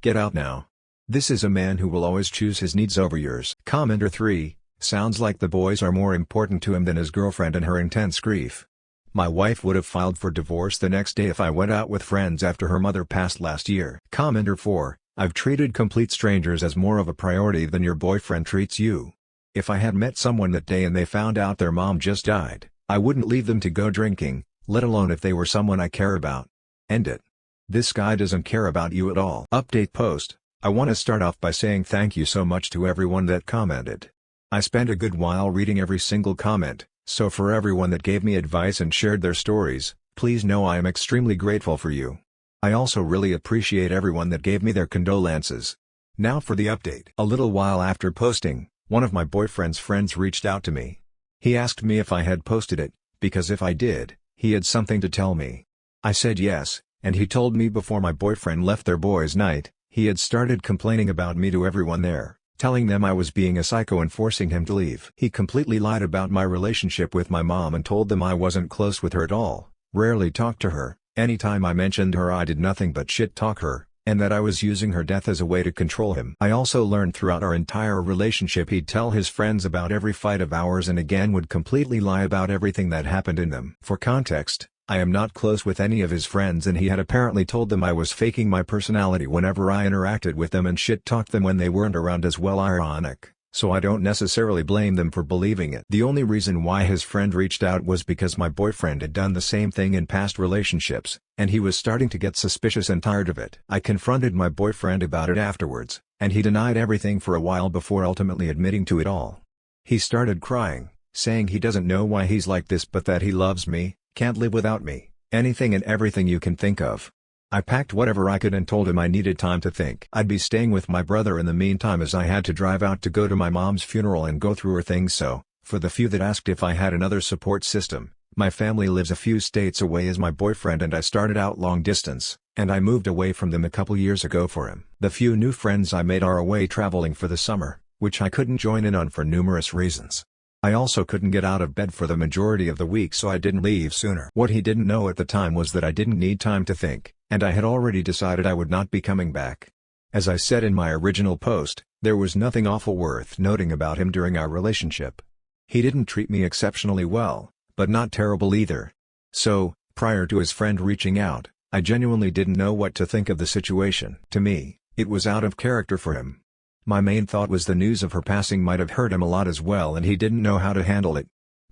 Get out now. This is a man who will always choose his needs over yours. Commenter 3, sounds like the boys are more important to him than his girlfriend and her intense grief. My wife would have filed for divorce the next day if I went out with friends after her mother passed last year. Commenter 4, I've treated complete strangers as more of a priority than your boyfriend treats you. If I had met someone that day and they found out their mom just died, I wouldn't leave them to go drinking, let alone if they were someone I care about. End it. This guy doesn't care about you at all. Update post. I want to start off by saying thank you so much to everyone that commented. I spent a good while reading every single comment, so for everyone that gave me advice and shared their stories, please know I am extremely grateful for you. I also really appreciate everyone that gave me their condolences. Now for the update. A little while after posting, one of my boyfriend's friends reached out to me. He asked me if I had posted it, because if I did, he had something to tell me. I said yes, and he told me before my boyfriend left their boys' night, he had started complaining about me to everyone there, telling them I was being a psycho and forcing him to leave. He completely lied about my relationship with my mom and told them I wasn't close with her at all, rarely talked to her, anytime I mentioned her I did nothing but shit-talk her, and that I was using her death as a way to control him. I also learned throughout our entire relationship he'd tell his friends about every fight of ours and again would completely lie about everything that happened in them. For context, I am not close with any of his friends and he had apparently told them I was faking my personality whenever I interacted with them and shit-talked them when they weren't around as well. Ironic, so I don't necessarily blame them for believing it. The only reason why his friend reached out was because my boyfriend had done the same thing in past relationships, and he was starting to get suspicious and tired of it. I confronted my boyfriend about it afterwards, and he denied everything for a while before ultimately admitting to it all. He started crying, saying he doesn't know why he's like this but that he loves me, can't live without me, anything and everything you can think of. I packed whatever I could and told him I needed time to think. I'd be staying with my brother in the meantime as I had to drive out to go to my mom's funeral and go through her things, so, for the few that asked if I had another support system, my family lives a few states away as my boyfriend and I started out long distance, and I moved away from them a couple years ago for him. The few new friends I made are away traveling for the summer, which I couldn't join in on for numerous reasons. I also couldn't get out of bed for the majority of the week so I didn't leave sooner. What he didn't know at the time was that I didn't need time to think, and I had already decided I would not be coming back. As I said in my original post, there was nothing awful worth noting about him during our relationship. He didn't treat me exceptionally well, but not terrible either. So, prior to his friend reaching out, I genuinely didn't know what to think of the situation. To me, it was out of character for him. My main thought was the news of her passing might have hurt him a lot as well and he didn't know how to handle it.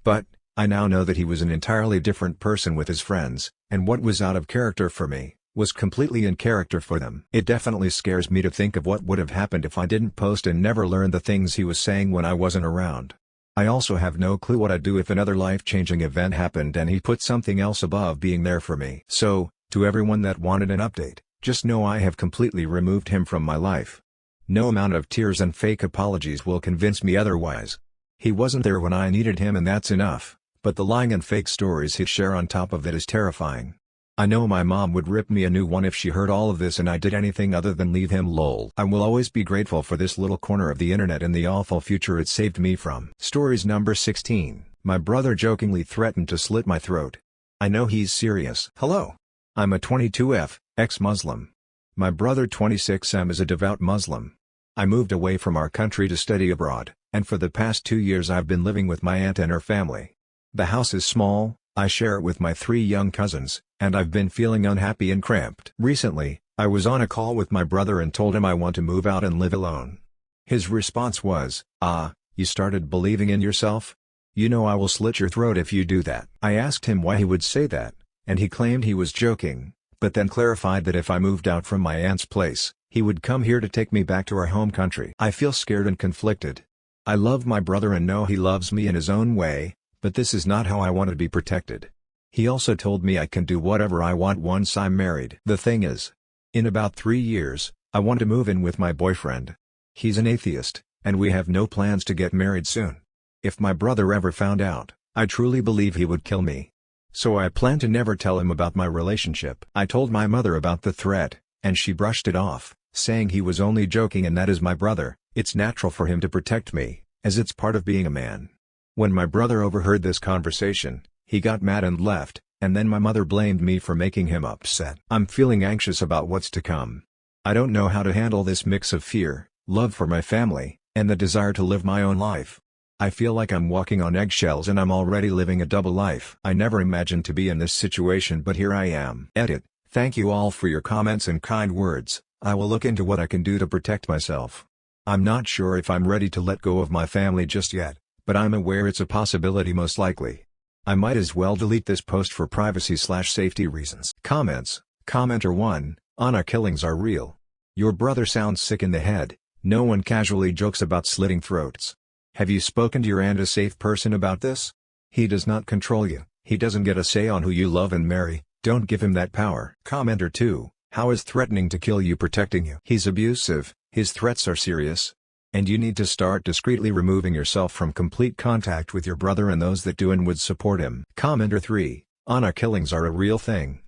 But, I now know that he was an entirely different person with his friends, and what was out of character for me, was completely in character for them. It definitely scares me to think of what would have happened if I didn't post and never learned the things he was saying when I wasn't around. I also have no clue what I'd do if another life-changing event happened and he put something else above being there for me. So, to everyone that wanted an update, just know I have completely removed him from my life. No amount of tears and fake apologies will convince me otherwise. He wasn't there when I needed him and that's enough, but the lying and fake stories he'd share on top of it is terrifying. I know my mom would rip me a new one if she heard all of this and I did anything other than leave him. Lol. I will always be grateful for this little corner of the internet and the awful future it saved me from. Stories number 16. My brother jokingly threatened to slit my throat. I know he's serious. Hello. I'm a 22F, ex-Muslim. My brother 26M is a devout Muslim. I moved away from our country to study abroad, and for the past 2 years I've been living with my aunt and her family. The house is small, I share it with my 3 young cousins, and I've been feeling unhappy and cramped. Recently, I was on a call with my brother and told him I want to move out and live alone. His response was, you started believing in yourself? You know I will slit your throat if you do that. I asked him why he would say that, and he claimed he was joking, but then clarified that if I moved out from my aunt's place, he would come here to take me back to our home country. I feel scared and conflicted. I love my brother and know he loves me in his own way, but this is not how I want to be protected. He also told me I can do whatever I want once I'm married. The thing is, in about 3 years, I want to move in with my boyfriend. He's an atheist, and we have no plans to get married soon. If my brother ever found out, I truly believe he would kill me. So I plan to never tell him about my relationship. I told my mother about the threat, and she brushed it off, saying he was only joking and that is my brother, it's natural for him to protect me, as it's part of being a man. When my brother overheard this conversation, he got mad and left, and then my mother blamed me for making him upset. I'm feeling anxious about what's to come. I don't know how to handle this mix of fear, love for my family, and the desire to live my own life. I feel like I'm walking on eggshells and I'm already living a double life. I never imagined to be in this situation but here I am. Edit. Thank you all for your comments and kind words. I will look into what I can do to protect myself. I'm not sure if I'm ready to let go of my family just yet, but I'm aware it's a possibility most likely. I might as well delete this post for privacy/safety reasons. Comments. Commenter 1, Anna killings are real. Your brother sounds sick in the head. No one casually jokes about slitting throats. Have you spoken to your and a safe person about this? He does not control you. He doesn't get a say on who you love and marry. Don't give him that power. Commenter 2, how is threatening to kill you protecting you? He's abusive, his threats are serious. And you need to start discreetly removing yourself from complete contact with your brother and those that do and would support him. Commenter 3, Anna killings are a real thing.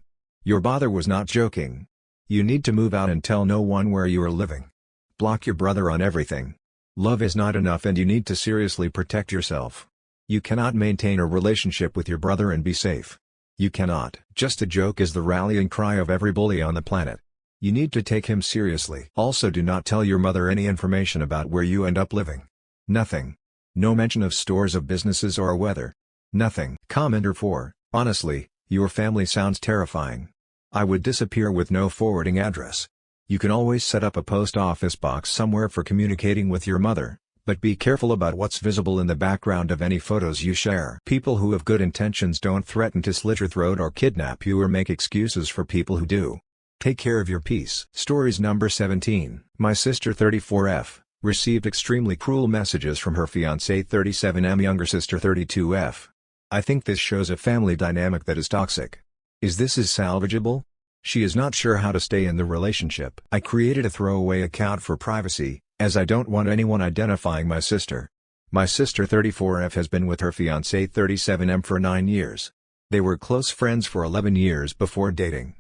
Your brother was not joking. You need to move out and tell no one where you are living. Block your brother on everything. Love is not enough and you need to seriously protect yourself. You cannot maintain a relationship with your brother and be safe. You cannot. Just a joke is the rallying cry of every bully on the planet. You need to take him seriously. Also, do not tell your mother any information about where you end up living. Nothing. No mention of stores of businesses or weather. Nothing. Commenter 4, honestly, your family sounds terrifying. I would disappear with no forwarding address. You can always set up a post office box somewhere for communicating with your mother, but be careful about what's visible in the background of any photos you share. People who have good intentions don't threaten to slit your throat or kidnap you or make excuses for people who do. Take care of your peace. Stories number 17. My sister 34F, received extremely cruel messages from her fiancé 37M younger sister 32F. I think this shows a family dynamic that is toxic. Is this salvageable? She is not sure how to stay in the relationship. I created a throwaway account for privacy, as I don't want anyone identifying my sister. My sister 34F has been with her fiancé 37M for 9 years. They were close friends for 11 years before dating.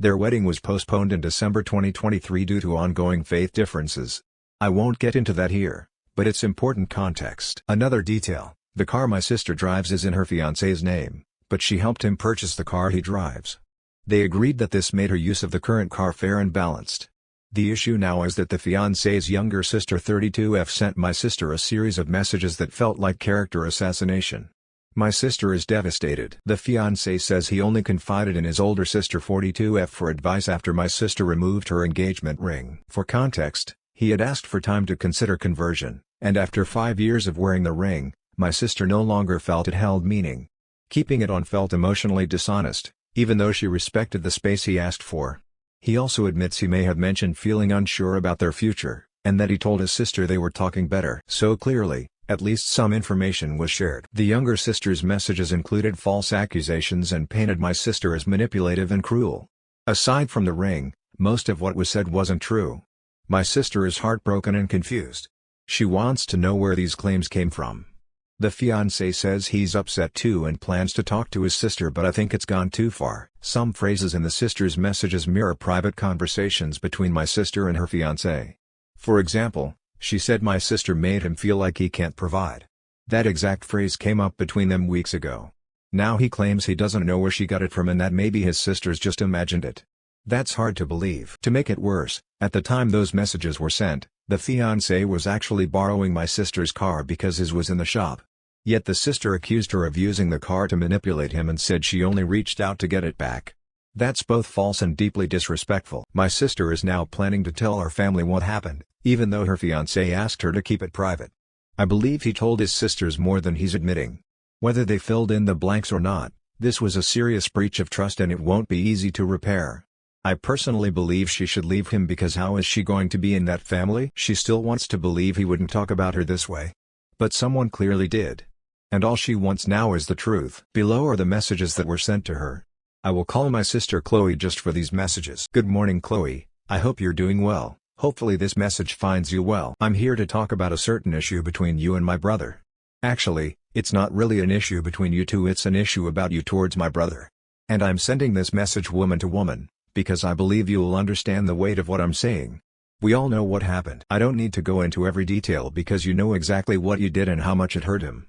Their wedding was postponed in December 2023 due to ongoing faith differences. I won't get into that here, but it's important context. Another detail, the car my sister drives is in her fiancé's name, but she helped him purchase the car he drives. They agreed that this made her use of the current car fair and balanced. The issue now is that the fiancé's younger sister 32F sent my sister a series of messages that felt like character assassination. My sister is devastated. The fiancé says he only confided in his older sister 42F for advice after my sister removed her engagement ring. For context, he had asked for time to consider conversion, and after 5 years of wearing the ring, my sister no longer felt it held meaning. Keeping it on felt emotionally dishonest, even though she respected the space he asked for. He also admits he may have mentioned feeling unsure about their future, and that he told his sister they were talking better. So clearly, at least some information was shared. The younger sister's messages included false accusations and painted my sister as manipulative and cruel. Aside from the ring, most of what was said wasn't true. My sister is heartbroken and confused. She wants to know where these claims came from. The fiancé says he's upset too and plans to talk to his sister, but I think it's gone too far. Some phrases in the sister's messages mirror private conversations between my sister and her fiancé. For example, she said my sister made him feel like he can't provide. That exact phrase came up between them weeks ago. Now he claims he doesn't know where she got it from and that maybe his sister's just imagined it. That's hard to believe. To make it worse, at the time those messages were sent, the fiancé was actually borrowing my sister's car because his was in the shop. Yet the sister accused her of using the car to manipulate him and said she only reached out to get it back. That's both false and deeply disrespectful. My sister is now planning to tell our family what happened, even though her fiancé asked her to keep it private. I believe he told his sisters more than he's admitting. Whether they filled in the blanks or not, this was a serious breach of trust and it won't be easy to repair. I personally believe she should leave him because how is she going to be in that family? She still wants to believe he wouldn't talk about her this way. But someone clearly did. And all she wants now is the truth. Below are the messages that were sent to her. I will call my sister Chloe just for these messages. Good morning Chloe, I hope you're doing well. Hopefully this message finds you well. I'm here to talk about a certain issue between you and my brother. Actually, it's not really an issue between you two, it's an issue about you towards my brother. And I'm sending this message woman to woman, because I believe you will understand the weight of what I'm saying. We all know what happened. I don't need to go into every detail because you know exactly what you did and how much it hurt him.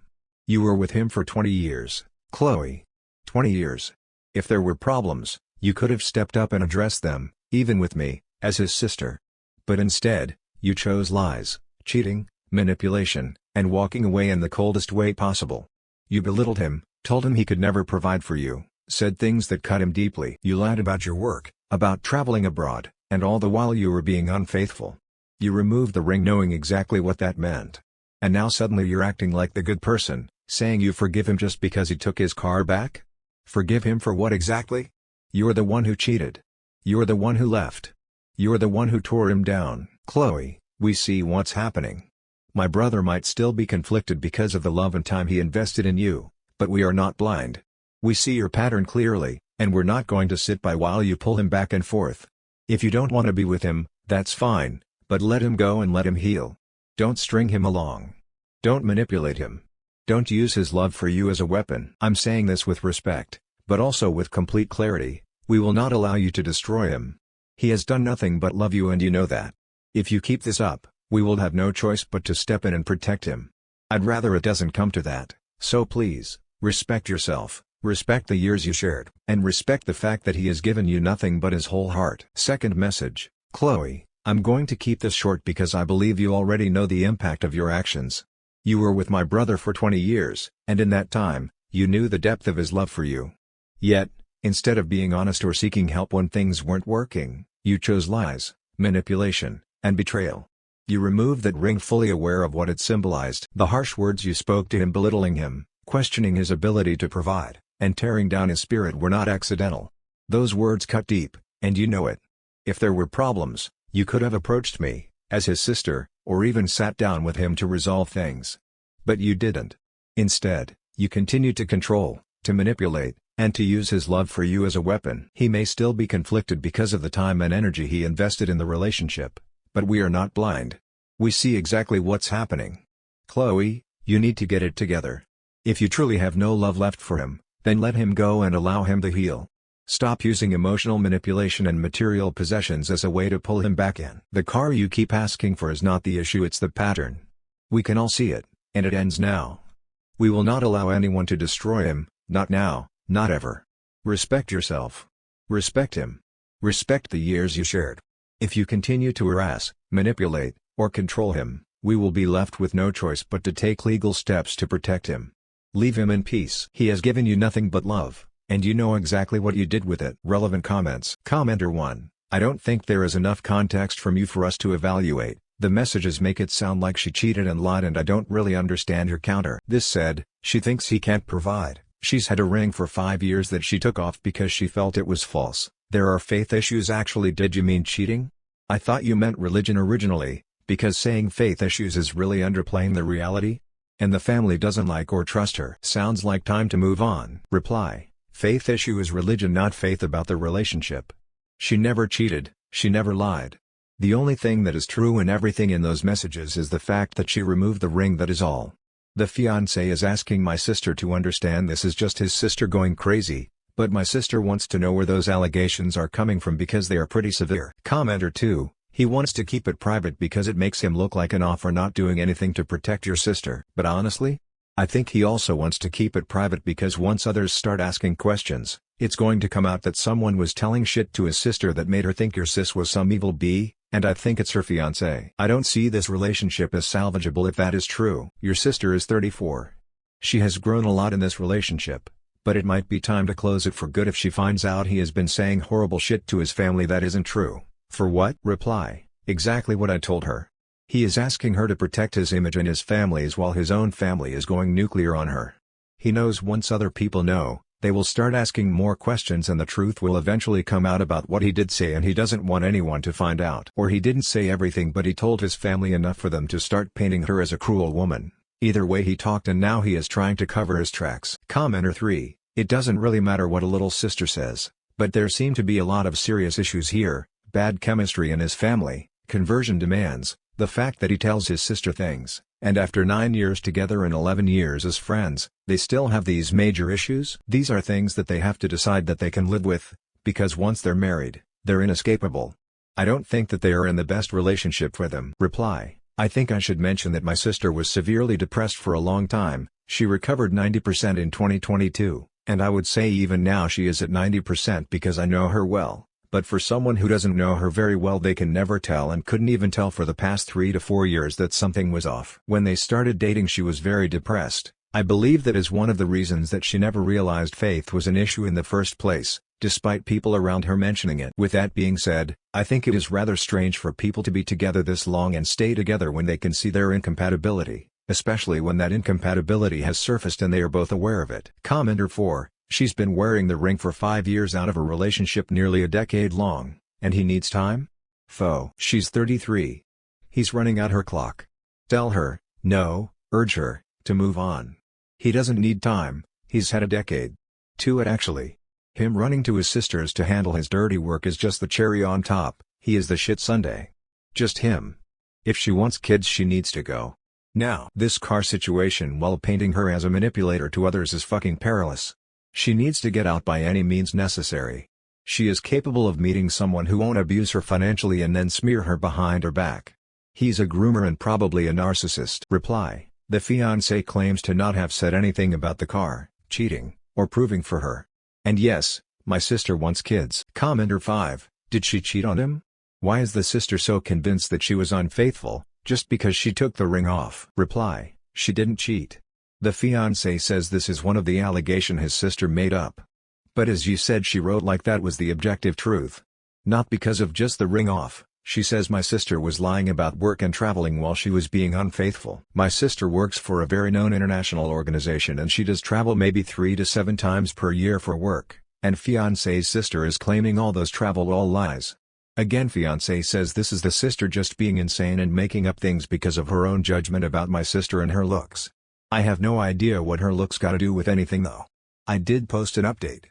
You were with him for 20 years, Chloe. 20 years. If there were problems, you could have stepped up and addressed them, even with me, as his sister. But instead, you chose lies, cheating, manipulation, and walking away in the coldest way possible. You belittled him, told him he could never provide for you, said things that cut him deeply. You lied about your work, about traveling abroad, and all the while you were being unfaithful. You removed the ring knowing exactly what that meant. And now suddenly you're acting like the good person, Saying you forgive him just because he took his car back? Forgive him for what exactly? You're the one who cheated. You're the one who left. You're the one who tore him down. Chloe, we see what's happening. My brother might still be conflicted because of the love and time he invested in you, but we are not blind. We see your pattern clearly, and we're not going to sit by while you pull him back and forth. If you don't want to be with him, that's fine, but let him go and let him heal. Don't string him along. Don't manipulate him. Don't use his love for you as a weapon. I'm saying this with respect, but also with complete clarity. We will not allow you to destroy him. He has done nothing but love you, and you know that. If you keep this up, we will have no choice but to step in and protect him. I'd rather it doesn't come to that, so please, respect yourself, respect the years you shared, and respect the fact that he has given you nothing but his whole heart. Second message, Chloe, I'm going to keep this short because I believe you already know the impact of your actions. You were with my brother for 20 years, and in that time, you knew the depth of his love for you. Yet, instead of being honest or seeking help when things weren't working, you chose lies, manipulation, and betrayal. You removed that ring fully aware of what it symbolized. The harsh words you spoke to him, belittling him, questioning his ability to provide, and tearing down his spirit, were not accidental. Those words cut deep, and you know it. If there were problems, you could have approached me, as his sister, or even sat down with him to resolve things. But you didn't. Instead, you continued to control, to manipulate, and to use his love for you as a weapon. He may still be conflicted because of the time and energy he invested in the relationship, but we are not blind. We see exactly what's happening. Chloe, you need to get it together. If you truly have no love left for him, then let him go and allow him to heal. Stop using emotional manipulation and material possessions as a way to pull him back in. The car you keep asking for is not the issue, it's the pattern. We can all see it, and it ends now. We will not allow anyone to destroy him, not now, not ever. Respect yourself. Respect him. Respect the years you shared. If you continue to harass, manipulate, or control him, we will be left with no choice but to take legal steps to protect him. Leave him in peace. He has given you nothing but love, and you know exactly what you did with it. Relevant comments. Commenter 1. I don't think there is enough context from you for us to evaluate. The messages make it sound like she cheated and lied, and I don't really understand your counter. This said, she thinks he can't provide. She's had a ring for 5 years that she took off because she felt it was false. There are faith issues. Actually, did you mean cheating? I thought you meant religion originally, because saying faith issues is really underplaying the reality. And the family doesn't like or trust her. Sounds like time to move on. Reply. Faith issue is religion, not faith about the relationship. She never cheated, she never lied. The only thing that is true in everything in those messages is the fact that she removed the ring, that is all. The fiancé is asking my sister to understand this is just his sister going crazy, but my sister wants to know where those allegations are coming from because they are pretty severe. Commenter 2, he wants to keep it private because it makes him look like an off for not doing anything to protect your sister. But honestly, I think he also wants to keep it private because once others start asking questions, it's going to come out that someone was telling shit to his sister that made her think your sis was some evil bee, and I think it's her fiancé. I don't see this relationship as salvageable if that is true. Your sister is 34. She has grown a lot in this relationship, but it might be time to close it for good if she finds out he has been saying horrible shit to his family that isn't true. For what? Reply. Exactly what I told her. He is asking her to protect his image and his family's while his own family is going nuclear on her. He knows once other people know, they will start asking more questions and the truth will eventually come out about what he did say, and he doesn't want anyone to find out. Or he didn't say everything, but he told his family enough for them to start painting her as a cruel woman. Either way, he talked, and now he is trying to cover his tracks. Commenter 3, it doesn't really matter what a little sister says, but there seem to be a lot of serious issues here. Bad chemistry in his family, conversion demands, the fact that he tells his sister things, and after 9 years together and 11 years as friends, they still have these major issues. These are things that they have to decide that they can live with, because once they're married, they're inescapable. I don't think that they are in the best relationship for them. Reply. I think I should mention that my sister was severely depressed for a long time. She recovered 90% in 2022, and I would say even now she is at 90% because I know her well. But for someone who doesn't know her very well, they can never tell, and couldn't even tell for the past 3 to 4 years, that something was off. When they started dating, she was very depressed. I believe that is one of the reasons that she never realized faith was an issue in the first place, despite people around her mentioning it. With that being said, I think it is rather strange for people to be together this long and stay together when they can see their incompatibility. especially when that incompatibility has surfaced and they are both aware of it. Commenter 4, she's been wearing the ring for 5 years out of a relationship nearly a decade long, and he needs time? Foe. She's 33. He's running out her clock. Tell her, no, urge her, to move on. He doesn't need time, he's had a decade. To it actually. Him running to his sisters to handle his dirty work is just the cherry on top, he is the shit Sunday. Just him. If she wants kids she needs to go. Now. This car situation while painting her as a manipulator to others is fucking perilous. She needs to get out by any means necessary. She is capable of meeting someone who won't abuse her financially and then smear her behind her back. He's a groomer and probably a narcissist. Reply. The fiancé claims to not have said anything about the car, cheating, or proving for her. And yes, my sister wants kids. Commenter 5, did she cheat on him? Why is the sister so convinced that she was unfaithful, just because she took the ring off? Reply, she didn't cheat. The fiancé says this is one of the allegations his sister made up. But as you said, she wrote like that was the objective truth. Not because of just the ring off. She says my sister was lying about work and traveling while she was being unfaithful. My sister works for a very known international organization and she does travel maybe 3 to 7 times per year for work, and fiancé's sister is claiming all those travel all lies. Again, fiancé says this is the sister just being insane and making up things because of her own judgment about my sister and her looks. I have no idea what her looks got to do with anything though. I did post an update.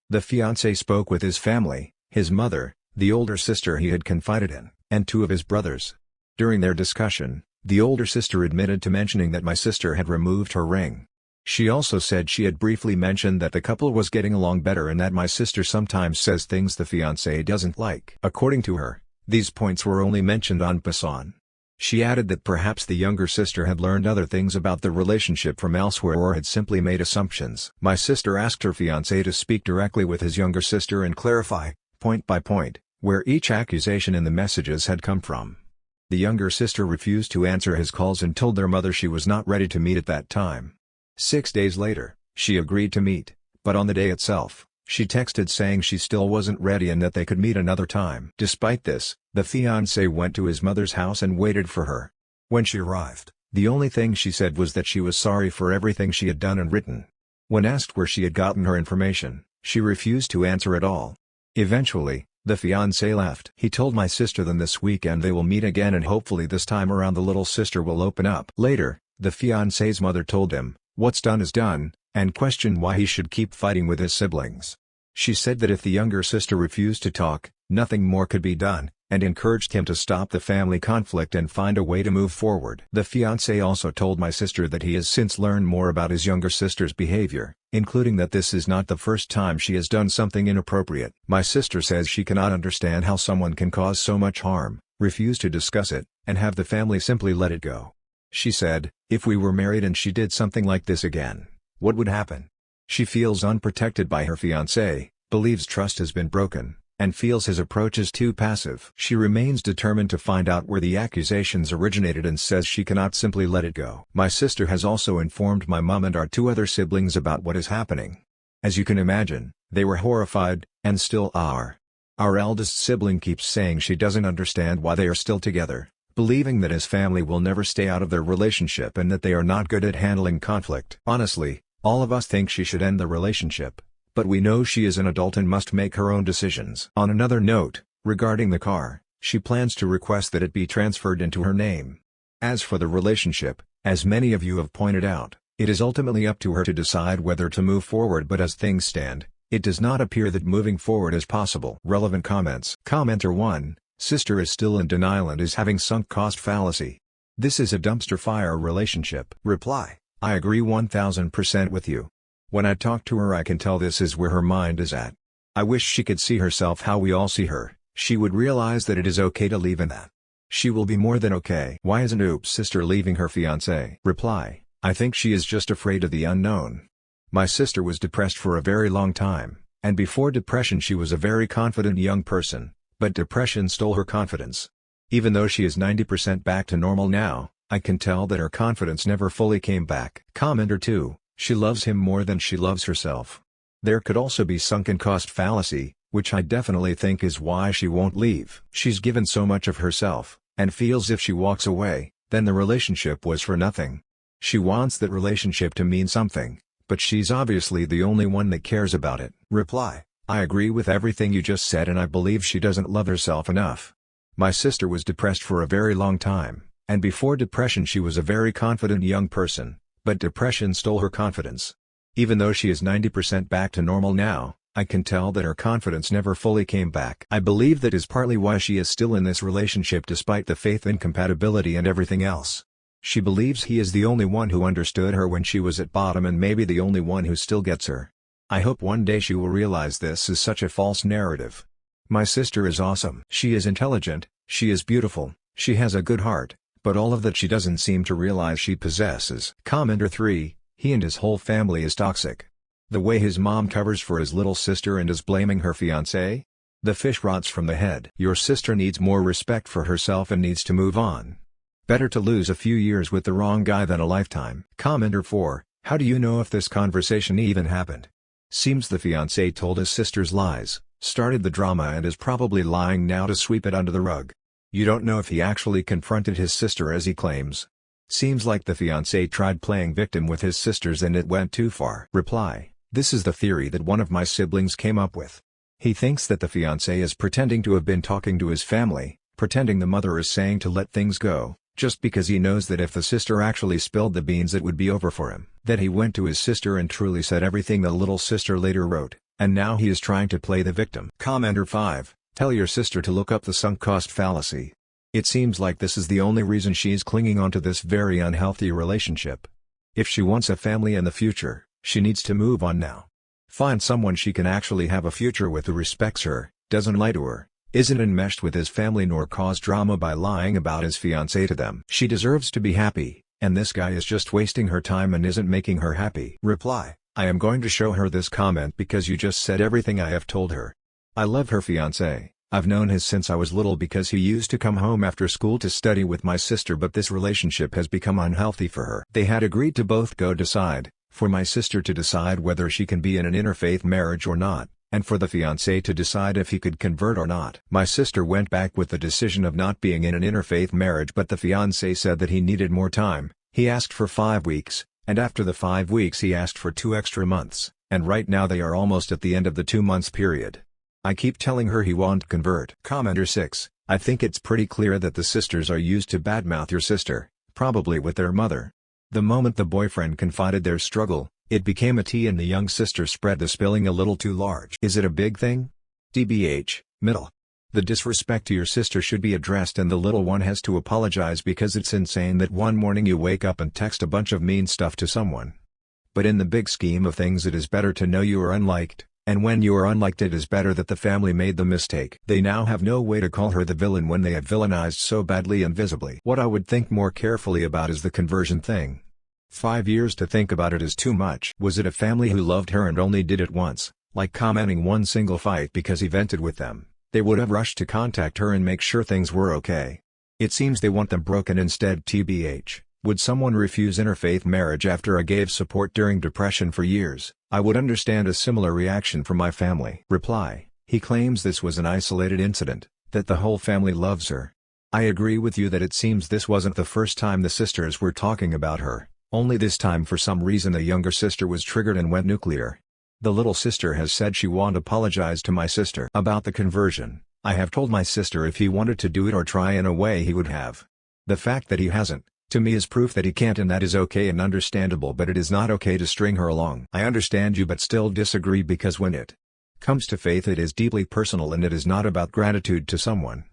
The fiancé spoke with his family, his mother, the older sister he had confided in, and 2 of his brothers. During their discussion, the older sister admitted to mentioning that my sister had removed her ring. She also said she had briefly mentioned that the couple was getting along better and that my sister sometimes says things the fiancé doesn't like. According to her, these points were only mentioned en passant. She added that perhaps the younger sister had learned other things about the relationship from elsewhere or had simply made assumptions. My sister asked her fiancé to speak directly with his younger sister and clarify, point by point, where each accusation in the messages had come from. The younger sister refused to answer his calls and told their mother she was not ready to meet at that time. 6 days later, she agreed to meet, but on the day itself, she texted saying she still wasn't ready and that they could meet another time. Despite this, the fiancé went to his mother's house and waited for her. When she arrived, the only thing she said was that she was sorry for everything she had done and written. When asked where she had gotten her information, she refused to answer at all. Eventually, the fiancé left. He told my sister then this weekend they will meet again and hopefully this time around the little sister will open up. Later, the fiancé's mother told him, "What's done is done," and questioned why he should keep fighting with his siblings. She said that if the younger sister refused to talk, nothing more could be done, and encouraged him to stop the family conflict and find a way to move forward. The fiancé also told my sister that he has since learned more about his younger sister's behavior, including that this is not the first time she has done something inappropriate. My sister says she cannot understand how someone can cause so much harm, refuse to discuss it, and have the family simply let it go. She said, if we were married and she did something like this again, what would happen? She feels unprotected by her fiancé, believes trust has been broken, and feels his approach is too passive. She remains determined to find out where the accusations originated and says she cannot simply let it go. My sister has also informed my mom and our 2 other siblings about what is happening. As you can imagine, they were horrified, and still are. Our eldest sibling keeps saying she doesn't understand why they are still together, believing that his family will never stay out of their relationship and that they are not good at handling conflict. Honestly, all of us think she should end the relationship, but we know she is an adult and must make her own decisions. On another note, regarding the car, she plans to request that it be transferred into her name. As for the relationship, as many of you have pointed out, it is ultimately up to her to decide whether to move forward, but as things stand, it does not appear that moving forward is possible. Relevant comments. Commenter 1, sister is still in denial and is having sunk cost fallacy. This is a dumpster fire relationship. Reply, I agree 1000% with you. When I talk to her I can tell this is where her mind is at. I wish she could see herself how we all see her. She would realize that it is okay to leave and that she will be more than okay. Why isn't Oop's sister leaving her fiancé? Reply, I think she is just afraid of the unknown. My sister was depressed for a very long time, and before depression she was a very confident young person, but depression stole her confidence. Even though she is 90% back to normal now, I can tell that her confidence never fully came back. Commenter 2, she loves him more than she loves herself. There could also be sunken cost fallacy, which I definitely think is why she won't leave. She's given so much of herself, and feels if she walks away, then the relationship was for nothing. She wants that relationship to mean something, but she's obviously the only one that cares about it. Reply: I agree with everything you just said and I believe she doesn't love herself enough. My sister was depressed for a very long time, and before depression she was a very confident young person, but depression stole her confidence. Even though she is 90% back to normal now, I can tell that her confidence never fully came back. I believe that is partly why she is still in this relationship despite the faith incompatibility and everything else. She believes he is the only one who understood her when she was at bottom and maybe the only one who still gets her. I hope one day she will realize this is such a false narrative. My sister is awesome. She is intelligent, she is beautiful, she has a good heart, but all of that she doesn't seem to realize she possesses. Commenter 3, he and his whole family is toxic. The way his mom covers for his little sister and is blaming her fiancé? The fish rots from the head. Your sister needs more respect for herself and needs to move on. Better to lose a few years with the wrong guy than a lifetime. Commenter 4, how do you know if this conversation even happened? Seems the fiancé told his sister's lies, started the drama and is probably lying now to sweep it under the rug. You don't know if he actually confronted his sister as he claims. Seems like the fiancé tried playing victim with his sisters and it went too far. Reply: this is the theory that one of my siblings came up with. He thinks that the fiancé is pretending to have been talking to his family, pretending the mother is saying to let things go, just because he knows that if the sister actually spilled the beans it would be over for him. That he went to his sister and truly said everything the little sister later wrote, and now he is trying to play the victim. Commenter 5, tell your sister to look up the sunk cost fallacy. It seems like this is the only reason she's clinging on to this very unhealthy relationship. If she wants a family in the future, she needs to move on now. Find someone she can actually have a future with who respects her, doesn't lie to her, isn't enmeshed with his family nor cause drama by lying about his fiancé to them. She deserves to be happy, and this guy is just wasting her time and isn't making her happy. Reply: I am going to show her this comment because you just said everything I have told her. I love her fiancé. I've known his since I was little because he used to come home after school to study with my sister, but this relationship has become unhealthy for her. They had agreed to both go decide, for my sister to decide whether she can be in an interfaith marriage or not, and for the fiancé to decide if he could convert or not. My sister went back with the decision of not being in an interfaith marriage, but the fiancé said that he needed more time. He asked for 5 weeks, and after the 5 weeks he asked for 2 extra months, and right now they are almost at the end of the 2-month period. I keep telling her he won't convert. Commenter 6, I think it's pretty clear that the sisters are used to badmouth your sister, probably with their mother. The moment the boyfriend confided their struggle, it became a tea and the young sister spread the spilling a little too large. Is it a big thing? TBH, middle. The disrespect to your sister should be addressed and the little one has to apologize because it's insane that one morning you wake up and text a bunch of mean stuff to someone. But in the big scheme of things it is better to know you are unliked, and when you are unliked it is better that the family made the mistake. They now have no way to call her the villain when they have villainized so badly and visibly. What I would think more carefully about is the conversion thing. 5 years to think about it is too much. Was it a family who loved her and only did it once, like commenting one single fight because he vented with them? They would have rushed to contact her and make sure things were okay. It seems they want them broken instead. TBH, would someone refuse interfaith marriage after I gave support during depression for years? I would understand a similar reaction from my family. Reply, he claims this was an isolated incident, that the whole family loves her. I agree with you that it seems this wasn't the first time the sisters were talking about her. Only this time for some reason the younger sister was triggered and went nuclear. The little sister has said she won't apologize to my sister. About the conversion, I have told my sister if he wanted to do it or try in a way he would have. The fact that he hasn't, to me is proof that he can't, and that is okay and understandable, but it is not okay to string her along. I understand you but still disagree because when it comes to faith it is deeply personal and it is not about gratitude to someone.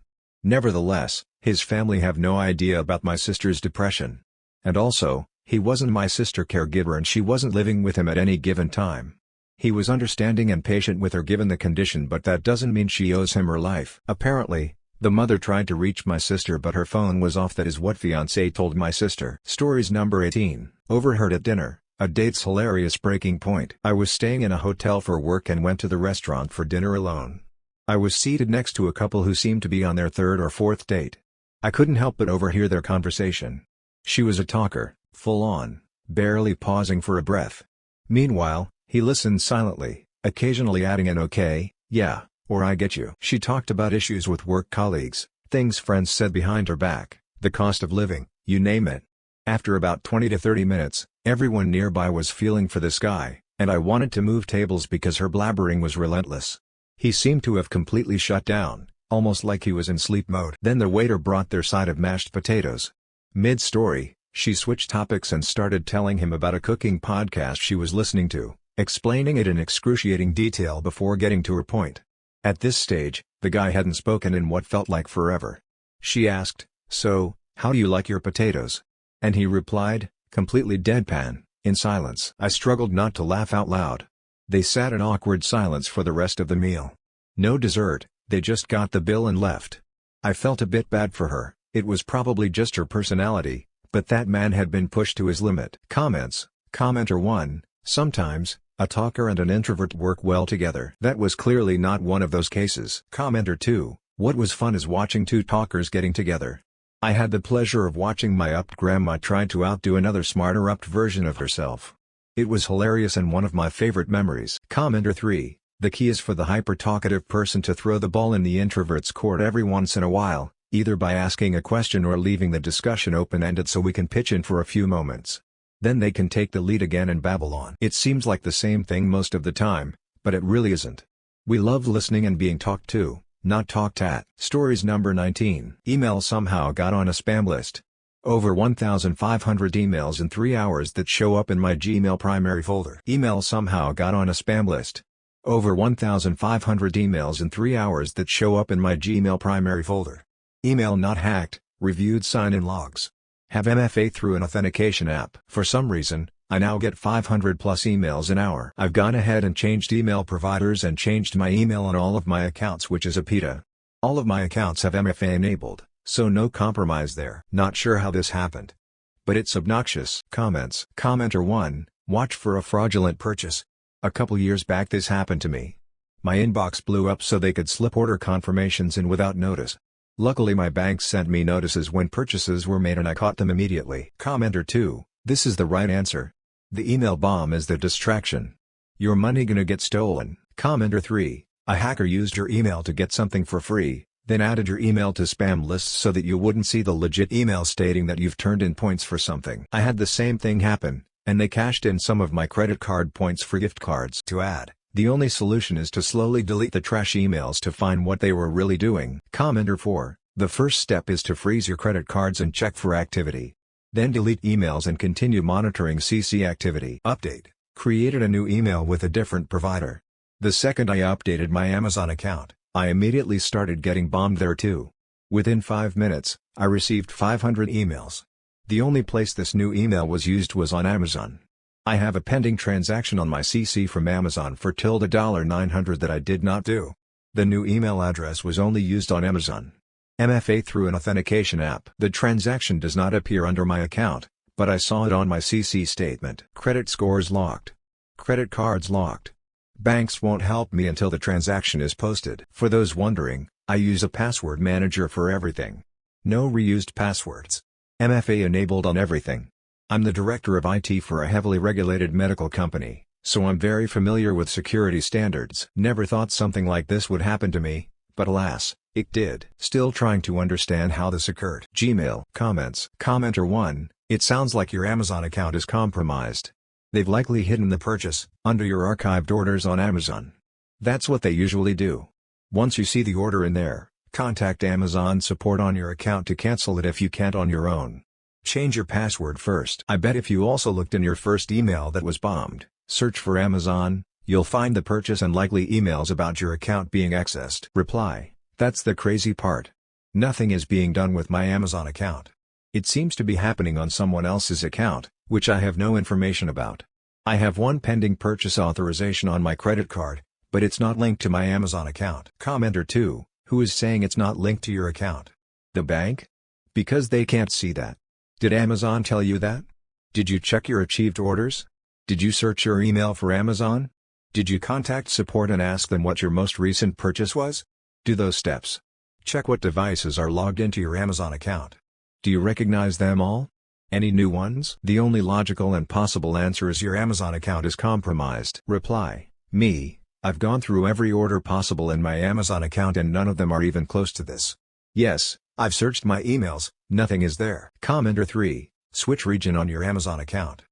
Nevertheless, his family have no idea about my sister's depression. And also, he wasn't my sister caregiver and she wasn't living with him at any given time. He was understanding and patient with her given the condition, but that doesn't mean she owes him her life. Apparently, the mother tried to reach my sister but her phone was off. That is what fiancé told my sister. Stories number 18, overheard at dinner, a date's hilarious breaking point. I was staying in a hotel for work and went to the restaurant for dinner alone. I was seated next to a couple who seemed to be on their 3rd or 4th date. I couldn't help but overhear their conversation. She was a talker, full on, barely pausing for a breath. Meanwhile, he listened silently, occasionally adding an okay, yeah, or I get you. She talked about issues with work colleagues, things friends said behind her back, the cost of living, you name it. After about 20 to 30 minutes, everyone nearby was feeling for this guy, and I wanted to move tables because her blabbering was relentless. He seemed to have completely shut down, almost like he was in sleep mode. Then the waiter brought their side of mashed potatoes. Mid-story, she switched topics and started telling him about a cooking podcast she was listening to, explaining it in excruciating detail before getting to her point. At this stage, the guy hadn't spoken in what felt like forever. She asked, "So, how do you like your potatoes?" And he replied, completely deadpan, in silence. I struggled not to laugh out loud. They sat in awkward silence for the rest of the meal. No dessert, they just got the bill and left. I felt a bit bad for her. It was probably just her personality, but that man had been pushed to his limit. Comments. Commenter 1, sometimes, a talker and an introvert work well together. That was clearly not one of those cases. Commenter 2, what was fun is watching two talkers getting together. I had the pleasure of watching my upped grandma try to outdo another smarter upped version of herself. It was hilarious and one of my favorite memories. Commenter 3, the key is for the hyper-talkative person to throw the ball in the introvert's court every once in a while, either by asking a question or leaving the discussion open-ended so we can pitch in for a few moments. Then they can take the lead again and babble on. It seems like the same thing most of the time, but it really isn't. We love listening and being talked to, not talked at. Stories number 19. Email somehow got on a spam list. Over 1,500 emails in 3 hours that show up in my Gmail primary folder. Email somehow got on a spam list. Over 1,500 emails in 3 hours that show up in my Gmail primary folder. Email not hacked, reviewed sign-in logs. Have MFA through an authentication app. For some reason, I now get 500 plus emails an hour. I've gone ahead and changed email providers and changed my email on all of my accounts, which is Aita. All of my accounts have MFA enabled, so no compromise there. Not sure how this happened, but it's obnoxious. Comments. Commenter 1, watch for a fraudulent purchase. A couple years back this happened to me. My inbox blew up so they could slip order confirmations in without notice. Luckily my bank sent me notices when purchases were made and I caught them immediately. Commenter 2, this is the right answer. The email bomb is the distraction. Your money gonna get stolen. Commenter 3, a hacker used your email to get something for free, then added your email to spam lists so that you wouldn't see the legit email stating that you've turned in points for something. I had the same thing happen, and they cashed in some of my credit card points for gift cards. To add, the only solution is to slowly delete the trash emails to find what they were really doing. Commenter 4, the first step is to freeze your credit cards and check for activity. Then delete emails and continue monitoring CC activity. Update, created a new email with a different provider. The second I updated my Amazon account, I immediately started getting bombed there too. Within 5 minutes, I received 500 emails. The only place this new email was used was on Amazon. I have a pending transaction on my CC from Amazon for $900 that I did not do. The new email address was only used on Amazon. MFA through an authentication app. The transaction does not appear under my account, but I saw it on my CC statement. Credit scores locked. Credit cards locked. Banks won't help me until the transaction is posted. For those wondering, I use a password manager for everything. No reused passwords. MFA enabled on everything. I'm the director of IT for a heavily regulated medical company, so I'm very familiar with security standards. Never thought something like this would happen to me, but alas, it did. Still trying to understand how this occurred. Gmail. Comments. Commenter 1, it sounds like your Amazon account is compromised. They've likely hidden the purchase under your archived orders on Amazon. That's what they usually do. Once you see the order in there, contact Amazon support on your account to cancel it if you can't on your own. Change your password first. I bet if you also looked in your first email that was bombed, search for Amazon, you'll find the purchase and likely emails about your account being accessed. Reply, that's the crazy part. Nothing is being done with my Amazon account. It seems to be happening on someone else's account, which I have no information about. I have one pending purchase authorization on my credit card, but it's not linked to my Amazon account. Commenter 2, who is saying it's not linked to your account? The bank? Because they can't see that. Did Amazon tell you that? Did you check your achieved orders? Did you search your email for Amazon? Did you contact support and ask them what your most recent purchase was? Do those steps. Check what devices are logged into your Amazon account. Do you recognize them all? Any new ones? The only logical and possible answer is your Amazon account is compromised. Reply, me, I've gone through every order possible in my Amazon account and none of them are even close to this. Yes, I've searched my emails, nothing is there. Commenter 3, switch region on your Amazon account.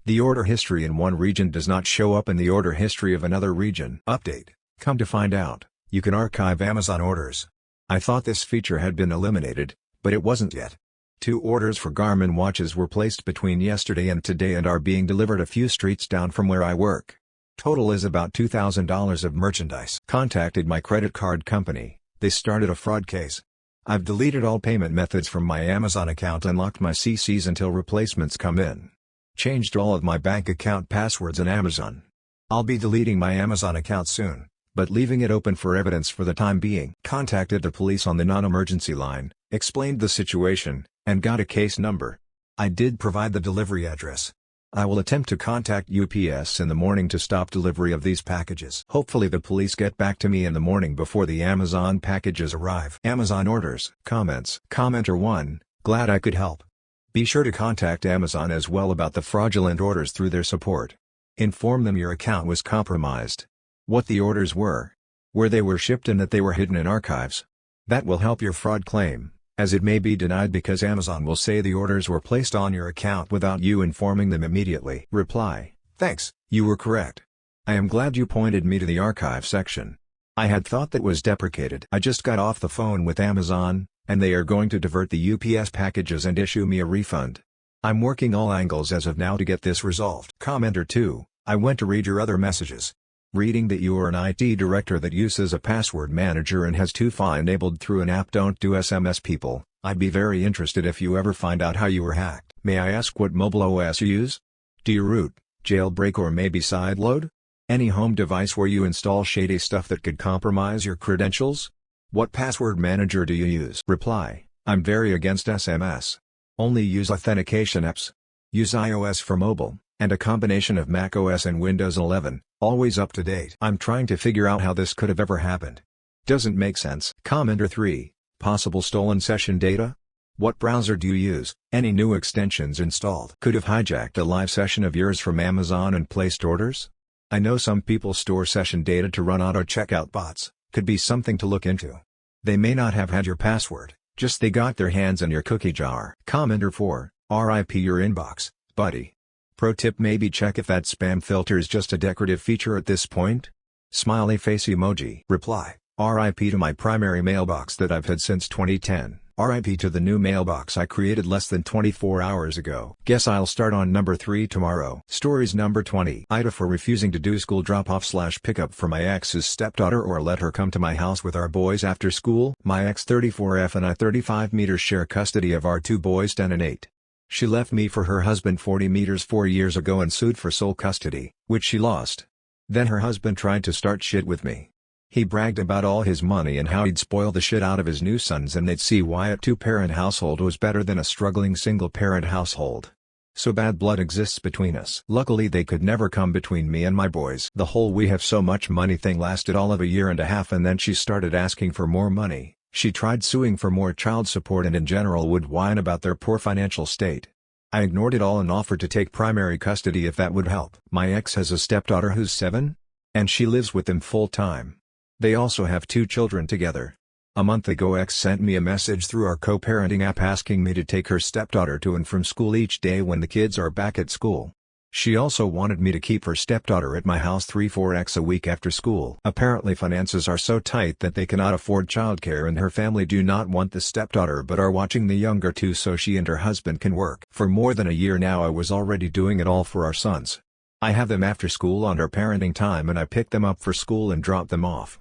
The order history in one region does not show up in the order history of another region. Update, come to find out, you can archive Amazon orders. I thought this feature had been eliminated, but it wasn't yet. 2 orders for Garmin watches were placed between yesterday and today and are being delivered a few streets down from where I work. Total is about $2,000 of merchandise. Contacted my credit card company, they started a fraud case. I've deleted all payment methods from my Amazon account and locked my CCs until replacements come in. Changed all of my bank account passwords in Amazon. I'll be deleting my Amazon account soon, but leaving it open for evidence for the time being. Contacted the police on the non-emergency line, explained the situation, and got a case number. I did provide the delivery address. I will attempt to contact UPS in the morning to stop delivery of these packages. Hopefully the police get back to me in the morning before the Amazon packages arrive. Amazon orders. Comments. Commenter 1, glad I could help. Be sure to contact Amazon as well about the fraudulent orders through their support. Inform them your account was compromised. What the orders were. Where they were shipped and that they were hidden in archives. That will help your fraud claim, as it may be denied because Amazon will say the orders were placed on your account without you informing them immediately. Reply, thanks, you were correct. I am glad you pointed me to the archive section. I had thought that was deprecated. I just got off the phone with Amazon, and they are going to divert the UPS packages and issue me a refund. I'm working all angles as of now to get this resolved. Commenter 2, I went to read your other messages. Reading that you are an IT director that uses a password manager and has 2FA enabled through an app. Don't do SMS people. I'd be very interested if you ever find out how you were hacked. May I ask what mobile OS you use? Do you root, jailbreak or maybe sideload? Any home device where you install shady stuff that could compromise your credentials? What password manager do you use? Reply, I'm very against SMS. Only use authentication apps. Use iOS for mobile, and a combination of macOS and Windows 11, always up to date. I'm trying to figure out how this could have ever happened. Doesn't make sense. Commenter 3, possible stolen session data? What browser do you use? Any new extensions installed? Could have hijacked a live session of yours from Amazon and placed orders? I know some people store session data to run auto-checkout bots. Could be something to look into. They may not have had your password, just they got their hands on your cookie jar. Commenter 4, RIP your inbox, buddy. Pro tip, maybe check if that spam filter is just a decorative feature at this point. Smiley face emoji. Reply, RIP to my primary mailbox that I've had since 2010. RIP to the new mailbox I created less than 24 hours ago. Guess I'll start on number 3 tomorrow. Stories number 20. Aita for refusing to do school drop-off/pickup for my ex's stepdaughter or let her come to my house with our boys after school. My ex 34F and I 35 meters share custody of our 2 boys 10 and 8. She left me for her husband 40 meters 4 years ago and sued for sole custody, which she lost. Then her husband tried to start shit with me. He bragged about all his money and how he'd spoil the shit out of his new sons and they'd see why a 2-parent household was better than a struggling single-parent household. So bad blood exists between us. Luckily they could never come between me and my boys. The whole we have so much money thing lasted all of a year and a half and then she started asking for more money. She tried suing for more child support and in general would whine about their poor financial state. I ignored it all and offered to take primary custody if that would help. My ex has a stepdaughter who's 7? And she lives with them full-time. They also have 2 children together. A month ago ex sent me a message through our co-parenting app asking me to take her stepdaughter to and from school each day when the kids are back at school. She also wanted me to keep her stepdaughter at my house 3-4x a week after school. Apparently finances are so tight that they cannot afford childcare and her family do not want the stepdaughter but are watching the younger 2 so she and her husband can work. For more than a year now I was already doing it all for our sons. I have them after school on our parenting time and I pick them up for school and drop them off.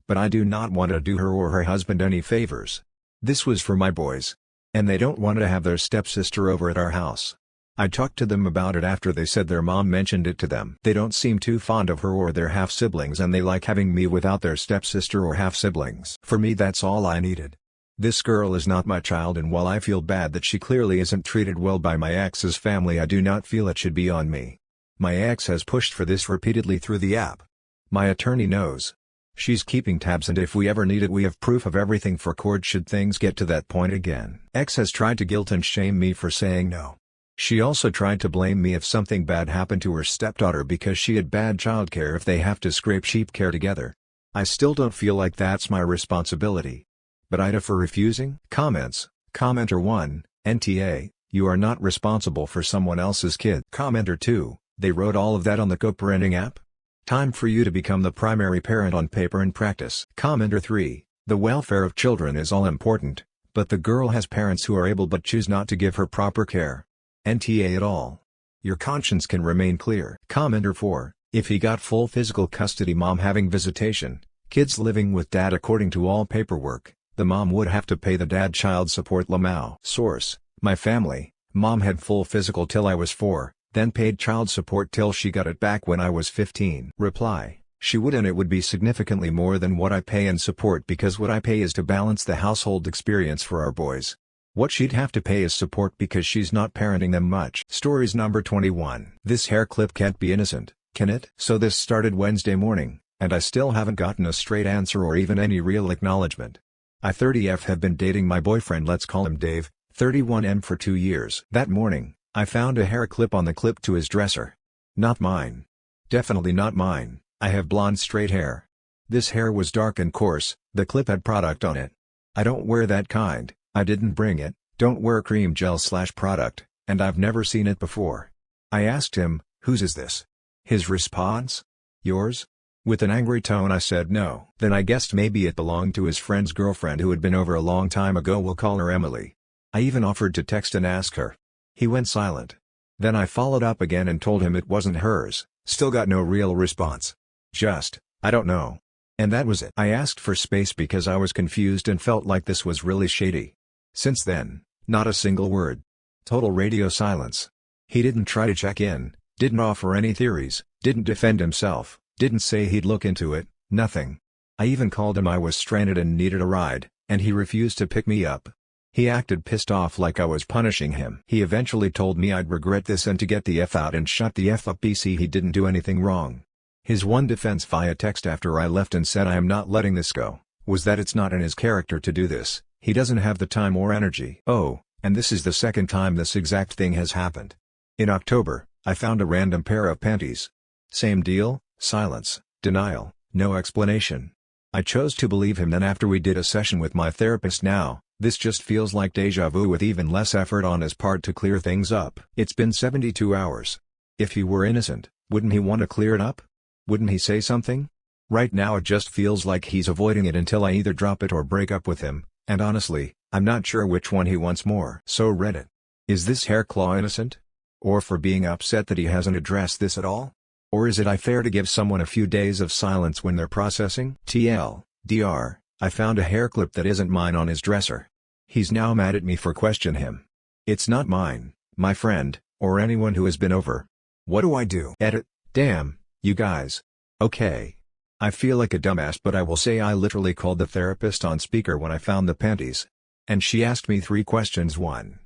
But I do not want to do her or her husband any favors. This was for my boys. And they don't want to have their stepsister over at our house. I talked to them about it after they said their mom mentioned it to them. They don't seem too fond of her or their half-siblings and they like having me without their stepsister or half-siblings. For me that's all I needed. This girl is not my child and while I feel bad that she clearly isn't treated well by my ex's family I do not feel it should be on me. My ex has pushed for this repeatedly through the app. My attorney knows. She's keeping tabs and if we ever need it we have proof of everything for court should things get to that point again. Ex has tried to guilt and shame me for saying no. She also tried to blame me if something bad happened to her stepdaughter because she had bad childcare if they have to scrape cheap care together. I still don't feel like that's my responsibility. But Ida for refusing? Comments. Commenter 1, NTA, you are not responsible for someone else's kid. Commenter 2, they wrote all of that on the co-parenting app? Time for you to become the primary parent on paper and practice. Commenter 3, the welfare of children is all important, but the girl has parents who are able but choose not to give her proper care. NTA at all. Your conscience can remain clear. Commenter 4, if he got full physical custody, mom having visitation, kids living with dad according to all paperwork, the mom would have to pay the dad child support. Lamau. Source, my family, mom had full physical till I was 4, then paid child support till she got it back when I was 15. Reply, she would, and it would be significantly more than what I pay in support because what I pay is to balance the household experience for our boys. What she'd have to pay is support because she's not parenting them much. Stories number 21. This hair clip can't be innocent, can it? So this started Wednesday morning, and I still haven't gotten a straight answer or even any real acknowledgement. I 30F have been dating my boyfriend, let's call him Dave, 31M, for 2 years. That morning, I found a hair clip on the clip to his dresser. Not mine. Definitely not mine. I have blonde straight hair. This hair was dark and coarse, the clip had product on it. I don't wear that kind, I didn't bring it, don't wear cream gel/product, and I've never seen it before. I asked him, whose is this? His response? Yours? With an angry tone I said no. Then I guessed maybe it belonged to his friend's girlfriend who had been over a long time ago, we'll call her Emily. I even offered to text and ask her. He went silent. Then I followed up again and told him it wasn't hers, still got no real response. Just, I don't know. And that was it. I asked for space because I was confused and felt like this was really shady. Since then, not a single word. Total radio silence. He didn't try to check in, didn't offer any theories, didn't defend himself, didn't say he'd look into it, nothing. I even called him I was stranded and needed a ride, and he refused to pick me up. He acted pissed off like I was punishing him. He eventually told me I'd regret this and to get the F out and shut the F up. BC, he didn't do anything wrong. His one defense via text after I left and said I am not letting this go, was that it's not in his character to do this, he doesn't have the time or energy. Oh, and this is the second time this exact thing has happened. In October, I found a random pair of panties. Same deal, silence, denial, no explanation. I chose to believe him then after we did a session with my therapist. Now, this just feels like deja vu with even less effort on his part to clear things up. It's been 72 hours. If he were innocent, wouldn't he want to clear it up? Wouldn't he say something? Right now it just feels like he's avoiding it until I either drop it or break up with him, and honestly, I'm not sure which one he wants more. So Reddit. Is this hair claw innocent? Or for being upset that he hasn't addressed this at all? Or is it fair to give someone a few days of silence when they're processing? TL, DR, I found a hair clip that isn't mine on his dresser. He's now mad at me for questioning him. It's not mine, my friend, or anyone who has been over. What do I do? Edit, damn, you guys. Okay. I feel like a dumbass, but I will say I literally called the therapist on speaker when I found the panties. And she asked me 3 questions. 1.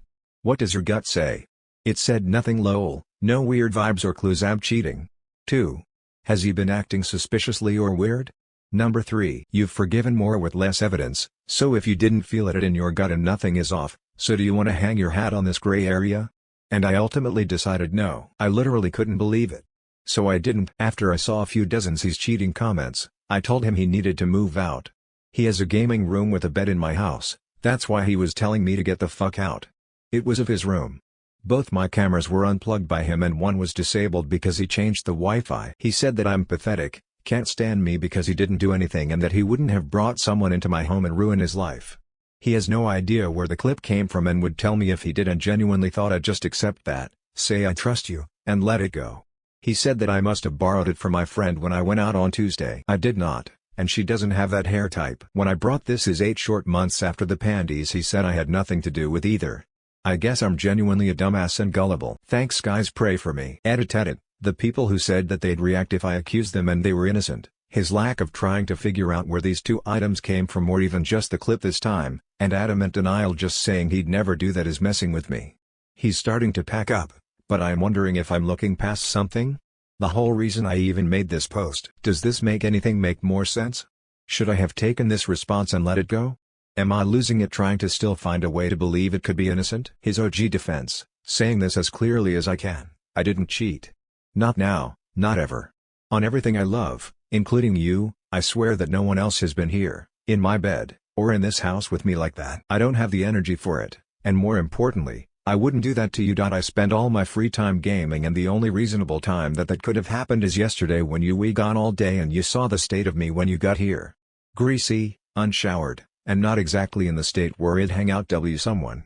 What does your gut say? It said nothing, lol, no weird vibes or clues I'm cheating. 2. Has he been acting suspiciously or weird? Number 3. You've forgiven more with less evidence, so if you didn't feel it in your gut and nothing is off, so do you want to hang your hat on this gray area? And I ultimately decided no. I literally couldn't believe it. So I didn't. After I saw a few dozens he's cheating comments, I told him he needed to move out. He has a gaming room with a bed in my house, that's why he was telling me to get the fuck out. It was of his room. Both my cameras were unplugged by him and one was disabled because he changed the Wi-Fi. He said that I'm pathetic, can't stand me because he didn't do anything and that he wouldn't have brought someone into my home and ruin his life. He has no idea where the clip came from and would tell me if he did, and genuinely thought I'd just accept that, say I trust you, and let it go. He said that I must have borrowed it from my friend when I went out on Tuesday. I did not, and she doesn't have that hair type. When I brought this his 8 short months after the panties, he said I had nothing to do with either. I guess I'm genuinely a dumbass and gullible. Thanks guys, pray for me. Edit, the people who said that they'd react if I accused them and they were innocent, his lack of trying to figure out where these 2 items came from or even just the clip this time, and adamant denial just saying he'd never do that is messing with me. He's starting to pack up, but I'm wondering if I'm looking past something? The whole reason I even made this post. Does this make anything make more sense? Should I have taken this response and let it go? Am I losing it trying to still find a way to believe it could be innocent? His OG defense, saying this as clearly as I can, I didn't cheat. Not now, not ever. On everything I love, including you, I swear that no one else has been here, in my bed, or in this house with me like that. I don't have the energy for it, and more importantly, I wouldn't do that to you. I spend all my free time gaming, and the only reasonable time that could have happened is yesterday when we gone all day and you saw the state of me when you got here. Greasy, unshowered, and not exactly in the state where I'd hang out someone.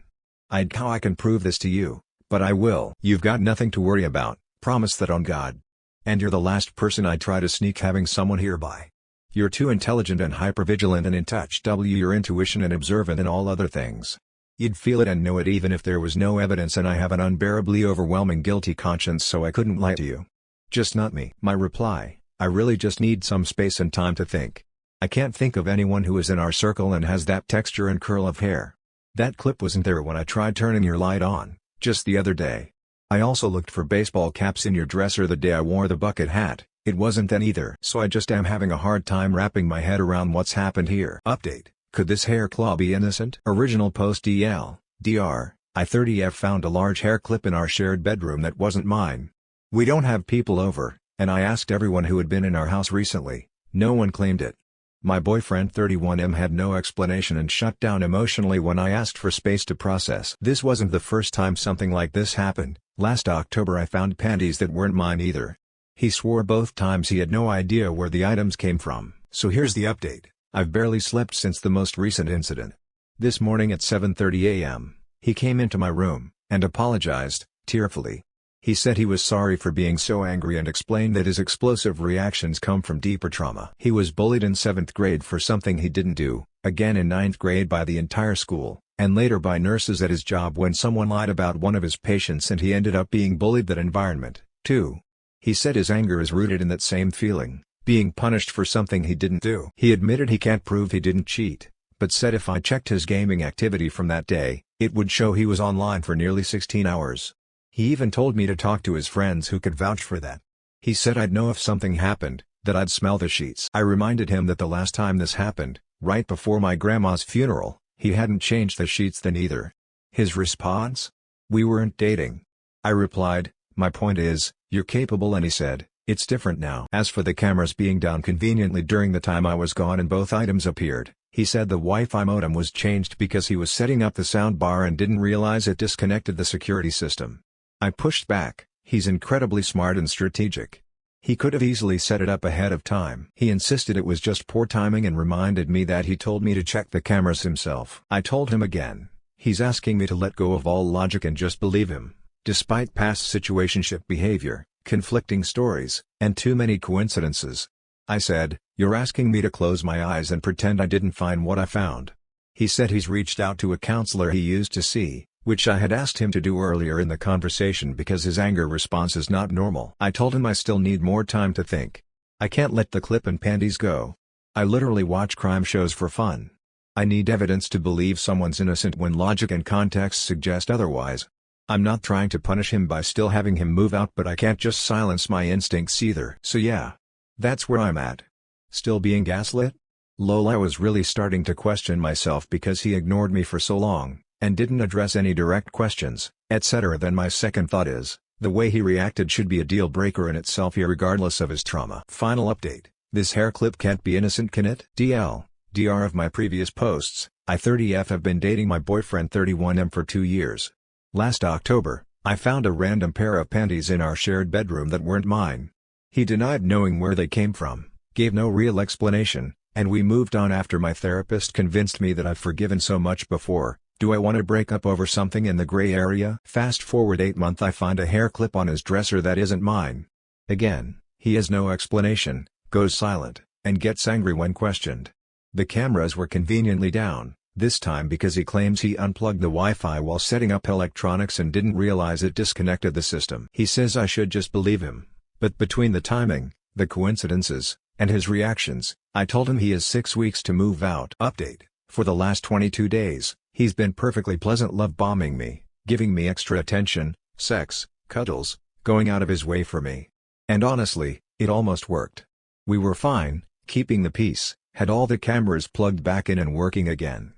How I can prove this to you, but I will. You've got nothing to worry about, promise that on God. And you're the last person I'd try to sneak having someone hereby. You're too intelligent and hypervigilant and in touch your intuition and observant in all other things. You'd feel it and know it even if there was no evidence, and I have an unbearably overwhelming guilty conscience, so I couldn't lie to you. Just not me. My reply: I really just need some space and time to think. I can't think of anyone who is in our circle and has that texture and curl of hair. That clip wasn't there when I tried turning your light on, just the other day. I also looked for baseball caps in your dresser the day I wore the bucket hat, it wasn't then either. So I just am having a hard time wrapping my head around what's happened here. Update: could this hair claw be innocent? Original post Dr. I30F found a large hair clip in our shared bedroom that wasn't mine. We don't have people over, and I asked everyone who had been in our house recently. No one claimed it. My boyfriend 31M had no explanation and shut down emotionally when I asked for space to process. This wasn't the first time something like this happened. Last October I found panties that weren't mine either. He swore both times he had no idea where the items came from. So here's the update: I've barely slept since the most recent incident. This morning at 7:30 a.m., he came into my room, and apologized, tearfully. He said he was sorry for being so angry and explained that his explosive reactions come from deeper trauma. He was bullied in 7th grade for something he didn't do, again in 9th grade by the entire school, and later by nurses at his job when someone lied about one of his patients and he ended up being bullied that environment, too. He said his anger is rooted in that same feeling, being punished for something he didn't do. He admitted he can't prove he didn't cheat, but said if I checked his gaming activity from that day, it would show he was online for nearly 16 hours. He even told me to talk to his friends who could vouch for that. He said I'd know if something happened, that I'd smell the sheets. I reminded him that the last time this happened, right before my grandma's funeral, he hadn't changed the sheets then either. His response? We weren't dating. I replied, my point is, you're capable, and he said, it's different now. As for the cameras being down conveniently during the time I was gone and both items appeared, he said the Wi-Fi modem was changed because he was setting up the sound bar and didn't realize it disconnected the security system. I pushed back, he's incredibly smart and strategic. He could have easily set it up ahead of time. He insisted it was just poor timing and reminded me that he told me to check the cameras himself. I told him again, he's asking me to let go of all logic and just believe him, despite past situationship behavior, conflicting stories, and too many coincidences. I said, you're asking me to close my eyes and pretend I didn't find what I found. He said he's reached out to a counselor he used to see, which I had asked him to do earlier in the conversation because his anger response is not normal. I told him I still need more time to think. I can't let the clip and panties go. I literally watch crime shows for fun. I need evidence to believe someone's innocent when logic and context suggest otherwise. I'm not trying to punish him by still having him move out, but I can't just silence my instincts either. So yeah. That's where I'm at. Still being gaslit? Lol, I was really starting to question myself because he ignored me for so long, and didn't address any direct questions, etc. Then my second thought is, the way he reacted should be a deal breaker in itself irregardless of his trauma. Final update: this hair clip can't be innocent, can it? Dr. of my previous posts, I 30F have been dating my boyfriend 31M for 2 years. Last October, I found a random pair of panties in our shared bedroom that weren't mine. He denied knowing where they came from, gave no real explanation, and we moved on after my therapist convinced me that I've forgiven so much before. Do I want to break up over something in the gray area? Fast forward 8 months, I find a hair clip on his dresser that isn't mine. Again, he has no explanation, goes silent, and gets angry when questioned. The cameras were conveniently down, this time because he claims he unplugged the Wi-Fi while setting up electronics and didn't realize it disconnected the system. He says I should just believe him. But between the timing, the coincidences, and his reactions, I told him he has 6 weeks to move out. Update: for the last 22 days, he's been perfectly pleasant, love bombing me, giving me extra attention, sex, cuddles, going out of his way for me. And honestly, it almost worked. We were fine, keeping the peace, had all the cameras plugged back in and working again.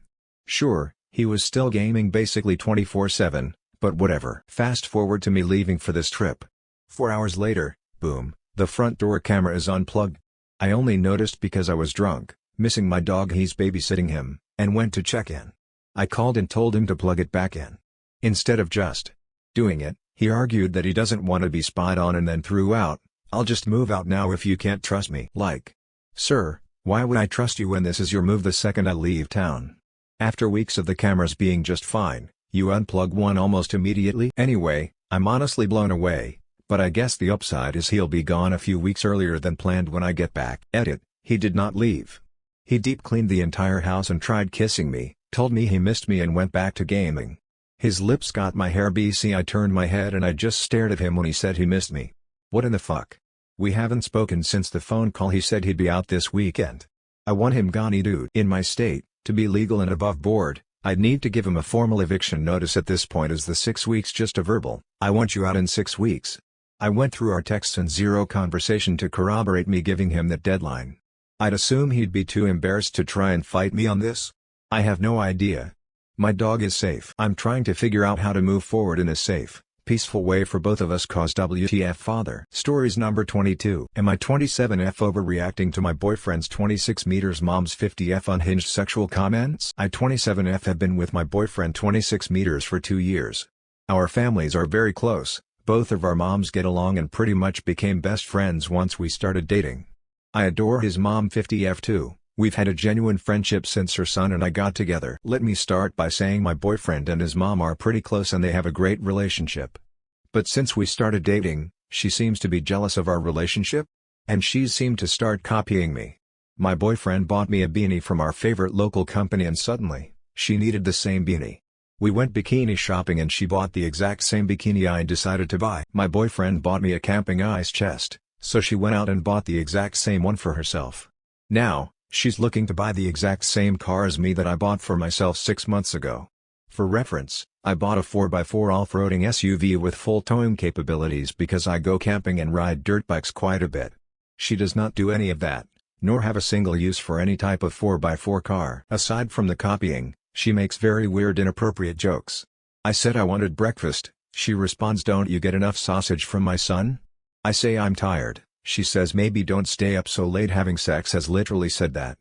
Sure, he was still gaming basically 24/7, but whatever. Fast forward to me leaving for this trip. 4 hours later, boom, the front door camera is unplugged. I only noticed because I was drunk, missing my dog, he's babysitting him, and went to check in. I called and told him to plug it back in. Instead of just doing it, he argued that he doesn't want to be spied on and then threw out, "I'll just move out now if you can't trust me." Like, sir, why would I trust you when this is your move the second I leave town? After weeks of the cameras being just fine, you unplug one almost immediately? Anyway, I'm honestly blown away, but I guess the upside is he'll be gone a few weeks earlier than planned when I get back. Edit, he did not leave. He deep cleaned the entire house and tried kissing me, told me he missed me and went back to gaming. His lips got my hair BC. I turned my head and I just stared at him when he said he missed me. What in the fuck? We haven't spoken since the phone call. He said he'd be out this weekend. I want him gone, dude. In my state, to be legal and above board, I'd need to give him a formal eviction notice at this point. Is the 6 weeks just a verbal, "I want you out in 6 weeks"? I went through our texts and zero conversation to corroborate me giving him that deadline. I'd assume he'd be too embarrassed to try and fight me on this. I have no idea. My dog is safe. I'm trying to figure out how to move forward in a safe, peaceful way for both of us. Cause WTF father. Stories number 22. Am I 27F overreacting to my boyfriend's 26 meters mom's 50F unhinged sexual comments? I 27F have been with my boyfriend 26 meters for 2 years. Our families are very close, both of our moms get along and pretty much became best friends once we started dating. I adore his mom 50F too. We've had a genuine friendship since her son and I got together. Let me start by saying my boyfriend and his mom are pretty close and they have a great relationship. But since we started dating, she seems to be jealous of our relationship, and she's seemed to start copying me. My boyfriend bought me a beanie from our favorite local company and suddenly, she needed the same beanie. We went bikini shopping and she bought the exact same bikini I decided to buy. My boyfriend bought me a camping ice chest, so she went out and bought the exact same one for herself. Now, she's looking to buy the exact same car as me that I bought for myself 6 months ago. For reference, I bought a 4x4 off-roading SUV with full towing capabilities because I go camping and ride dirt bikes quite a bit. She does not do any of that, nor have a single use for any type of 4x4 car. Aside from the copying, she makes very weird inappropriate jokes. I said I wanted breakfast, she responds, "Don't you get enough sausage from my son?" I say I'm tired, she says maybe don't stay up so late having sex. Has literally said that.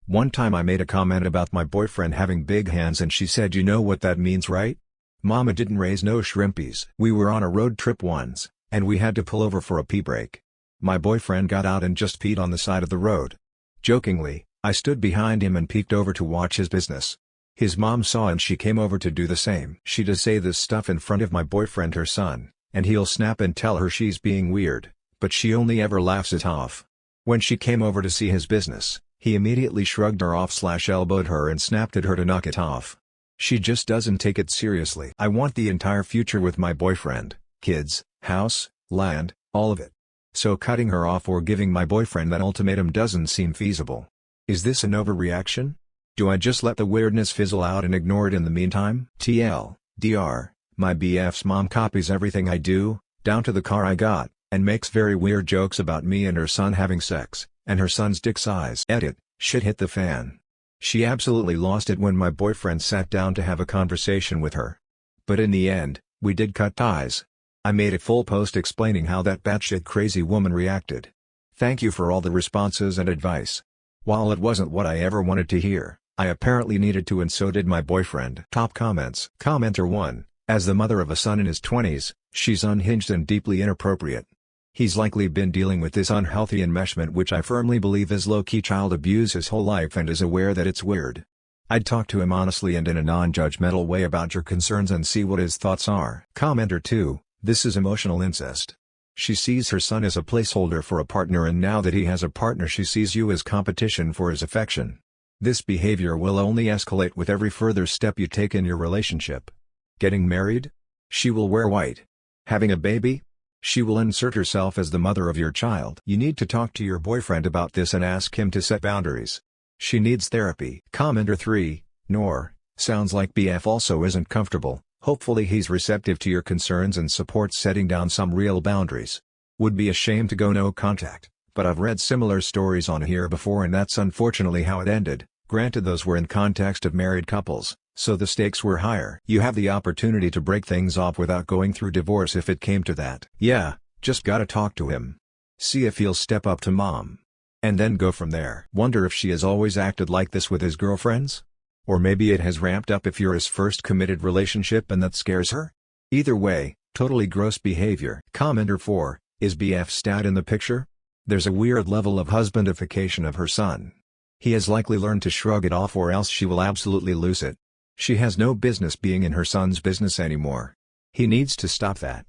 One time I made a comment about my boyfriend having big hands and she said, "You know what that means, right? Mama didn't raise no shrimpies." We were on a road trip once, and we had to pull over for a pee break. My boyfriend got out and just peed on the side of the road. Jokingly, I stood behind him and peeked over to watch his business. His mom saw and she came over to do the same. She does say this stuff in front of my boyfriend, her son, and he'll snap and tell her she's being weird, but she only ever laughs it off. When she came over to see his business, he immediately shrugged her off/elbowed her and snapped at her to knock it off. She just doesn't take it seriously. I want the entire future with my boyfriend, kids, house, land, all of it. So cutting her off or giving my boyfriend that ultimatum doesn't seem feasible. Is this an overreaction? Do I just let the weirdness fizzle out and ignore it in the meantime? TLDR, my BF's mom copies everything I do, down to the car I got, and makes very weird jokes about me and her son having sex, and her son's dick size. Edit, shit hit the fan. She absolutely lost it when my boyfriend sat down to have a conversation with her. But in the end, we did cut ties. I made a full post explaining how that batshit crazy woman reacted. Thank you for all the responses and advice. While it wasn't what I ever wanted to hear, I apparently needed to, and so did my boyfriend. Top comments. Commenter 1, as the mother of a son in his 20s, she's unhinged and deeply inappropriate. He's likely been dealing with this unhealthy enmeshment, which I firmly believe is low-key child abuse his whole life, and is aware that it's weird. I'd talk to him honestly and in a non-judgmental way about your concerns and see what his thoughts are. Commenter 2, this is emotional incest. She sees her son as a placeholder for a partner, and now that he has a partner she sees you as competition for his affection. This behavior will only escalate with every further step you take in your relationship. Getting married? She will wear white. Having a baby? She will insert herself as the mother of your child. You need to talk to your boyfriend about this and ask him to set boundaries. She needs therapy. Commenter 3, Nor, sounds like BF also isn't comfortable. Hopefully he's receptive to your concerns and supports setting down some real boundaries. Would be a shame to go no contact, but I've read similar stories on here before and that's unfortunately how it ended. Granted, those were in context of married couples, so the stakes were higher. You have the opportunity to break things off without going through divorce if it came to that. Yeah, just gotta talk to him. See if he'll step up to mom. And then go from there. Wonder if she has always acted like this with his girlfriends? Or maybe it has ramped up if you're his first committed relationship and that scares her? Either way, totally gross behavior. Commenter 4, is BF stat in the picture? There's a weird level of husbandification of her son. He has likely learned to shrug it off or else she will absolutely lose it. She has no business being in her son's business anymore. He needs to stop that.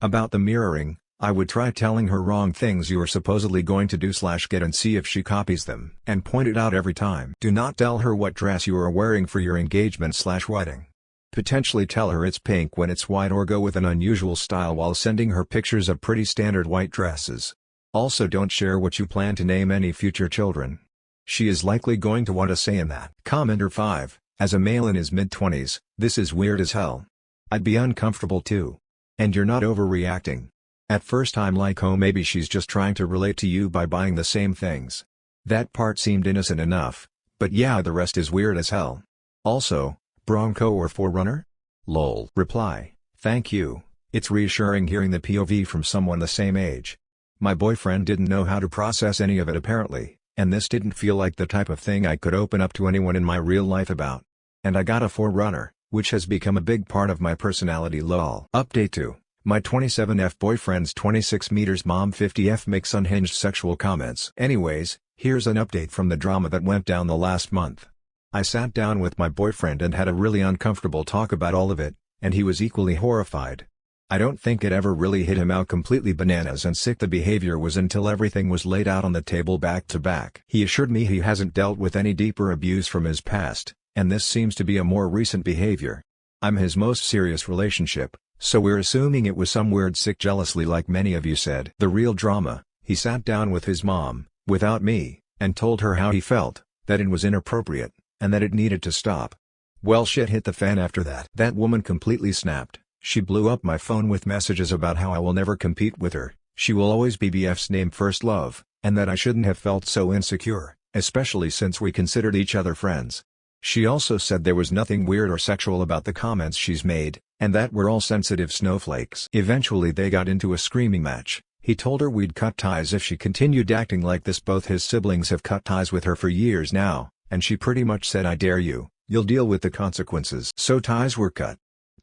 About the mirroring, I would try telling her wrong things you are supposedly going to do/get and see if she copies them. And point it out every time. Do not tell her what dress you are wearing for your engagement/wedding. Potentially tell her it's pink when it's white or go with an unusual style while sending her pictures of pretty standard white dresses. Also don't share what you plan to name any future children. She is likely going to want a say in that. Commenter 5, as a male in his mid-20s, this is weird as hell. I'd be uncomfortable too. And you're not overreacting. At first I'm like, oh, maybe she's just trying to relate to you by buying the same things. That part seemed innocent enough, but yeah, the rest is weird as hell. Also, Bronco or Forerunner? Lol. Reply, thank you, it's reassuring hearing the POV from someone the same age. My boyfriend didn't know how to process any of it apparently, and this didn't feel like the type of thing I could open up to anyone in my real life about. And I got a Forerunner, which has become a big part of my personality. Lol. Update 2. My 27F boyfriend's 26 meters mom 50F makes unhinged sexual comments. Anyways, here's an update from the drama that went down the last month. I sat down with my boyfriend and had a really uncomfortable talk about all of it, and he was equally horrified. I don't think it ever really hit him how completely bananas and sick the behavior was until everything was laid out on the table back to back. He assured me he hasn't dealt with any deeper abuse from his past, and this seems to be a more recent behavior. I'm his most serious relationship, so we're assuming it was some weird sick jealousy like many of you said. The real drama, he sat down with his mom, without me, and told her how he felt, that it was inappropriate, and that it needed to stop. Well, shit hit the fan after that. That woman completely snapped. She blew up my phone with messages about how I will never compete with her, she will always be BF's name first love, and that I shouldn't have felt so insecure, especially since we considered each other friends. She also said there was nothing weird or sexual about the comments she's made, and that we're all sensitive snowflakes. Eventually they got into a screaming match. He told her we'd cut ties if she continued acting like this. Both his siblings have cut ties with her for years now, and she pretty much said, I dare you, you'll deal with the consequences. So ties were cut.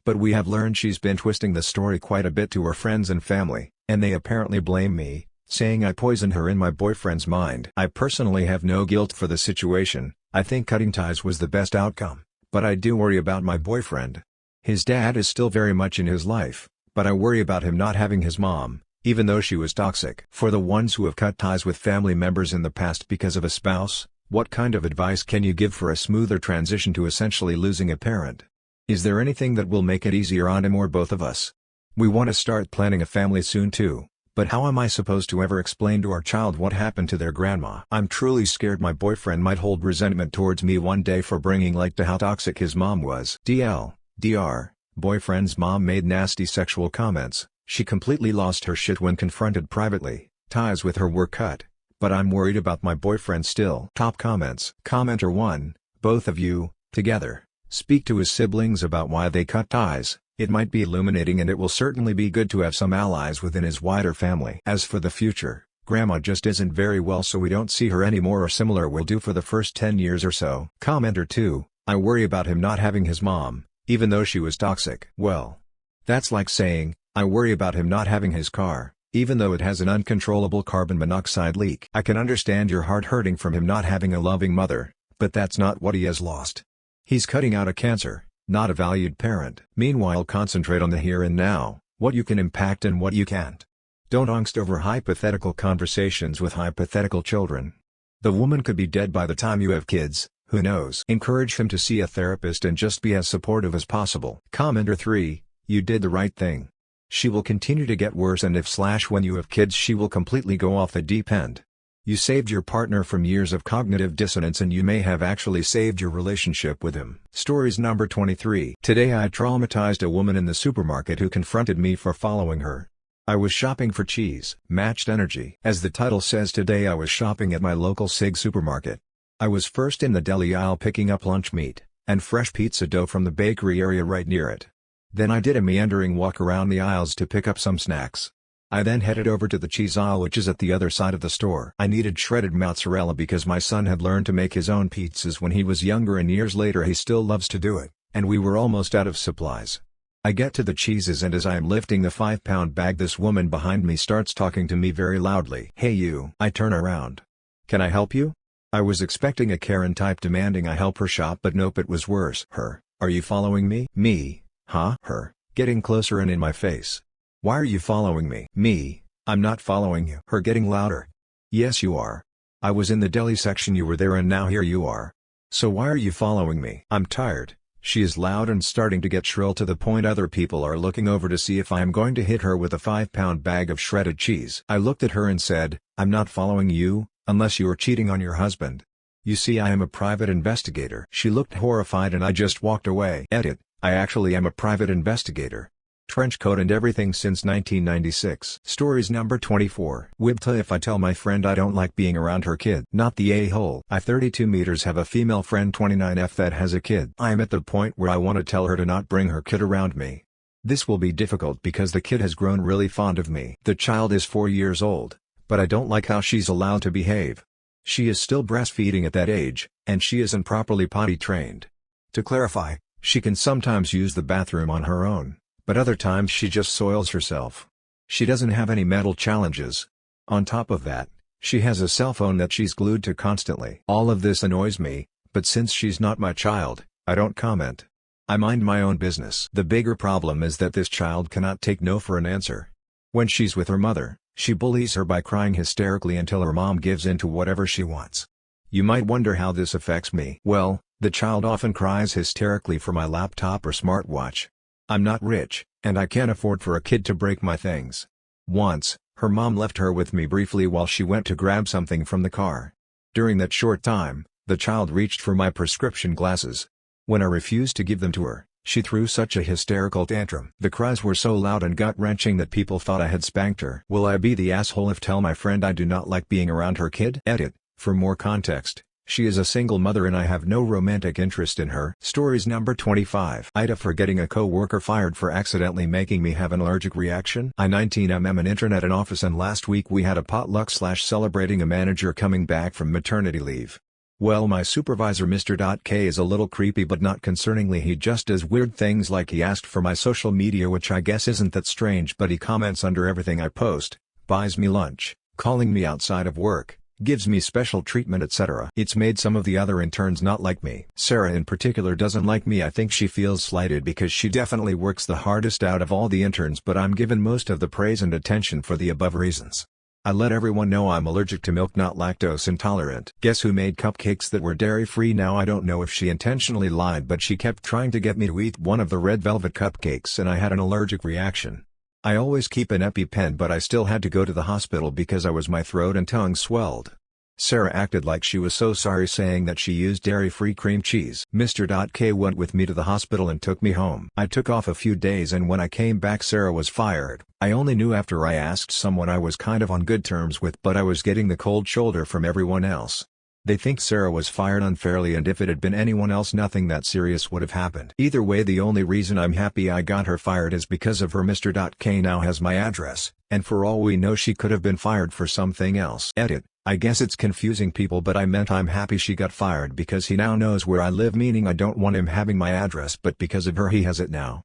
But we have learned she's been twisting the story quite a bit to her friends and family, and they apparently blame me, saying I poisoned her in my boyfriend's mind. I personally have no guilt for the situation. I think cutting ties was the best outcome, but I do worry about my boyfriend. His dad is still very much in his life, but I worry about him not having his mom, even though she was toxic. For the ones who have cut ties with family members in the past because of a spouse, what kind of advice can you give for a smoother transition to essentially losing a parent? Is there anything that will make it easier on him or both of us? We want to start planning a family soon too, but how am I supposed to ever explain to our child what happened to their grandma? I'm truly scared my boyfriend might hold resentment towards me one day for bringing light to how toxic his mom was. DR, boyfriend's mom made nasty sexual comments. She completely lost her shit when confronted privately. Ties with her were cut, but I'm worried about my boyfriend still. Top comments. Commenter 1, both of you, together, speak to his siblings about why they cut ties. It might be illuminating and it will certainly be good to have some allies within his wider family. As for the future, grandma just isn't very well, so we don't see her anymore, or similar will do for the first 10 years or so. Commenter 2, I worry about him not having his mom, even though she was toxic. Well, that's like saying, I worry about him not having his car, even though it has an uncontrollable carbon monoxide leak. I can understand your heart hurting from him not having a loving mother, but that's not what he has lost. He's cutting out a cancer, not a valued parent. Meanwhile, concentrate on the here and now, what you can impact and what you can't. Don't angst over hypothetical conversations with hypothetical children. The woman could be dead by the time you have kids, who knows? Encourage him to see a therapist and just be as supportive as possible. Commenter 3, you did the right thing. She will continue to get worse, and if/when you have kids she will completely go off the deep end. You saved your partner from years of cognitive dissonance, and you may have actually saved your relationship with him. Stories number 23. Today I traumatized a woman in the supermarket who confronted me for following her. I was shopping for cheese. Matched energy. As the title says, today I was shopping at my local SIG supermarket. I was first in the deli aisle picking up lunch meat, and fresh pizza dough from the bakery area right near it. Then I did a meandering walk around the aisles to pick up some snacks. I then headed over to the cheese aisle, which is at the other side of the store. I needed shredded mozzarella because my son had learned to make his own pizzas when he was younger, and years later he still loves to do it, and we were almost out of supplies. I get to the cheeses, and as I am lifting the 5-pound bag, this woman behind me starts talking to me very loudly. "Hey you." I turn around. "Can I help you?" I was expecting a Karen type demanding I help her shop, but nope, it was worse. Her. "Are you following me?" Me. "Huh?" Her. Getting closer and in my face. "Why are you following me?" Me. "I'm not following you." Her getting louder. "Yes you are. I was in the deli section, you were there, and now here you are. So why are you following me?" I'm tired. She is loud and starting to get shrill to the point other people are looking over to see if I am going to hit her with a 5-pound bag of shredded cheese. I looked at her and said, "I'm not following you, unless you are cheating on your husband. You see, I am a private investigator." She looked horrified and I just walked away. Edit: I actually am a private investigator. Trench coat and everything since 1996. Stories number 24. Wibta: if I tell my friend I don't like being around her kid. Not the a-hole. I 32 meters have a female friend 29F that has a kid. I am at the point where I want to tell her to not bring her kid around me. This will be difficult because the kid has grown really fond of me. The child is 4 years old, but I don't like how she's allowed to behave. She is still breastfeeding at that age, and she isn't properly potty trained. To clarify, she can sometimes use the bathroom on her own, but other times she just soils herself. She doesn't have any mental challenges. On top of that, she has a cell phone that she's glued to constantly. All of this annoys me, but since she's not my child, I don't comment. I mind my own business. The bigger problem is that this child cannot take no for an answer. When she's with her mother, she bullies her by crying hysterically until her mom gives in to whatever she wants. You might wonder how this affects me. Well, the child often cries hysterically for my laptop or smartwatch. I'm not rich, and I can't afford for a kid to break my things. Once, her mom left her with me briefly while she went to grab something from the car. During that short time, the child reached for my prescription glasses. When I refused to give them to her, she threw such a hysterical tantrum. The cries were so loud and gut-wrenching that people thought I had spanked her. Will I be the asshole if tell my friend I do not like being around her kid? Edit: for more context, she is a single mother and I have no romantic interest in her. Stories number 25. Aita: for getting a co-worker fired for accidentally making me have an allergic reaction. I 19mm an internet and office, and last week we had a potluck / celebrating a manager coming back from maternity leave. Well, my supervisor Mr. K is a little creepy, but not concerningly. He just does weird things like he asked for my social media, which I guess isn't that strange, but he comments under everything I post, buys me lunch, calling me outside of work, gives me special treatment, etc. It's made some of the other interns not like me. Sarah in particular doesn't like me. I think she feels slighted because she definitely works the hardest out of all the interns, but I'm given most of the praise and attention for the above reasons. I let everyone know I'm allergic to milk, not lactose intolerant. Guess who made cupcakes that were dairy-free? Now I don't know if she intentionally lied, but she kept trying to get me to eat one of the red velvet cupcakes and I had an allergic reaction. I always keep an EpiPen, but I still had to go to the hospital because my throat and tongue swelled. Sarah acted like she was so sorry, saying that she used dairy-free cream cheese. Mr. K went with me to the hospital and took me home. I took off a few days, and when I came back Sarah was fired. I only knew after I asked someone I was kind of on good terms with, but I was getting the cold shoulder from everyone else. They think Sarah was fired unfairly, and if it had been anyone else nothing that serious would have happened. Either way, the only reason I'm happy I got her fired is because of her. Mr. K now has my address, and for all we know she could have been fired for something else. Edit: I guess it's confusing people, but I meant I'm happy she got fired because he now knows where I live, meaning I don't want him having my address, but because of her he has it now.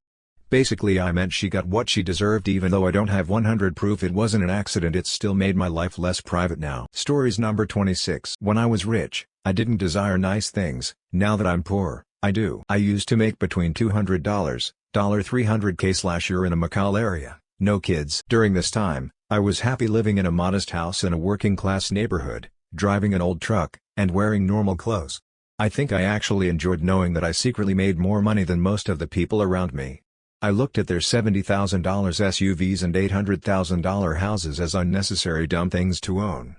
Basically I meant she got what she deserved. Even though I don't have 100 proof it wasn't an accident, it still made my life less private now. Stories number 26. When I was rich, I didn't desire nice things. Now that I'm poor, I do. I used to make between $200, $300k / year in a Macau area, no kids. During this time, I was happy living in a modest house in a working-class neighborhood, driving an old truck, and wearing normal clothes. I think I actually enjoyed knowing that I secretly made more money than most of the people around me. I looked at their $70,000 SUVs and $800,000 houses as unnecessary dumb things to own.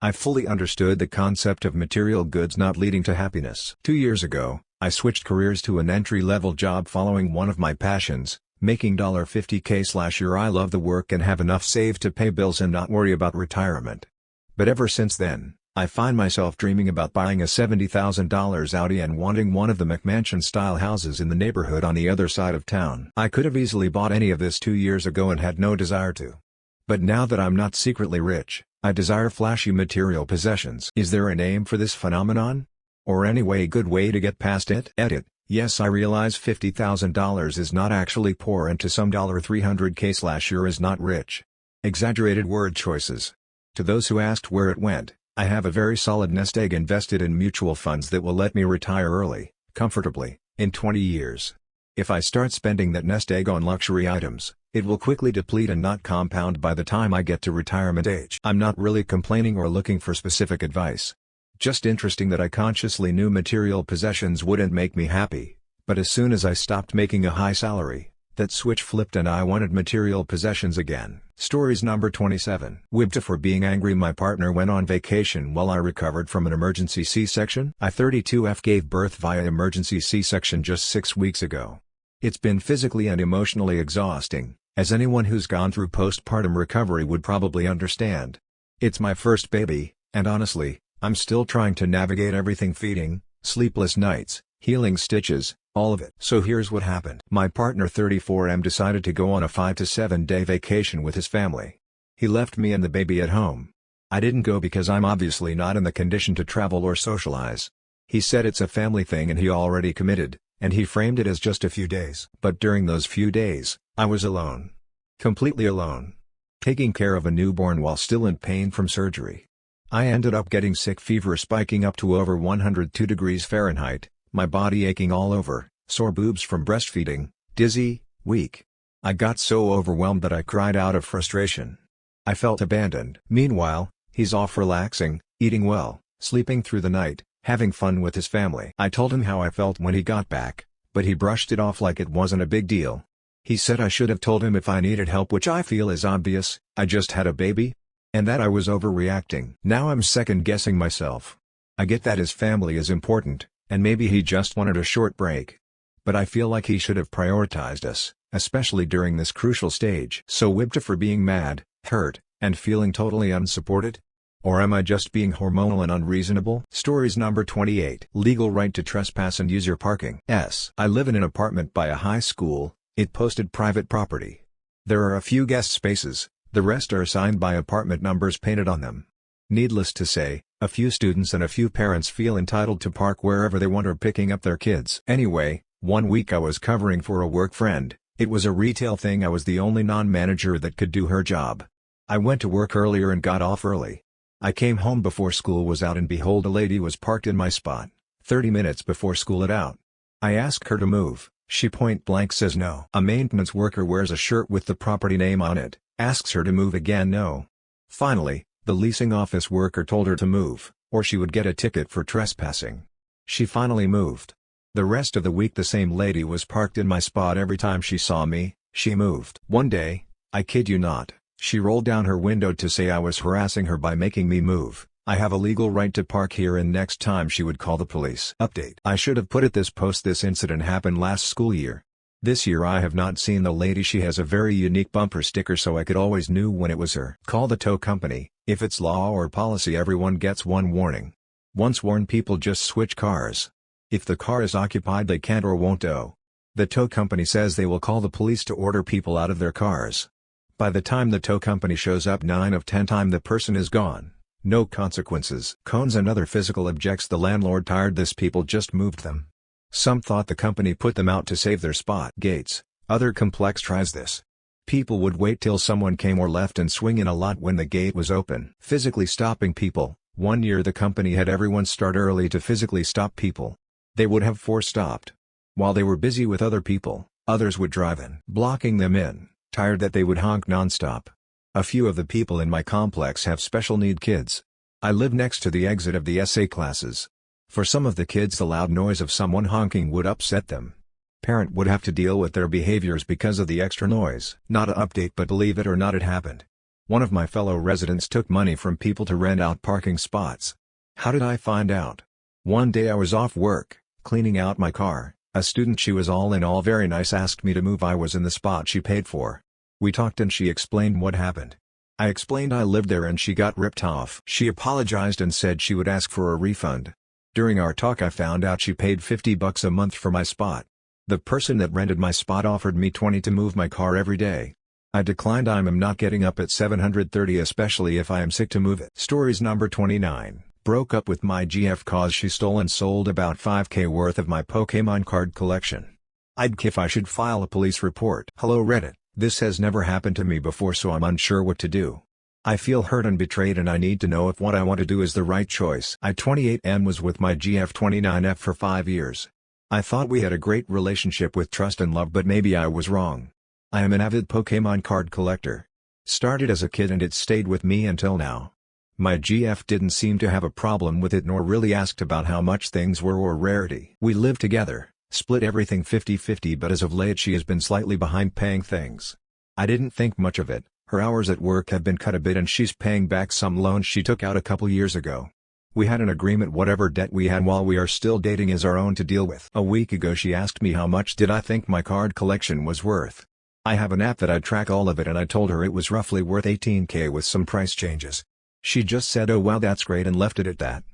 I fully understood the concept of material goods not leading to happiness. 2 years ago, I switched careers to an entry-level job following one of my passions, making $50k / year. I love the work and have enough saved to pay bills and not worry about retirement. But ever since then, I find myself dreaming about buying a $70,000 Audi and wanting one of the McMansion-style houses in the neighborhood on the other side of town. I could have easily bought any of this 2 years ago and had no desire to. But now that I'm not secretly rich, I desire flashy material possessions. Is there a name for this phenomenon? Or anyway a good way to get past it? Edit. Yes, I realize $50,000 is not actually poor and to some $300K sure is not rich. Exaggerated word choices. To those who asked where it went, I have a very solid nest egg invested in mutual funds that will let me retire early, comfortably, in 20 years. If I start spending that nest egg on luxury items, it will quickly deplete and not compound by the time I get to retirement age. I'm not really complaining or looking for specific advice. Just interesting that I consciously knew material possessions wouldn't make me happy, but as soon as I stopped making a high salary, that switch flipped and I wanted material possessions again. Stories number 27. Whipped for being angry. My partner went on vacation while I recovered from an emergency C-section. I 32F gave birth via emergency C-section just 6 weeks ago. It's been physically and emotionally exhausting, as anyone who's gone through postpartum recovery would probably understand. It's my first baby, and honestly, I'm still trying to navigate everything: feeding, sleepless nights, healing stitches, all of it. So here's what happened. My partner 34M decided to go on a 5 to 7 day vacation with his family. He left me and the baby at home. I didn't go because I'm obviously not in the condition to travel or socialize. He said it's a family thing and he already committed, and he framed it as just a few days. But during those few days, I was alone. Completely alone. Taking care of a newborn while still in pain from surgery. I ended up getting sick, fever spiking up to over 102 degrees Fahrenheit, my body aching all over, sore boobs from breastfeeding, dizzy, weak. I got so overwhelmed that I cried out of frustration. I felt abandoned. Meanwhile, he's off relaxing, eating well, sleeping through the night, having fun with his family. I told him how I felt when he got back, but he brushed it off like it wasn't a big deal. He said I should have told him if I needed help, which I feel is obvious. I just had a baby, and that I was overreacting. Now I'm second-guessing myself. I get that his family is important, and maybe he just wanted a short break. But I feel like he should have prioritized us, especially during this crucial stage. So whipped for being mad, hurt, and feeling totally unsupported? Or am I just being hormonal and unreasonable? Stories number 28. Legal right to trespass and use your parking. I live in an apartment by a high school. It posted private property. There are a few guest spaces, the rest are assigned by apartment numbers painted on them. Needless to say, a few students and a few parents feel entitled to park wherever they want or picking up their kids. Anyway, one week I was covering for a work friend. It was a retail thing. I was the only non-manager that could do her job. I went to work earlier and got off early. I came home before school was out and behold, a lady was parked in my spot, 30 minutes before school let out. I ask her to move. She point blank says no. A maintenance worker wears a shirt with the property name on it, asks her to move again, no. Finally, the leasing office worker told her to move, or she would get a ticket for trespassing. She finally moved. The rest of the week the same lady was parked in my spot. Every time she saw me, she moved. One day, I kid you not, she rolled down her window to say I was harassing her by making me move. I have a legal right to park here, and next time she would call the police. Update. I should have put it this post. This incident happened last school year. This year I have not seen the lady. She has a very unique bumper sticker so I could always knew when it was her. Call the tow company. If it's law or policy, everyone gets one warning. Once warned, people just switch cars. If the car is occupied they can't or won't tow. The tow company says they will call the police to order people out of their cars. By the time the tow company shows up, 9 of 10 times the person is gone. No consequences. Cones and other physical objects. The landlord tired this, people just moved them. Some thought the company put them out to save their spot. Gates. Other complex tries this. People would wait till someone came or left and swing in a lot when the gate was open. Physically stopping people. One year the company had everyone start early to physically stop people. They would have 4 stopped. While they were busy with other people, others would drive in, blocking them in, tired that they would honk nonstop. A few of the people in my complex have special need kids. I live next to the exit of the SA classes. For some of the kids the loud noise of someone honking would upset them. Parent would have to deal with their behaviors because of the extra noise. Not an update, but believe it or not, it happened. One of my fellow residents took money from people to rent out parking spots. How did I find out? One day I was off work, cleaning out my car. A student, she was all in all very nice, asked me to move. I was in the spot she paid for. We talked and she explained what happened. I explained I lived there and she got ripped off. She apologized and said she would ask for a refund. During our talk I found out she paid $50 a month for my spot. The person that rented my spot offered me $20 to move my car every day. I declined. I am not getting up at 7:30 especially if I am sick to move it. Stories number 29. Broke up with my GF cause she stole and sold about 5k worth of my Pokemon card collection. I'd if I should file a police report. Hello Reddit, this has never happened to me before so I'm unsure what to do. I feel hurt and betrayed and I need to know if what I want to do is the right choice. I 28M was with my GF 29F for 5 years. I thought we had a great relationship with trust and love but maybe I was wrong. I am an avid Pokemon card collector. Started as a kid and it stayed with me until now. My GF didn't seem to have a problem with it nor really asked about how much things were or rarity. We lived together, split everything 50-50 but as of late she has been slightly behind paying things. I didn't think much of it, her hours at work have been cut a bit and she's paying back some loans she took out a couple years ago. We had an agreement whatever debt we had while we are still dating is our own to deal with. A week ago she asked me how much did I think my card collection was worth. I have an app that I track all of it and I told her it was roughly worth 18k with some price changes. She just said oh wow that's great and left it at that.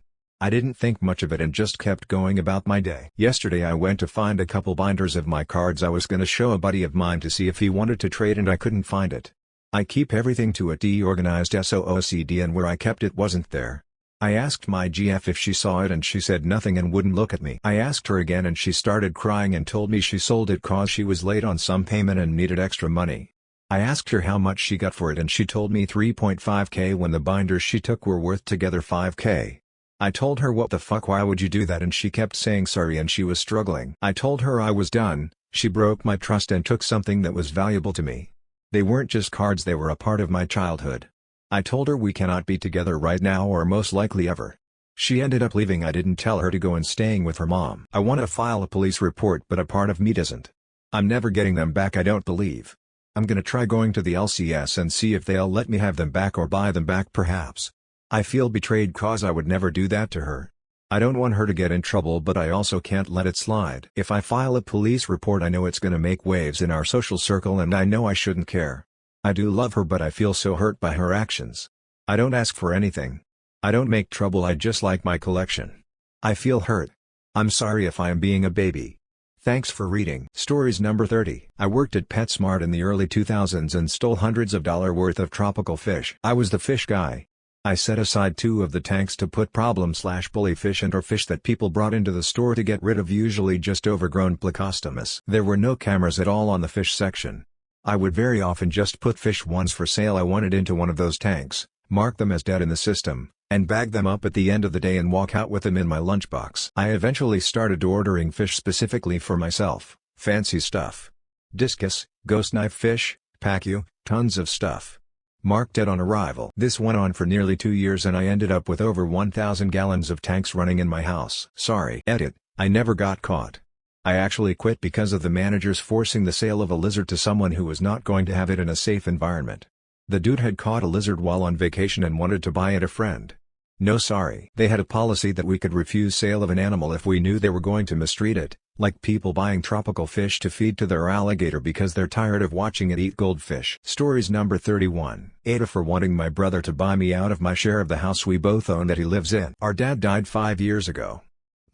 I didn't think much of it and just kept going about my day. Yesterday I went to find a couple binders of my cards I was gonna show a buddy of mine to see if he wanted to trade and I couldn't find it. I keep everything to a T-organized SOOCD and where I kept it wasn't there. I asked my GF if she saw it and she said nothing and wouldn't look at me. I asked her again and she started crying and told me she sold it cause she was late on some payment and needed extra money. I asked her how much she got for it and she told me 3.5k when the binders she took were worth together 5k. I told her what the fuck why would you do that and she kept saying sorry and she was struggling. I told her I was done, she broke my trust and took something that was valuable to me. They weren't just cards they were a part of my childhood. I told her we cannot be together right now or most likely ever. She ended up leaving. I didn't tell her to go and staying with her mom. I want to file a police report but a part of me doesn't. I'm never getting them back I don't believe. I'm gonna try going to the LCS and see if they'll let me have them back or buy them back perhaps. I feel betrayed cause I would never do that to her. I don't want her to get in trouble but I also can't let it slide. If I file a police report I know it's gonna make waves in our social circle and I know I shouldn't care. I do love her but I feel so hurt by her actions. I don't ask for anything. I don't make trouble I just like my collection. I feel hurt. I'm sorry if I am being a baby. Thanks for reading. Stories number 30. I worked at PetSmart in the early 2000s and stole hundreds of dollars worth of tropical fish. I was the fish guy. I set aside 2 of the tanks to put problem/bully fish and or fish that people brought into the store to get rid of usually just overgrown plecostomus. There were no cameras at all on the fish section. I would very often just put fish ones for sale I wanted into one of those tanks, mark them as dead in the system, and bag them up at the end of the day and walk out with them in my lunchbox. I eventually started ordering fish specifically for myself, fancy stuff. Discus, ghost knife fish, pacu, tons of stuff. Marked dead on arrival. This went on for nearly 2 years and I ended up with over 1,000 gallons of tanks running in my house. Sorry. Edit, I never got caught. I actually quit because of the managers forcing the sale of a lizard to someone who was not going to have it in a safe environment. The dude had caught a lizard while on vacation and wanted to buy it a friend. No sorry. They had a policy that we could refuse sale of an animal if we knew they were going to mistreat it, like people buying tropical fish to feed to their alligator because they're tired of watching it eat goldfish. Stories number 31. Aita for wanting my brother to buy me out of my share of the house we both own that he lives in. Our dad died 5 years ago.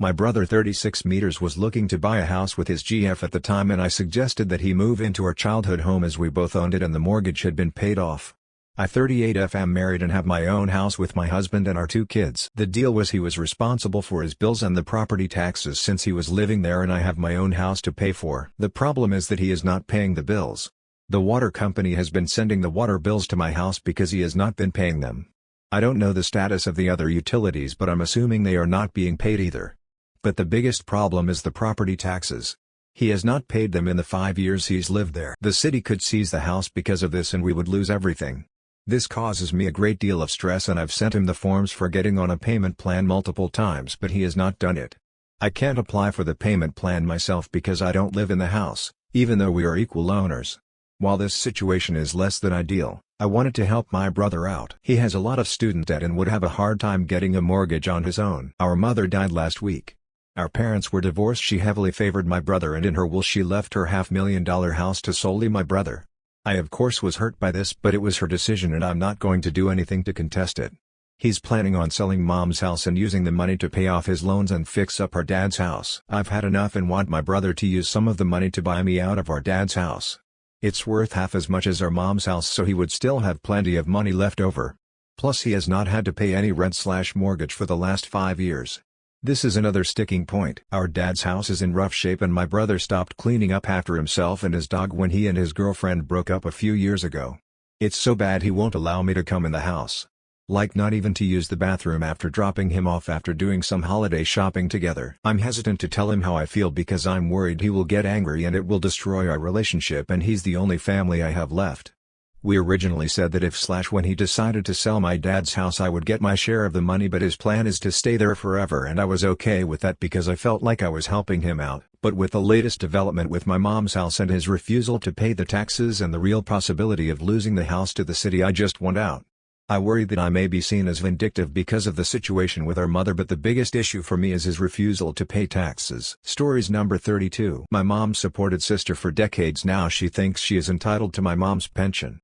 My brother 36 meters was looking to buy a house with his GF at the time and I suggested that he move into our childhood home as we both owned it and the mortgage had been paid off. I 38F am married and have my own house with my husband and our 2 kids. The deal was he was responsible for his bills and the property taxes since he was living there and I have my own house to pay for. The problem is that he is not paying the bills. The water company has been sending the water bills to my house because he has not been paying them. I don't know the status of the other utilities but I'm assuming they are not being paid either. But the biggest problem is the property taxes. He has not paid them in the 5 years he's lived there. The city could seize the house because of this and we would lose everything. This causes me a great deal of stress and I've sent him the forms for getting on a payment plan multiple times but he has not done it. I can't apply for the payment plan myself because I don't live in the house, even though we are equal owners. While this situation is less than ideal, I wanted to help my brother out. He has a lot of student debt and would have a hard time getting a mortgage on his own. Our mother died last week. Our parents were divorced. She heavily favored my brother and in her will she left her $500,000 house to solely my brother. I of course was hurt by this but it was her decision and I'm not going to do anything to contest it. He's planning on selling mom's house and using the money to pay off his loans and fix up our dad's house. I've had enough and want my brother to use some of the money to buy me out of our dad's house. It's worth half as much as our mom's house, so he would still have plenty of money left over. Plus he has not had to pay any rent/mortgage for the last 5 years. This is another sticking point. Our dad's house is in rough shape and my brother stopped cleaning up after himself and his dog when he and his girlfriend broke up a few years ago. It's so bad he won't allow me to come in the house. Like not even to use the bathroom after dropping him off after doing some holiday shopping together. I'm hesitant to tell him how I feel because I'm worried he will get angry and it will destroy our relationship, and he's the only family I have left. We originally said that if/when he decided to sell my dad's house I would get my share of the money, but his plan is to stay there forever, and I was okay with that because I felt like I was helping him out. But with the latest development with my mom's house and his refusal to pay the taxes and the real possibility of losing the house to the city, I just want out. I worry that I may be seen as vindictive because of the situation with our mother, but the biggest issue for me is his refusal to pay taxes. Stories number 32. My mom supported sister for decades now. She thinks she is entitled to my mom's pension.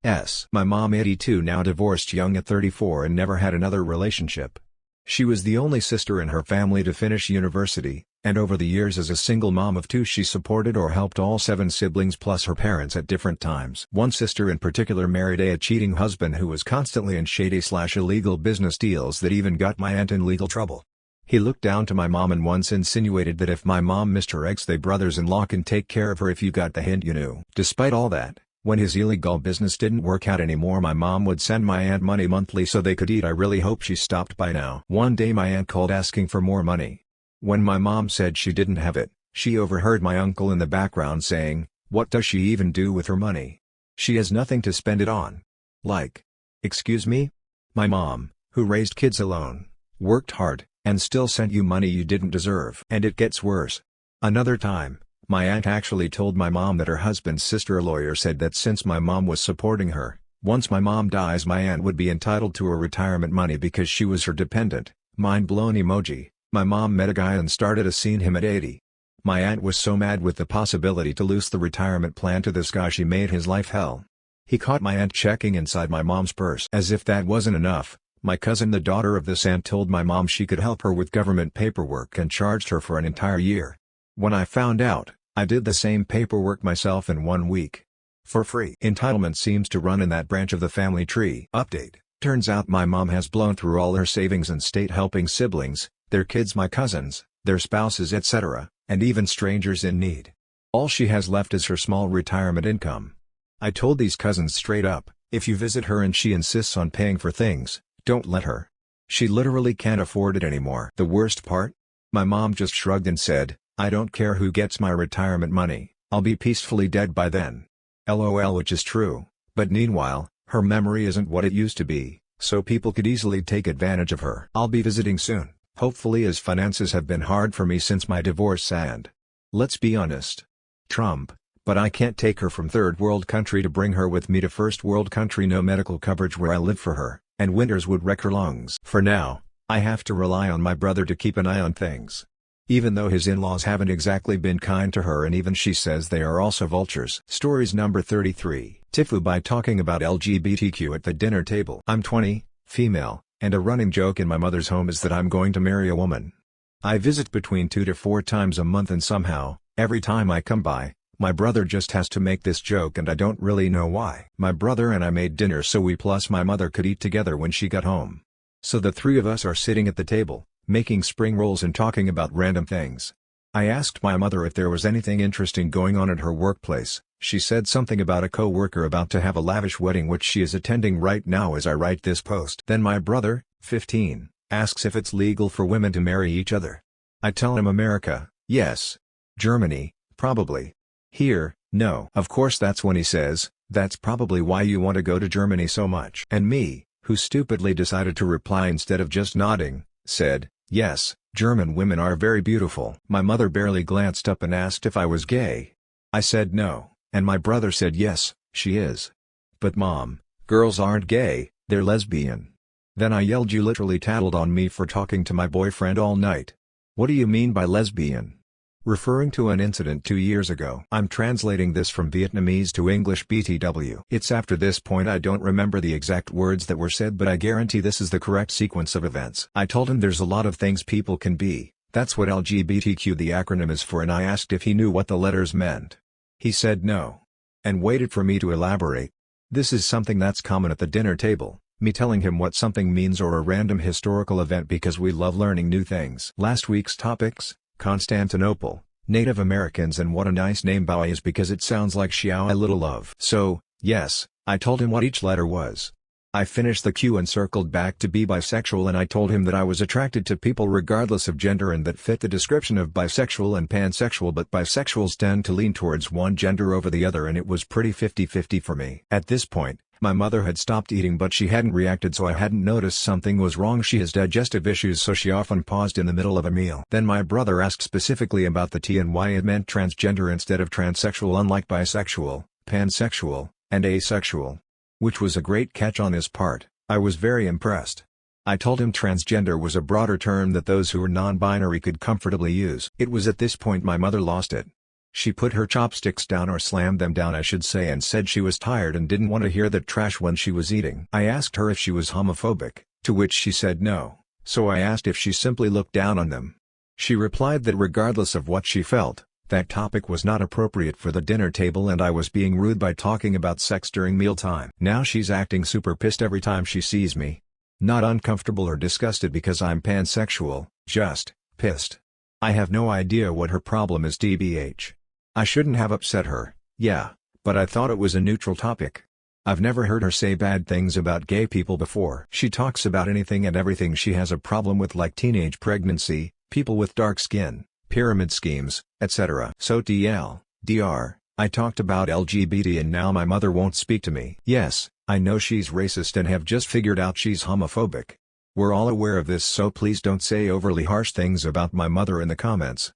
My mom 82 now divorced young at 34 and never had another relationship. She was the only sister in her family to finish university, and over the years as a single mom of 2 she supported or helped all 7 siblings plus her parents at different times. One sister in particular married a cheating husband who was constantly in shady/illegal business deals that even got my aunt in legal trouble. He looked down to my mom and once insinuated that if my mom missed her ex, they brothers-in-law can take care of her. If you got the hint, you knew. Despite all that, when his illegal business didn't work out anymore, my mom would send my aunt money monthly so they could eat. I really hope she stopped by now. One day my aunt called asking for more money. When my mom said she didn't have it, she overheard my uncle in the background saying, "What does she even do with her money? She has nothing to spend it on." Like, excuse me? My mom, who raised kids alone, worked hard, and still sent you money you didn't deserve. And it gets worse. Another time, my aunt actually told my mom that her husband's sister, a lawyer, said that since my mom was supporting her, once my mom dies my aunt would be entitled to her retirement money because she was her dependent. Mind blown emoji. My mom met a guy and started seeing him at 80. My aunt was so mad with the possibility to lose the retirement plan to this guy she made his life hell. He caught my aunt checking inside my mom's purse. As if that wasn't enough, my cousin, the daughter of this aunt, told my mom she could help her with government paperwork and charged her for an entire year. When I found out, I did the same paperwork myself in 1 week. For free. Entitlement seems to run in that branch of the family tree. Update. Turns out my mom has blown through all her savings and state, helping siblings, their kids, my cousins, their spouses, etc., and even strangers in need. All she has left is her small retirement income. I told these cousins straight up, if you visit her and she insists on paying for things, don't let her. She literally can't afford it anymore. The worst part? My mom just shrugged and said, "I don't care who gets my retirement money, I'll be peacefully dead by then." LOL, which is true, but meanwhile, her memory isn't what it used to be, so people could easily take advantage of her. I'll be visiting soon, hopefully, as finances have been hard for me since my divorce and, let's be honest, Trump, but I can't take her from third world country to bring her with me to first world country. No medical coverage where I live for her, and winters would wreck her lungs. For now, I have to rely on my brother to keep an eye on things. Even though his in-laws haven't exactly been kind to her, and even she says they are also vultures. Stories number 33. Tifu by talking about LGBTQ at the dinner table. I'm 20, female, and a running joke in my mother's home is that I'm going to marry a woman. I visit between 2 to 4 times a month, and somehow, every time I come by, my brother just has to make this joke and I don't really know why. My brother and I made dinner so we plus my mother could eat together when she got home. So the 3 of us are sitting at the table, making spring rolls and talking about random things. I asked my mother if there was anything interesting going on at her workplace. She said something about a co-worker about to have a lavish wedding which she is attending right now as I write this post. Then my brother, 15, asks if it's legal for women to marry each other. I tell him America, yes. Germany, probably. Here, no. Of course that's when he says, that's probably why you want to go to Germany so much. And me, who stupidly decided to reply instead of just nodding, said, yes, German women are very beautiful. My mother barely glanced up and asked if I was gay. I said no, and my brother said yes, she is. But Mom, girls aren't gay, they're lesbian. Then I yelled, you literally tattled on me for talking to my boyfriend all night. What do you mean by lesbian? Referring to an incident 2 years ago. I'm translating this from Vietnamese to English BTW. It's after this point I don't remember the exact words that were said, but I guarantee this is the correct sequence of events. I told him there's a lot of things people can be, that's what LGBTQ the acronym is for, and I asked if he knew what the letters meant. He said no. and waited for me to elaborate. This is something that's common at the dinner table, me telling him what something means or a random historical event because we love learning new things. Last week's topics: Constantinople, Native Americans, and what a nice name Bowie is because it sounds like Xiao I little love. So, yes, I told him what each letter was. I finished the Q and circled back to be bisexual, and I told him that I was attracted to people regardless of gender and that fit the description of bisexual and pansexual, but bisexuals tend to lean towards one gender over the other, and it was pretty 50-50 for me. At this point, my mother had stopped eating, but she hadn't reacted, so I hadn't noticed something was wrong. She has digestive issues, so she often paused in the middle of a meal. Then my brother asked specifically about the T and why it meant transgender instead of transsexual, unlike bisexual, pansexual, and asexual. Which was a great catch on his part. I was very impressed. I told him transgender was a broader term that those who were non-binary could comfortably use. It was at this point my mother lost it. She put her chopsticks down, or slammed them down I should say, and said she was tired and didn't want to hear that trash when she was eating. I asked her if she was homophobic, to which she said no, so I asked if she simply looked down on them. She replied that regardless of what she felt, that topic was not appropriate for the dinner table and I was being rude by talking about sex during mealtime. Now she's acting super pissed every time she sees me. Not uncomfortable or disgusted because I'm pansexual, just pissed. I have no idea what her problem is, tbh. I shouldn't have upset her, yeah, but I thought it was a neutral topic. I've never heard her say bad things about gay people before. She talks about anything and everything she has a problem with, like teenage pregnancy, people with dark skin, pyramid schemes, etc. So dr, I talked about LGBT and now my mother won't speak to me. Yes, I know she's racist and have just figured out she's homophobic. We're all aware of this, so please don't say overly harsh things about my mother in the comments.